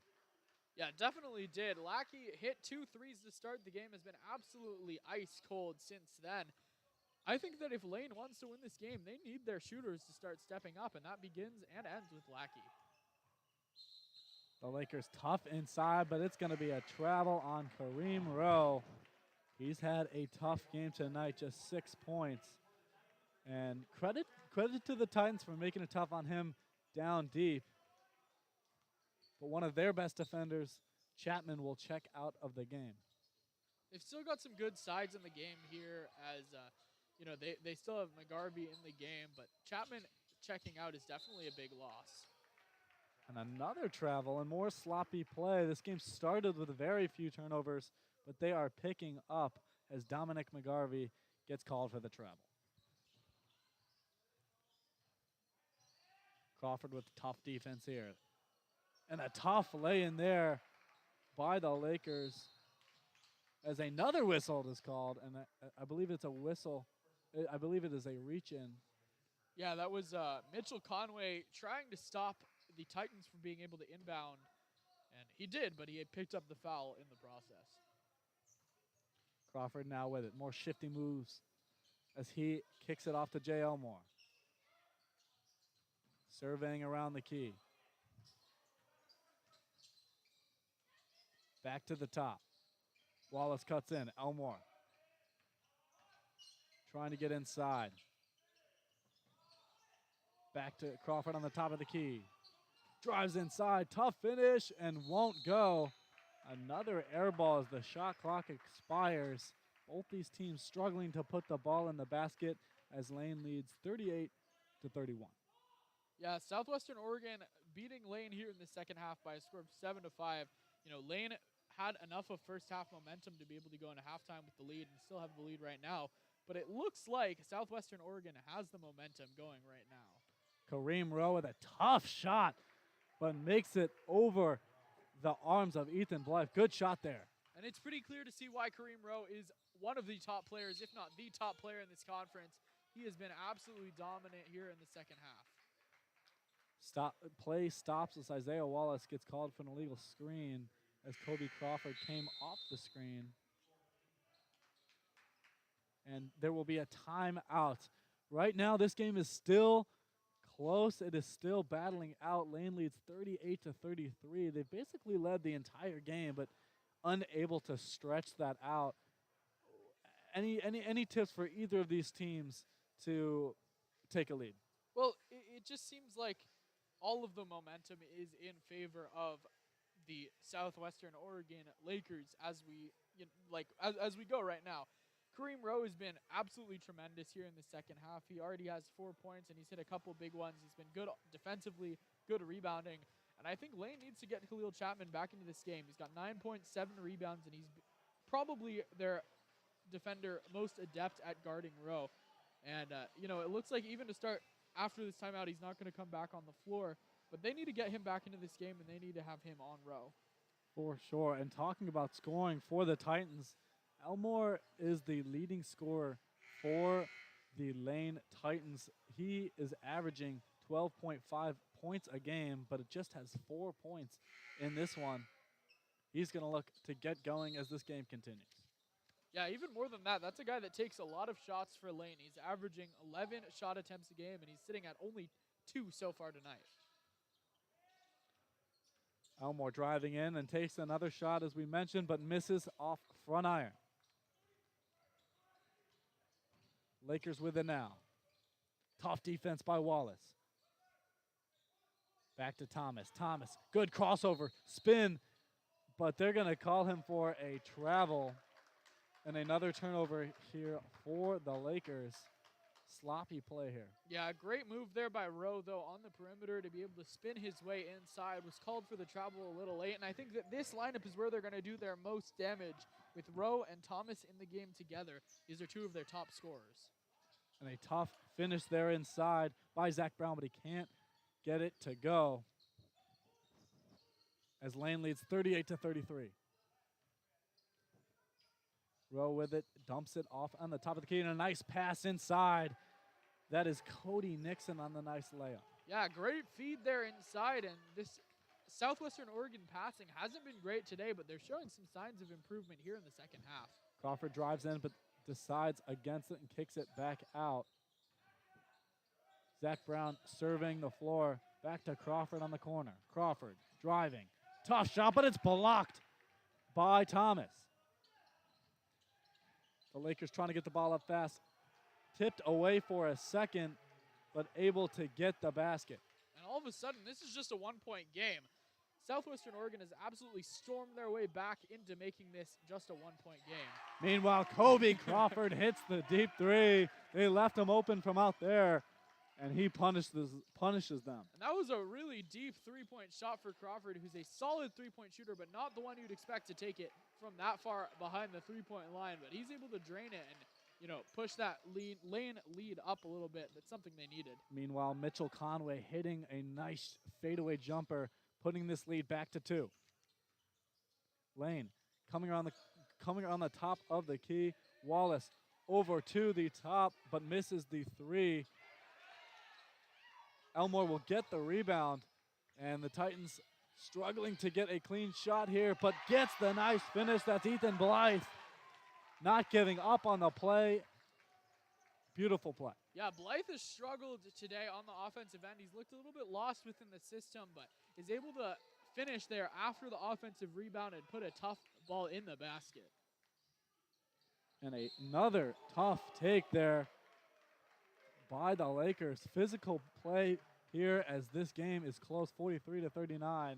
Yeah, definitely did. Lackey hit 2 threes to start the game, has been absolutely ice cold since then. I think that if Lane wants to win this game, they need their shooters to start stepping up, and that begins and ends with Lackey. The Lakers tough inside, but it's going to be a travel on Kareem Rowe. He's had a tough game tonight, just 6 points. And credit to the Titans for making it tough on him down deep. But one of their best defenders, Chapman, will check out of the game. They've still got some good sides in the game here as, they still have McGarvey in the game, but Chapman checking out is definitely a big loss. And another travel and more sloppy play. This game started with very few turnovers, but they are picking up as Dominic McGarvey gets called for the travel. Crawford with tough defense here. And a tough lay in there by the Lakers as another whistle is called. And I believe it's a whistle. I believe it is a reach in. Yeah, that was Mitchell Conway trying to stop the Titans from being able to inbound. And he did, but he had picked up the foul in the process. Crawford now with it. More shifty moves as he kicks it off to Jay Elmore. Surveying around the key. Back to the top. Wallace cuts in. Elmore trying to get inside. Back to Crawford on the top of the key. Drives inside. Tough finish and won't go. Another air ball as the shot clock expires. Both these teams struggling to put the ball in the basket as Lane leads 38-31. Yeah, Southwestern Oregon beating Lane here in the second half by a score of 7-5. Lane had enough of first half momentum to be able to go into halftime with the lead and still have the lead right now. But it looks like Southwestern Oregon has the momentum going right now. Kareem Rowe with a tough shot, but makes it over the arms of Ethan Blythe. Good shot there. And it's pretty clear to see why Kareem Rowe is one of the top players, if not the top player in this conference. He has been absolutely dominant here in the second half. Play stops as Isaiah Wallace gets called for an illegal screen as Kobe Crawford came off the screen. And there will be a timeout. Right now, this game is still close. It is still battling out. Lane leads 38-33. They basically led the entire game, but unable to stretch that out. Any tips for either of these teams to take a lead? Well, it just seems like all of the momentum is in favor of the Southwestern Oregon Lakers as we as we go right now. Kareem Rowe has been absolutely tremendous here in the second half. He already has 4 points, and he's hit a couple big ones. He's been good defensively, good rebounding. And I think Lane needs to get Khalil Chapman back into this game. He's got 9.7 rebounds, and he's probably their defender most adept at guarding Rowe. And, it looks like even to start after this timeout, he's not going to come back on the floor. But they need to get him back into this game, and they need to have him on Rowe. For sure. And talking about scoring for the Titans, Elmore is the leading scorer for the Lane Titans. He is averaging 12.5 points a game, but it just has 4 points in this one. He's going to look to get going as this game continues. Yeah, even more than that, that's a guy that takes a lot of shots for Lane. He's averaging 11 shot attempts a game, and he's sitting at only 2 so far tonight. Elmore driving in and takes another shot, as we mentioned, but misses off front iron. Lakers with it now. Tough defense by Wallace. Back to Thomas. Thomas, good crossover, spin, but they're going to call him for a travel. And another turnover here for the Lakers. Sloppy play here. Yeah, great move there by Rowe, though, on the perimeter to be able to spin his way inside. Was called for the travel a little late, and I think that this lineup is where they're going to do their most damage with Rowe and Thomas in the game together. These are 2 of their top scorers. And a tough finish there inside by Zach Brown, but he can't get it to go as Lane leads 38-33. Rowe with it, dumps it off on the top of the key, and a nice pass inside. That is Cody Nixon on the nice layup. Yeah, great feed there inside, and this Southwestern Oregon passing hasn't been great today, but they're showing some signs of improvement here in the second half. Crawford drives in, but decides against it and kicks it back out. Zach Brown surveying the floor. Back to Crawford on the corner. Crawford driving. Tough shot, but it's blocked by Thomas. The Lakers trying to get the ball up fast. Tipped away for a second, but able to get the basket. And all of a sudden, this is just a one-point game. Southwestern Oregon has absolutely stormed their way back into making this just a one-point game. Meanwhile, Kobe Crawford hits the deep three. They left him open from out there, and he punishes them. And that was a really deep three-point shot for Crawford, who's a solid three-point shooter, but not the one you'd expect to take it from that far behind the three-point line. But he's able to drain it and, you know, push that lane lead up a little bit. That's something they needed. Meanwhile, Mitchell Conway hitting a nice fadeaway jumper, putting this lead back to 2. Lane coming around the top of the key. Wallace over to the top, but misses the 3. Elmore will get the rebound, and the Titans struggling to get a clean shot here, but gets the nice finish. That's Ethan Blythe, not giving up on the play. Beautiful play. Yeah, Blythe has struggled today on the offensive end. He's looked a little bit lost within the system, but is able to finish there after the offensive rebound and put a tough ball in the basket. And another tough take there by the Lakers. Physical play here as this game is close, 43-39.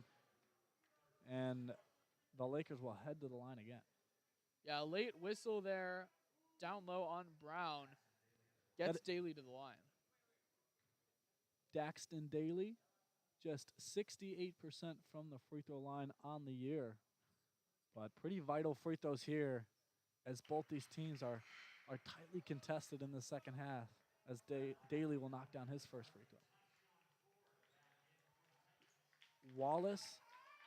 And the Lakers will head to the line again. Yeah, late whistle there, down low on Brown. Gets Daly to the line. Daxton Daly, just 68% from the free throw line on the year. But pretty vital free throws here as both these teams are tightly contested in the second half as Daly will knock down his first free throw. Wallace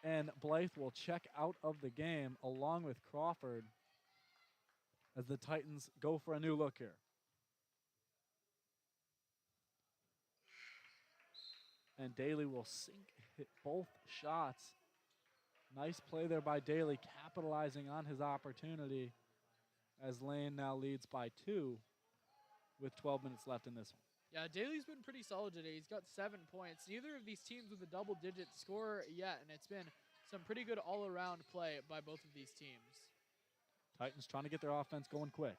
and Blythe will check out of the game along with Crawford as the Titans go for a new look here. And Daly will hit both shots. Nice play there by Daly, capitalizing on his opportunity as Lane now leads by 2 with 12 minutes left in this one. Yeah, Daly's been pretty solid today. He's got 7 points. Neither of these teams with a double-digit score yet, and it's been some pretty good all-around play by both of these teams. Titans trying to get their offense going quick.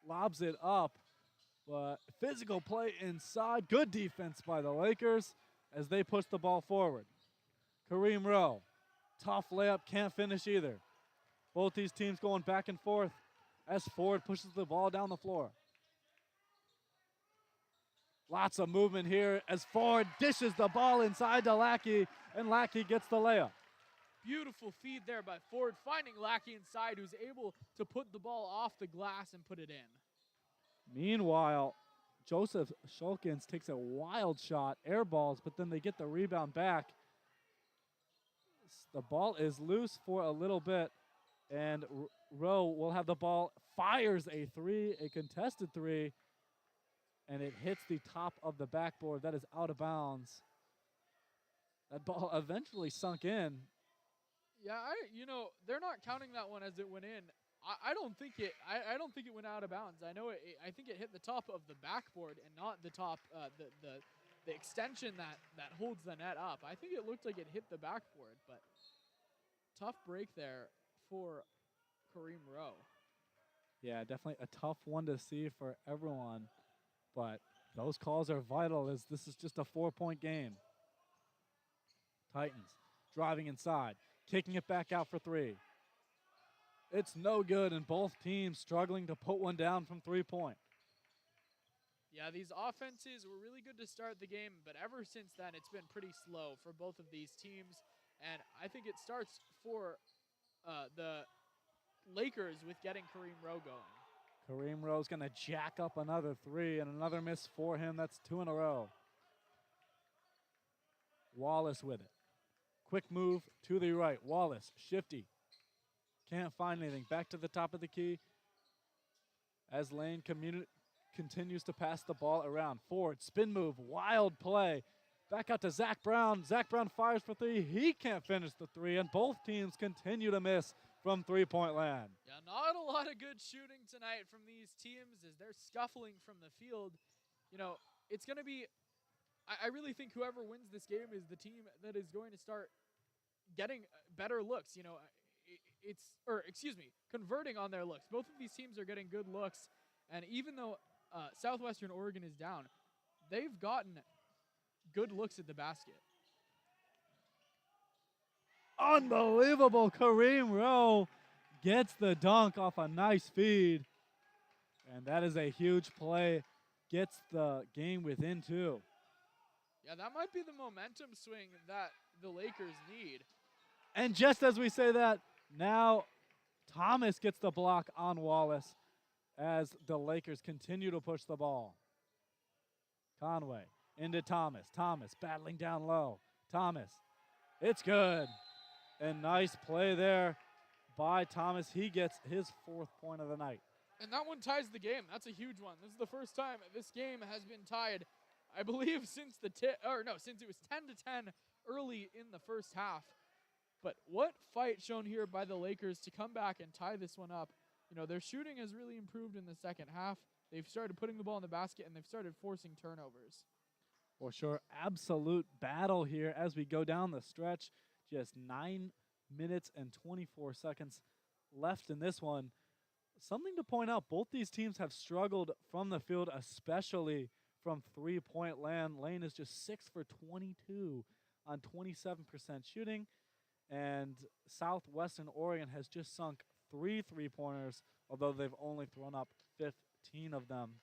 Lobs it up, but physical play inside. Good defense by the Lakers as they push the ball forward. Kareem Rowe, tough layup, can't finish either. Both these teams going back and forth as Ford pushes the ball down the floor. Lots of movement here as Ford dishes the ball inside to Lackey, and Lackey gets the layup. Beautiful feed there by Ford, finding Lackey inside, who's able to put the ball off the glass and put it in. Meanwhile, Joseph Shulkins takes a wild shot, air balls, but then they get the rebound back. The ball is loose for a little bit, and Rowe will have the ball, fires a 3, a contested 3, and it hits the top of the backboard. That is out of bounds. That ball eventually sunk in. Yeah, they're not counting that one as it went in. I don't think it. I don't think it went out of bounds. I think it hit the top of the backboard and not the top, the extension that holds the net up. I think it looked like it hit the backboard, but tough break there for Kareem Rowe. Yeah, definitely a tough one to see for everyone, but those calls are vital as this is just a 4-point game. Titans driving inside, kicking it back out for 3. It's no good, and both teams struggling to put one down from 3-point. Yeah, these offenses were really good to start the game, but ever since then, it's been pretty slow for both of these teams. And I think it starts for the Lakers with getting Kareem Rowe going. Kareem Rowe's going to jack up another 3, and another miss for him. That's 2 in a row. Wallace with it. Quick move to the right. Wallace, shifty. Can't find anything. Back to the top of the key as Lane continues to pass the ball around. Ford, spin move, wild play. Back out to Zach Brown. Zach Brown fires for three. He can't finish the three, and both teams continue to miss from three-point land. Yeah, not a lot of good shooting tonight from these teams as they're scuffling from the field. You know, it's going to be, I really think whoever wins this game is the team that is going to start getting better looks. You know, converting on their looks. Both of these teams are getting good looks, and even though Southwestern Oregon is down, they've gotten good looks at the basket. Unbelievable. Kareem Rowe gets the dunk off a nice feed. And that is a huge play. Gets the game within two. Yeah, that might be the momentum swing that the Lakers need. And just as we say that, now Thomas gets the block on Wallace as the Lakers continue to push the ball. Conway into Thomas. Thomas battling down low. Thomas. It's good. And nice play there by Thomas. He gets his 4th point of the night. And that one ties the game. That's a huge one. This is the first time this game has been tied, I believe, since since it was 10-10 early in the first half. But what fight shown here by the Lakers to come back and tie this one up. You know, their shooting has really improved in the second half. They've started putting the ball in the basket, and they've started forcing turnovers. For sure, absolute battle here as we go down the stretch. Just 9 minutes and 24 seconds left in this one. Something to point out, both these teams have struggled from the field, especially from three-point land. Lane is just 6 for 22 on 27% shooting. And Southwestern Oregon has just sunk 3 three-pointers, although they've only thrown up 15 of them.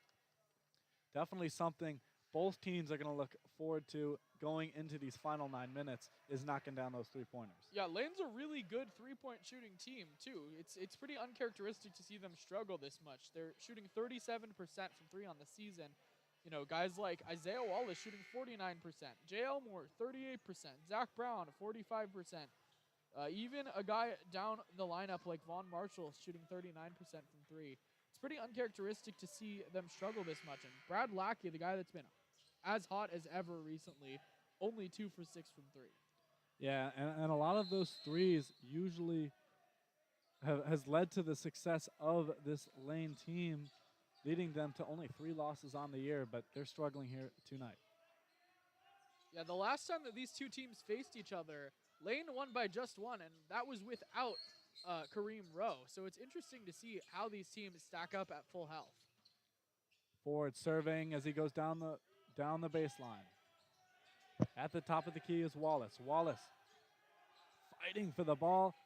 Definitely something both teams are going to look forward to going into these final 9 minutes is knocking down those three-pointers. Yeah, Lane's a really good three-point shooting team, too. It's pretty uncharacteristic to see them struggle this much. They're shooting 37% from three on the season. You know, guys like Isaiah Wallace shooting 49%, J. Elmore 38%, Zach Brown 45%. Even a guy down the lineup like Vaughn Marshall shooting 39% from three. It's pretty uncharacteristic to see them struggle this much. And Brad Lackey, the guy that's been as hot as ever recently, only 2 for 6 from three. Yeah, and a lot of those threes usually has led to the success of this Lane team, leading them to only 3 losses on the year, but they're struggling here tonight. Yeah, the last time that these two teams faced each other, Lane won by just 1, and that was without Kareem Rowe. So it's interesting to see how these teams stack up at full health. Forward surveying as he goes down the baseline. At the top of the key is Wallace. Wallace fighting for the ball.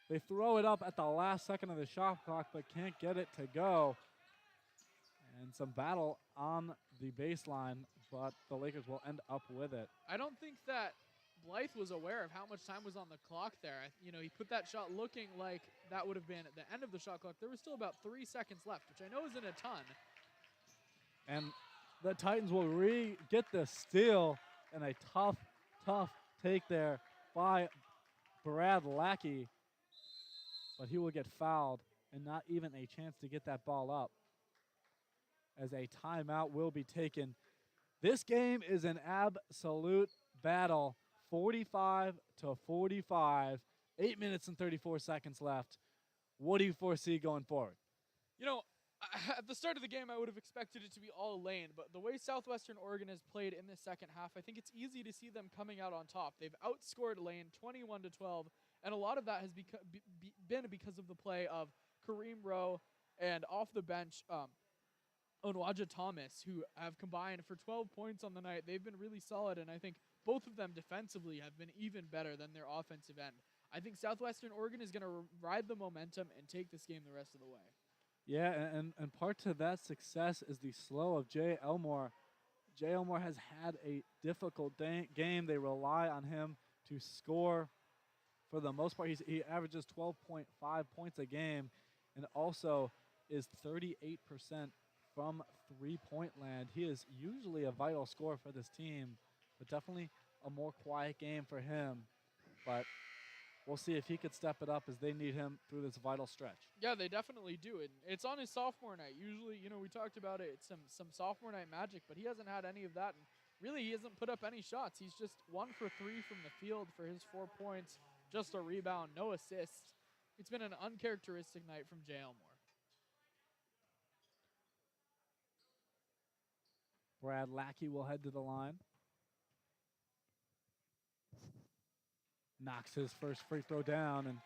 They throw it up at the last second of the shot clock, but can't get it to go. And some battle on the baseline, but the Lakers will end up with it. I don't think that Blythe was aware of how much time was on the clock there. You know, he put that shot looking like that would have been at the end of the shot clock. There was still about 3 seconds left, which I know isn't a ton. And the Titans will get the steal, and a tough take there by Brad Lackey. But he will get fouled and not even a chance to get that ball up, as a timeout will be taken. This game is an absolute battle. 45-45, 8 minutes and 34 seconds left. What do you foresee going forward? You know, at the start of the game, I would have expected it to be all Lane, but the way Southwestern Oregon has played in this second half, I think it's easy to see them coming out on top. They've outscored Lane 21-12, and a lot of that has been because of the play of Kareem Rowe and off the bench, Onwaja Thomas, who have combined for 12 points on the night. They've been really solid, and I think both of them defensively have been even better than their offensive end. I think Southwestern Oregon is going to ride the momentum and take this game the rest of the way. Yeah, and part to that success is the slow of J. Elmore. J. Elmore has had a difficult game. They rely on him to score for the most part. He averages 12.5 points a game, and also is 38% from three-point land. He is usually a vital scorer for this team, but definitely a more quiet game for him. But we'll see if he could step it up as they need him through this vital stretch. Yeah, they definitely do. And it's on his sophomore night. Usually, you know, we talked about it. It's some sophomore night magic, but he hasn't had any of that. And really he hasn't put up any shots. He's just 1 for 3 from the field for his 4 points, just a rebound, no assists. It's been an uncharacteristic night from Jay Elmore. Brad Lackey will head to the line. Knocks his first free throw down, and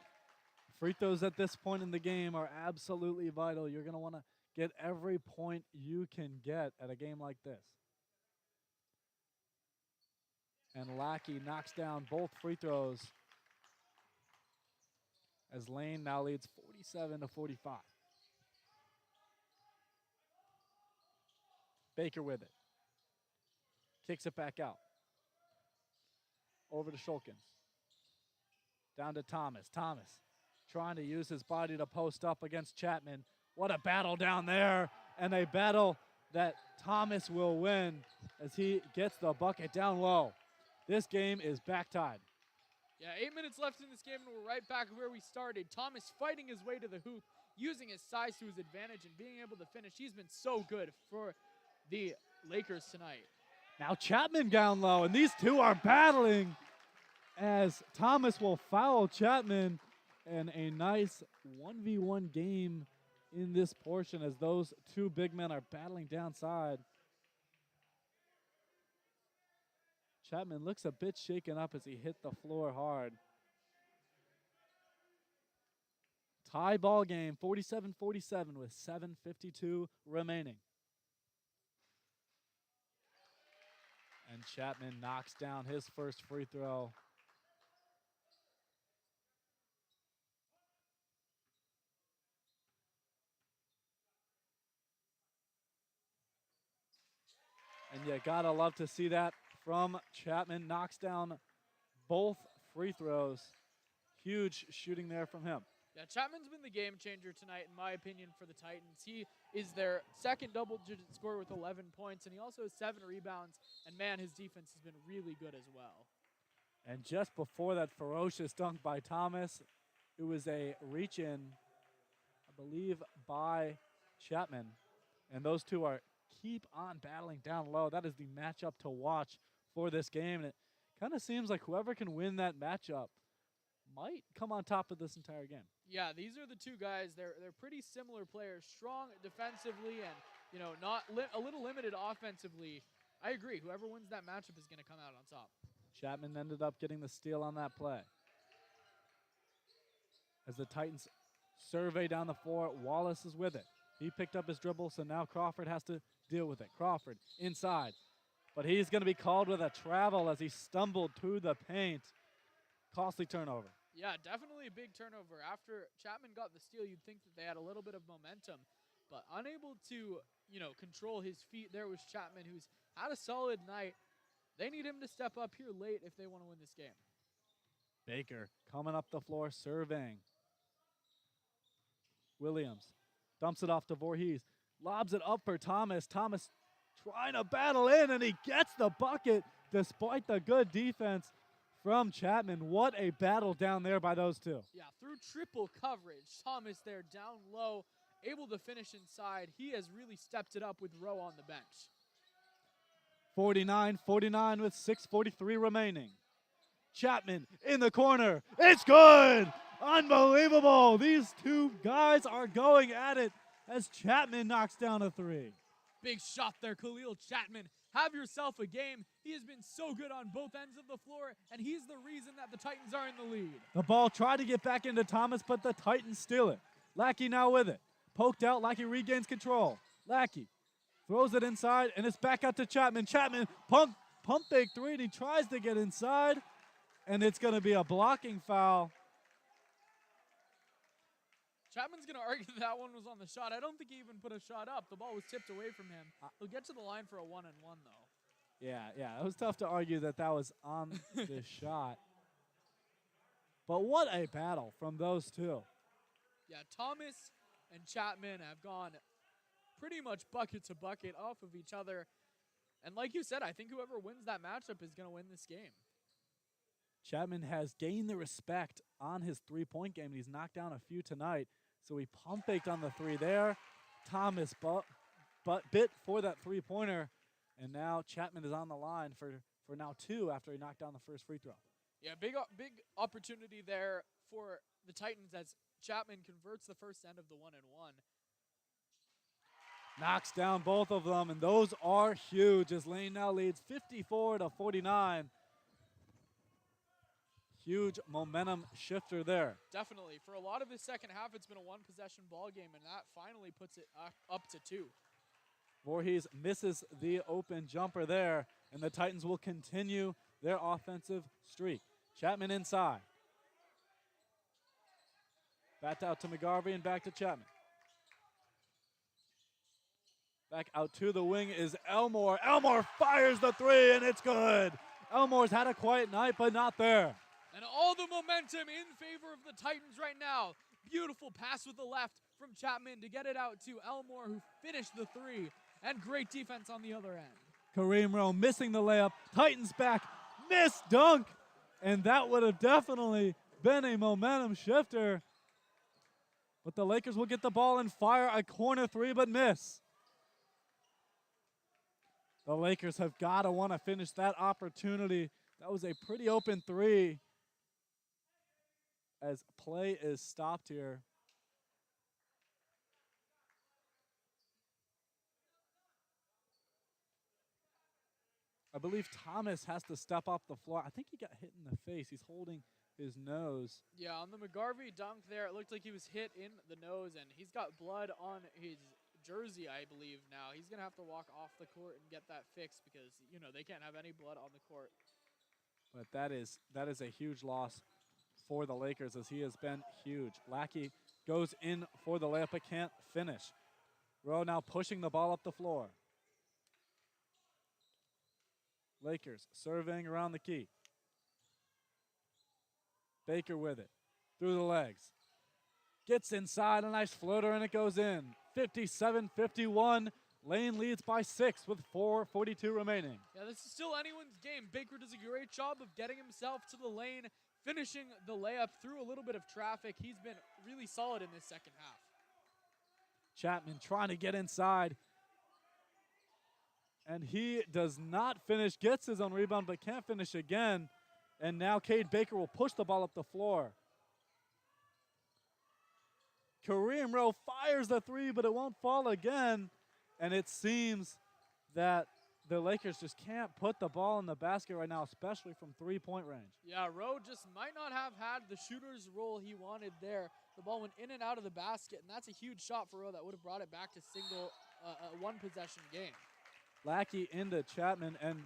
free throws at this point in the game are absolutely vital. You're going to want to get every point you can get at a game like this. And Lackey knocks down both free throws as Lane now leads 47-45. Baker with it. Kicks it back out. Over to Shulkin. Down to Thomas. Thomas trying to use his body to post up against Chapman. What a battle down there, and a battle that Thomas will win as he gets the bucket down low. This game is back tied. Yeah, 8 minutes left in this game, and we're right back where we started. Thomas fighting his way to the hoop, using his size to his advantage and being able to finish. He's been so good for the Lakers tonight. Now Chapman down low, and these two are battling as Thomas will foul Chapman, and a nice 1v1 game in this portion as those two big men are battling downside. Chapman looks a bit shaken up as he hit the floor hard. Tie ball game, 47-47 with 7:52 remaining. And Chapman knocks down his first free throw. And you gotta love to see that from Chapman. Knocks down both free throws. Huge shooting there from him. Yeah, Chapman's been the game changer tonight, in my opinion, for the Titans. He is their second double-digit scorer with 11 points, and he also has 7 rebounds. And, man, his defense has been really good as well. And just before that ferocious dunk by Thomas, it was a reach-in, I believe, by Chapman. And those two are keep on battling down low. That is the matchup to watch for this game. And it kind of seems like whoever can win that matchup might come on top of this entire game. Yeah, these are the two guys. They're pretty similar players, strong defensively and, you know, not a little limited offensively. I agree. Whoever wins that matchup is going to come out on top. Chapman ended up getting the steal on that play. As the Titans survey down the floor, Wallace is with it. He picked up his dribble, so now Crawford has to deal with it. Crawford inside, but he's going to be called with a travel as he stumbled to the paint. Costly turnover. Yeah, definitely a big turnover. After Chapman got the steal, you'd think that they had a little bit of momentum, but unable to, you know, control his feet. There was Chapman, who's had a solid night. They need him to step up here late if they want to win this game. Baker coming up the floor, surveying. Williams dumps it off to Voorhees. Lobs it up for Thomas. Thomas trying to battle in, and he gets the bucket despite the good defense from Chapman. What a battle down there by those two. Yeah, through triple coverage, Thomas there down low, able to finish inside. He has really stepped it up with Rowe on the bench. 49-49 with 6:43 remaining. Chapman in the corner. It's good! Unbelievable! These two guys are going at it as Chapman knocks down a three. Big shot there, Khalil Chapman. Have yourself a game. He has been so good on both ends of the floor, and he's the reason that the Titans are in the lead. The ball tried to get back into Thomas, but the Titans steal it. Lackey now with it. Poked out, Lackey regains control. Lackey throws it inside, and it's back out to Chapman. Chapman pump fake three, and he tries to get inside, and it's going to be a blocking foul. Chapman's going to argue that one was on the shot. I don't think he even put a shot up. The ball was tipped away from him. He'll get to the line for a 1-and-1, though. Yeah, it was tough to argue that was on the shot. But what a battle from those two. Yeah, Thomas and Chapman have gone pretty much bucket to bucket off of each other. And like you said, I think whoever wins that matchup is going to win this game. Chapman has gained the respect on his three-point game, and he's knocked down a few tonight. So he pump faked on the three there. Thomas bit for that three-pointer, And now Chapman is on the line for now 2 after he knocked down the first free throw. Yeah, big opportunity there for the Titans as Chapman converts the first end of the 1-and-1. Knocks down both of them, and those are huge as Lane now leads 54-49. Huge momentum shifter there. Definitely. For a lot of the second half, it's been a one-possession ball game, and that finally puts it up to 2. Voorhees misses the open jumper there, and the Titans will continue their offensive streak. Chapman inside. Back out to McGarvey and back to Chapman. Back out to the wing is Elmore. Elmore fires the 3, and it's good. Elmore's had a quiet night, but not there. And all the momentum in favor of the Titans right now. Beautiful pass with the left from Chapman to get it out to Elmore, who finished the 3. And great defense on the other end. Kareem Rowe missing the layup. Titans back. Missed dunk. And that would have definitely been a momentum shifter. But the Lakers will get the ball and fire a corner 3, but miss. The Lakers have got to want to finish that opportunity. That was a pretty open 3 as play is stopped here. I believe Thomas has to step off the floor. I think he got hit in the face. He's holding his nose. Yeah, on the McGarvey dunk there, it looked like he was hit in the nose, and he's got blood on his jersey, I believe, now. He's going to have to walk off the court and get that fixed because, you know, they can't have any blood on the court. But that is a huge loss for the Lakers as he has been huge. Lackey goes in for the layup but can't finish. Rowe now pushing the ball up the floor. Lakers surveying around the key. Baker with it. Through the legs. Gets inside, a nice floater, and it goes in. 57-51. Lane leads by 6 with 4:42 remaining. Yeah, this is still anyone's game. Baker does a great job of getting himself to the lane, finishing the layup through a little bit of traffic. He's been really solid in this second half. Chapman trying to get inside. And he does not finish, gets his own rebound, but can't finish again. And now Cade Baker will push the ball up the floor. Kareem Rowe fires the 3, but it won't fall again. And it seems that the Lakers just can't put the ball in the basket right now, especially from 3-point range. Yeah, Rowe just might not have had the shooter's role he wanted there. The ball went in and out of the basket, and that's a huge shot for Rowe that would have brought it back to one-possession game. Lackey into Chapman, and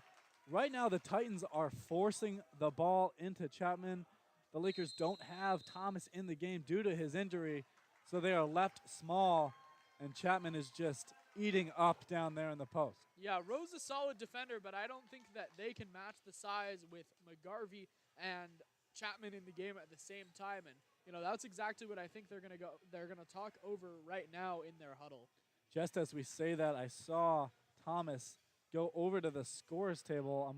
right now the Titans are forcing the ball into Chapman. The Lakers don't have Thomas in the game due to his injury, so they are left small, and Chapman is just eating up down there in the post. Yeah, Rowe's a solid defender, but I don't think that they can match the size with McGarvey and Chapman in the game at the same time, and you know that's exactly what I think they're gonna talk over right now in their huddle. Just as we say that, I saw Thomas go over to the scores table.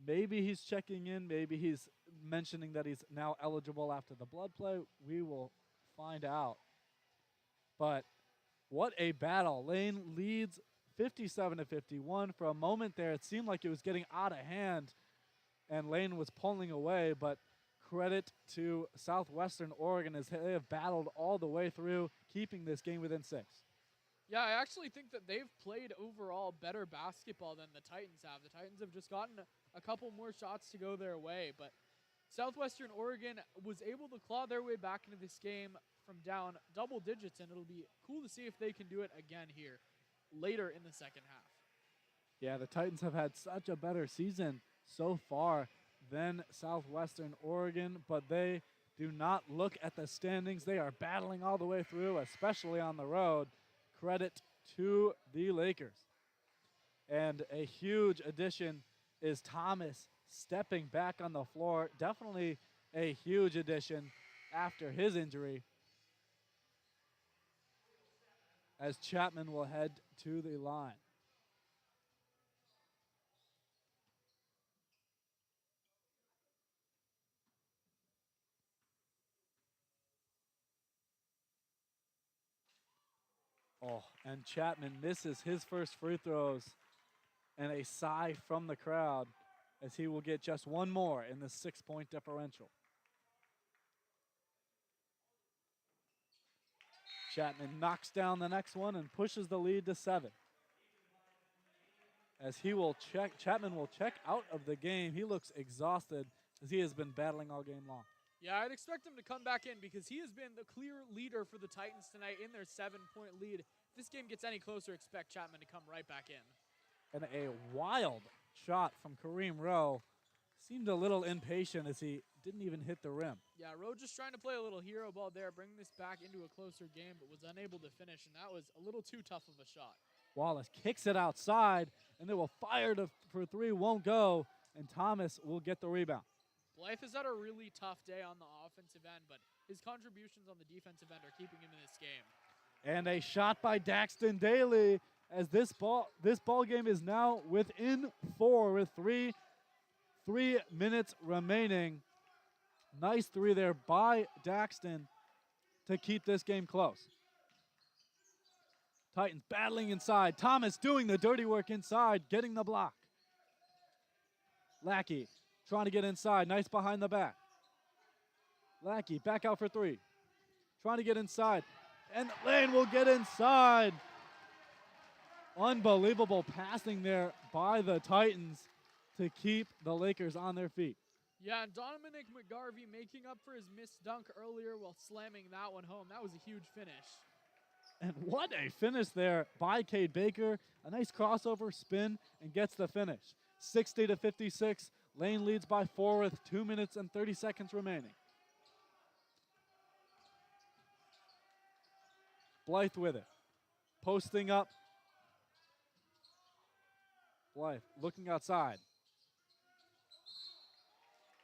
Maybe he's checking in. Maybe he's mentioning that he's now eligible after the blood play. We will find out. But what a battle. Lane leads 57-51. For a moment there, it seemed like it was getting out of hand, and Lane was pulling away. But credit to Southwestern Oregon as they have battled all the way through, keeping this game within 6. Yeah, I actually think that they've played overall better basketball than the Titans have. The Titans have just gotten a couple more shots to go their way, but Southwestern Oregon was able to claw their way back into this game from down double digits, and it'll be cool to see if they can do it again here later in the second half. Yeah, the Titans have had such a better season so far than Southwestern Oregon, but they do not look at the standings. They are battling all the way through, especially on the road. Credit to the Lakers. And a huge addition is Thomas stepping back on the floor. Definitely a huge addition after his injury, as Chapman will head to the line. Oh, and Chapman misses his first free throws. and a sigh from the crowd as he will get just one more in the 6-point differential. Chapman knocks down the next one and pushes the lead to 7. As Chapman will check out of the game. He looks exhausted as he has been battling all game long. Yeah, I'd expect him to come back in because he has been the clear leader for the Titans tonight in their 7-point lead. If this game gets any closer, expect Chapman to come right back in. And a wild shot from Kareem Rowe. Seemed a little impatient as he didn't even hit the rim. Yeah, Rowe just trying to play a little hero ball there, bring this back into a closer game, but was unable to finish, and that was a little too tough of a shot. Wallace kicks it outside, and they will fire for 3, won't go, and Thomas will get the rebound. Blythe has had a really tough day on the offensive end, but his contributions on the defensive end are keeping him in this game. And a shot by Daxton Daly as this ball game is now within 4 with 3 minutes remaining. Nice 3 there by Daxton to keep this game close. Titans battling inside. Thomas doing the dirty work inside, getting the block. Lackey trying to get inside. Nice behind the back. Lackey back out for 3. Trying to get inside. And Lane will get inside. Unbelievable passing there by the Titans to keep the Lakers on their feet. Yeah, and Dominic McGarvey making up for his missed dunk earlier while slamming that one home. That was a huge finish. And what a finish there by Cade Baker. A nice crossover spin and gets the finish. 60-56. Lane leads by 4 with 2 minutes and 30 seconds remaining. Blythe with it. Posting up. Blythe looking outside.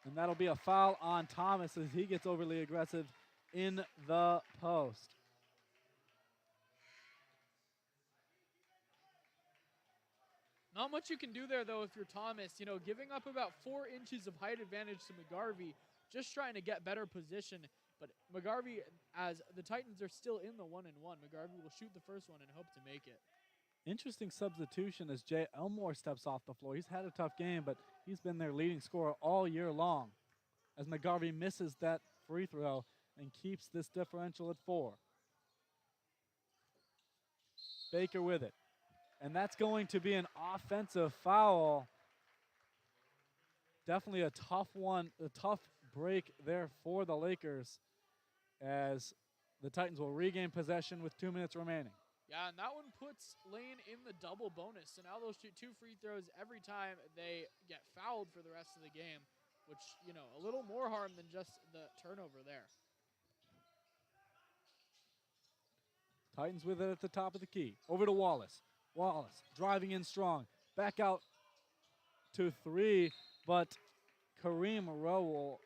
And that'll be a foul on Thomas as he gets overly aggressive in the post. Not much you can do there, though, if you're Thomas. You know, giving up about 4 inches of height advantage to McGarvey, just trying to get better position. But McGarvey, as the Titans are still in the 1-1, McGarvey will shoot the first one and hope to make it. Interesting substitution as Jay Elmore steps off the floor. He's had a tough game, but he's been their leading scorer all year long as McGarvey misses that free throw and keeps this differential at 4. Baker with it. And that's going to be an offensive foul. Definitely a tough one, a tough break there for the Lakers as the Titans will regain possession with 2 minutes remaining. Yeah, and that one puts Lane in the double bonus. So now they'll shoot 2 free throws every time they get fouled for the rest of the game, which, you know, a little more harm than just the turnover there. Titans with it at the top of the key. Over to Wallace. Wallace driving in strong. Back out to 3, but Kareem Rowe will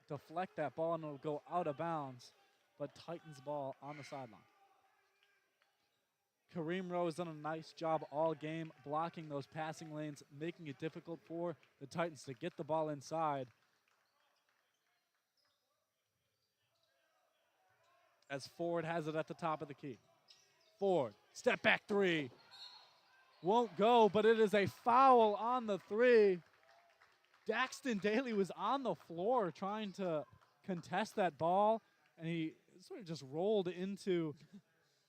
deflect that ball and it'll go out of bounds, but Titans ball on the sideline. Kareem Rowe has done a nice job all game blocking those passing lanes, making it difficult for the Titans to get the ball inside. As Ford has it at the top of the key. Ford, step back 3. Won't go, but it is a foul on the 3. Daxton Daly was on the floor trying to contest that ball, and he sort of just rolled into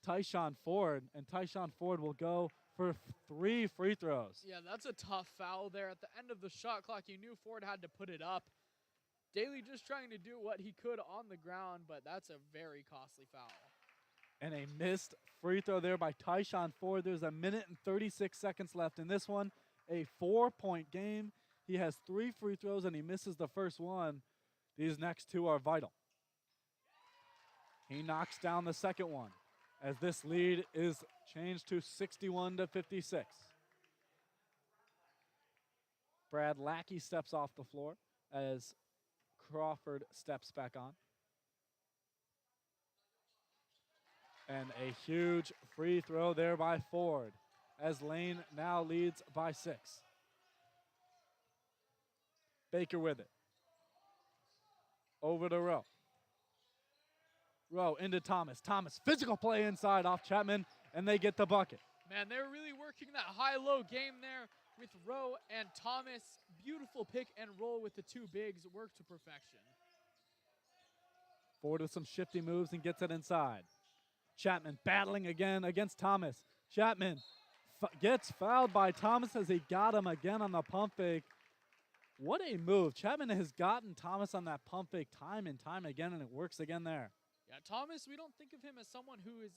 Tyshawn Ford, and Tyshawn Ford will go for 3 free throws. Yeah, that's a tough foul there. At the end of the shot clock, you knew Ford had to put it up. Daly just trying to do what he could on the ground, but that's a very costly foul. And a missed free throw there by Tyshawn Ford. There's 1 minute and 36 seconds left in this one. A 4-point game. He has 3 free throws, and he misses the first one. These next 2 are vital. He knocks down the second one as this lead is changed to 61-56. Brad Lackey steps off the floor as Crawford steps back on. And a huge free throw there by Ford as Lane now leads by 6. Baker with it. Over to Rowe. Rowe into Thomas. Thomas, physical play inside off Chapman, and they get the bucket. Man, they're really working that high-low game there. with Rowe and Thomas. Beautiful pick and roll with the two bigs, work to perfection. Ford with some shifty moves and gets it inside. Chapman battling again against Thomas. Chapman gets fouled by Thomas as he got him again on the pump fake. What a move. Chapman has gotten Thomas on that pump fake time and time again, and it works again there. Yeah, Thomas, we don't think of him as someone who is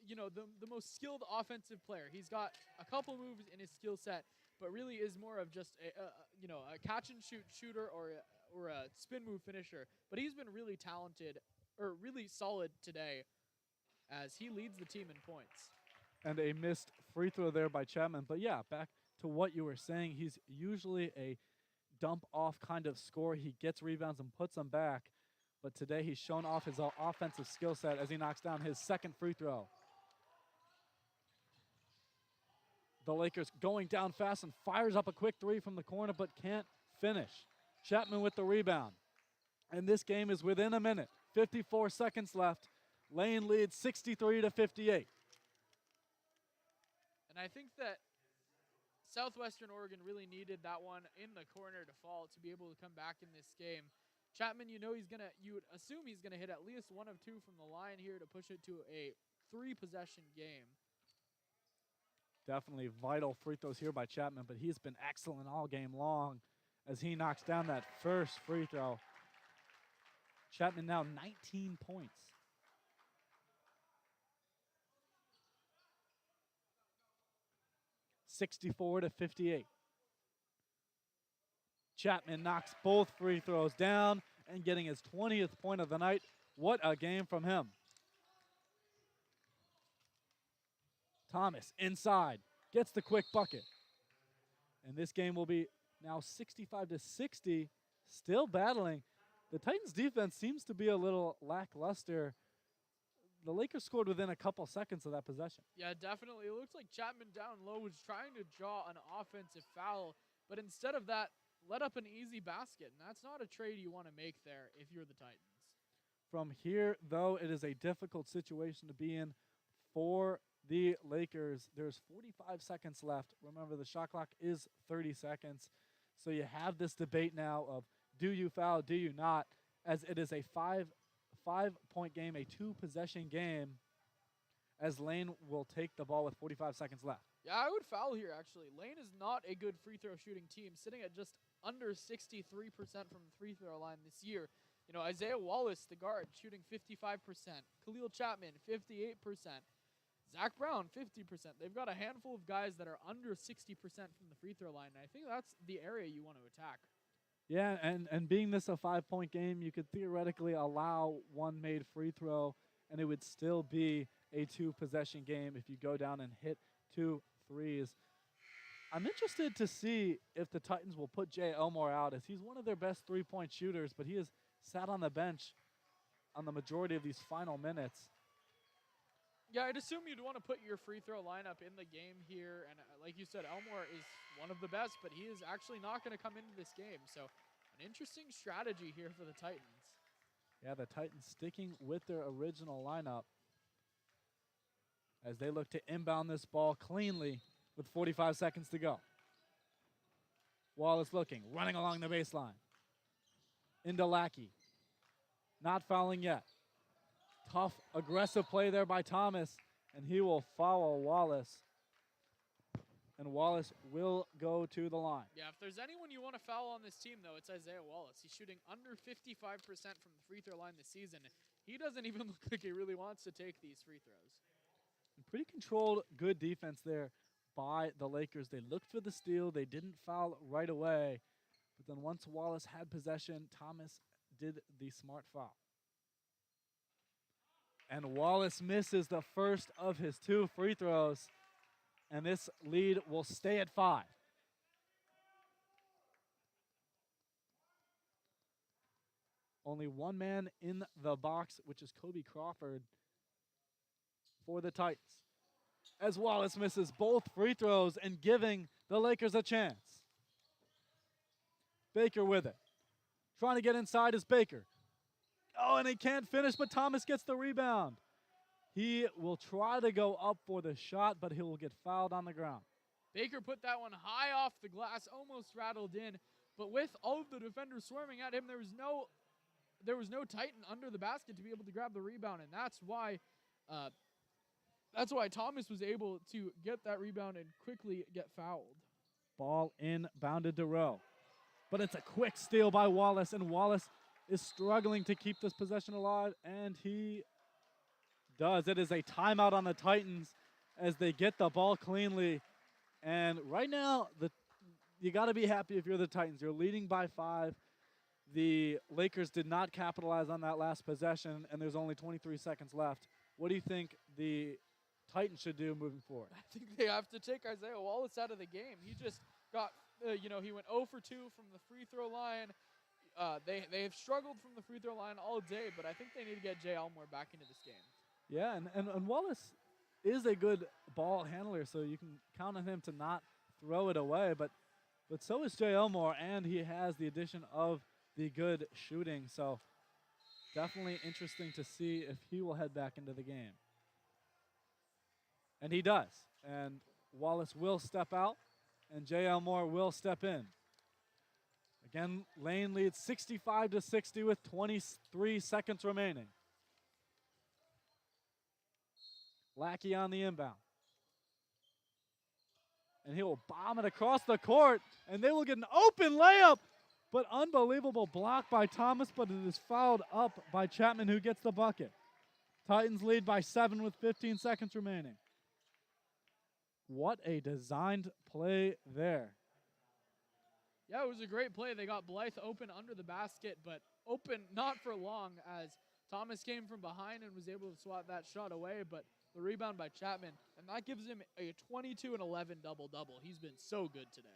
the most skilled offensive player. He's got a couple moves in his skill set, but really is more of just a catch and shoot shooter or a spin move finisher. But he's been really talented, or really solid today, as he leads the team in points. And a missed free throw there by Chapman. But yeah, back to what you were saying, he's usually a dump off kind of scorer. He gets rebounds and puts them back. But today he's shown off his offensive skill set as he knocks down his second free throw. The Lakers going down fast and fires up a quick three from the corner but can't finish. Chapman with the rebound. And this game is within a minute. 54 seconds left. Lane leads 63-58. And I think that Southwestern Oregon really needed that one in the corner to fall to be able to come back in this game. Chapman, you would assume he's gonna hit at least one of two from the line here to push it to a 3-possession game. Definitely vital free throws here by Chapman, but he's been excellent all game long as he knocks down that first free throw. Chapman now 19 points. (64-58). Chapman knocks both free throws down and getting his 20th point of the night. What a game from him. Thomas inside, gets the quick bucket. And this game will be now 65-60, still battling. The Titans defense seems to be a little lackluster. The Lakers scored within a couple seconds of that possession. Yeah, definitely. It looks like Chapman down low was trying to draw an offensive foul, but instead of that, let up an easy basket, and that's not a trade you want to make there if you're the Titans. From here, though, it is a difficult situation to be in for the Lakers. There's 45 seconds left. Remember, the shot clock is 30 seconds. So you have this debate now of do you foul, do you not, as it is a five-point game, a 2-possession game, as Lane will take the ball with 45 seconds left. Yeah, I would foul here, actually. Lane is not a good free throw shooting team, sitting at just under 63% from the free throw line this year. You know, Isaiah Wallace, the guard, shooting 55%. Khalil Chapman, 58%. Zach Brown, 50%. They've got a handful of guys that are under 60% from the free throw line, and I think that's the area you want to attack. Yeah, and being this a 5-point game, you could theoretically allow one made free throw, and it would still be a 2-possession game if you go down and hit 2 threes. I'm interested to see if the Titans will put Jay Elmore out, as he's one of their best 3-point shooters, but he has sat on the bench on the majority of these final minutes. Yeah, I'd assume you'd want to put your free throw lineup in the game here. And like you said, Elmore is one of the best, but he is actually not going to come into this game. So an interesting strategy here for the Titans. Yeah, the Titans sticking with their original lineup as they look to inbound this ball cleanly with 45 seconds to go. Wallace looking, running along the baseline. Into Lackey. Not fouling yet. Tough, aggressive play there by Thomas, and he will foul Wallace. And Wallace will go to the line. Yeah, if there's anyone you want to foul on this team, though, it's Isaiah Wallace. He's shooting under 55% from the free throw line this season. He doesn't even look like he really wants to take these free throws. And pretty controlled, good defense there by the Lakers. They looked for the steal. They didn't foul right away. But then once Wallace had possession, Thomas did the smart foul. And Wallace misses the first of his 2 free throws. And this lead will stay at 5. Only one man in the box, which is Kobe Crawford for the Titans. As Wallace misses both free throws and giving the Lakers a chance. Baker with it. Trying to get inside is Baker. Oh, and he can't finish, but Thomas gets the rebound. He will try to go up for the shot, but he will get fouled on the ground. Baker put that one high off the glass, almost rattled in. But with all of the defenders swarming at him, there was no Titan under the basket to be able to grab the rebound, and that's why Thomas was able to get that rebound and quickly get fouled. Ball inbounded to Rowe. But it's a quick steal by Wallace, and Wallace is struggling to keep this possession alive, and he does. It is a timeout on the Titans as they get the ball cleanly. And right now, you got to be happy if you're the Titans. You're leading by 5. The Lakers did not capitalize on that last possession, and there's only 23 seconds left. What do you think the Titans should do moving forward? I think they have to take Isaiah Wallace out of the game. He just got, he went 0 for 2 from the free throw line. They have struggled from the free throw line all day, but I think they need to get Jay Elmore back into this game. Yeah, and Wallace is a good ball handler, so you can count on him to not throw it away. But so is Jay Elmore, and he has the addition of the good shooting. So definitely interesting to see if he will head back into the game. And he does. And Wallace will step out, and Jay Elmore will step in. Again, Lane leads 65-60 with 23 seconds remaining. Lackey on the inbound. And he will bomb it across the court, and they will get an open layup. But unbelievable block by Thomas, but it is fouled up by Chapman, who gets the bucket. Titans lead by 7 with 15 seconds remaining. What a designed play there. Yeah, it was a great play. They got Blythe open under the basket, but open not for long as Thomas came from behind and was able to swat that shot away, but the rebound by Chapman, and that gives him a 22-11 double-double. He's been so good today.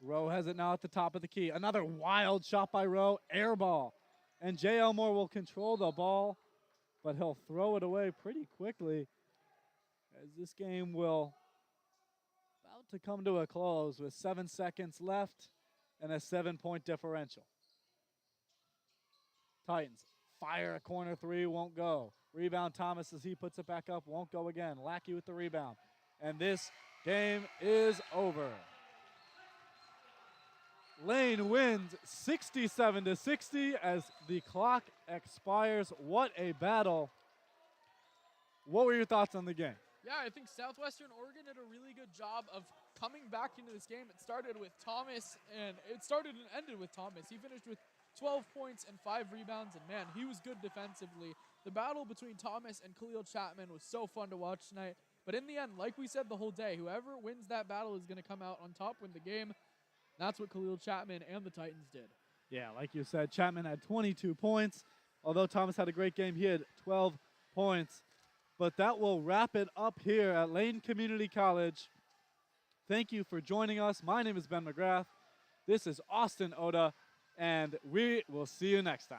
Rowe has it now at the top of the key. Another wild shot by Rowe, air ball. And Jay Elmore will control the ball, but he'll throw it away pretty quickly as this game will about to come to a close with 7 seconds left and a 7-point differential. Titans fire a corner 3, won't go. Rebound Thomas as he puts it back up, won't go again. Lackey with the rebound. And this game is over. Lane wins 67-60 as the clock expires. What a battle. What were your thoughts on the game? Yeah, I think Southwestern Oregon did a really good job of coming back into this game. It started with Thomas, and it started and ended with Thomas. He finished with 12 points and 5 rebounds, and man, he was good defensively. The battle between Thomas and Khalil Chapman was so fun to watch tonight. But in the end, like we said the whole day, whoever wins that battle is going to come out on top, win the game. That's what Khalil Chapman and the Titans did. Yeah, like you said, Chapman had 22 points. Although Thomas had a great game, he had 12 points. But that will wrap it up here at Lane Community College. Thank you for joining us. My name is Ben McGrath. This is Austin Oda, and we will see you next time.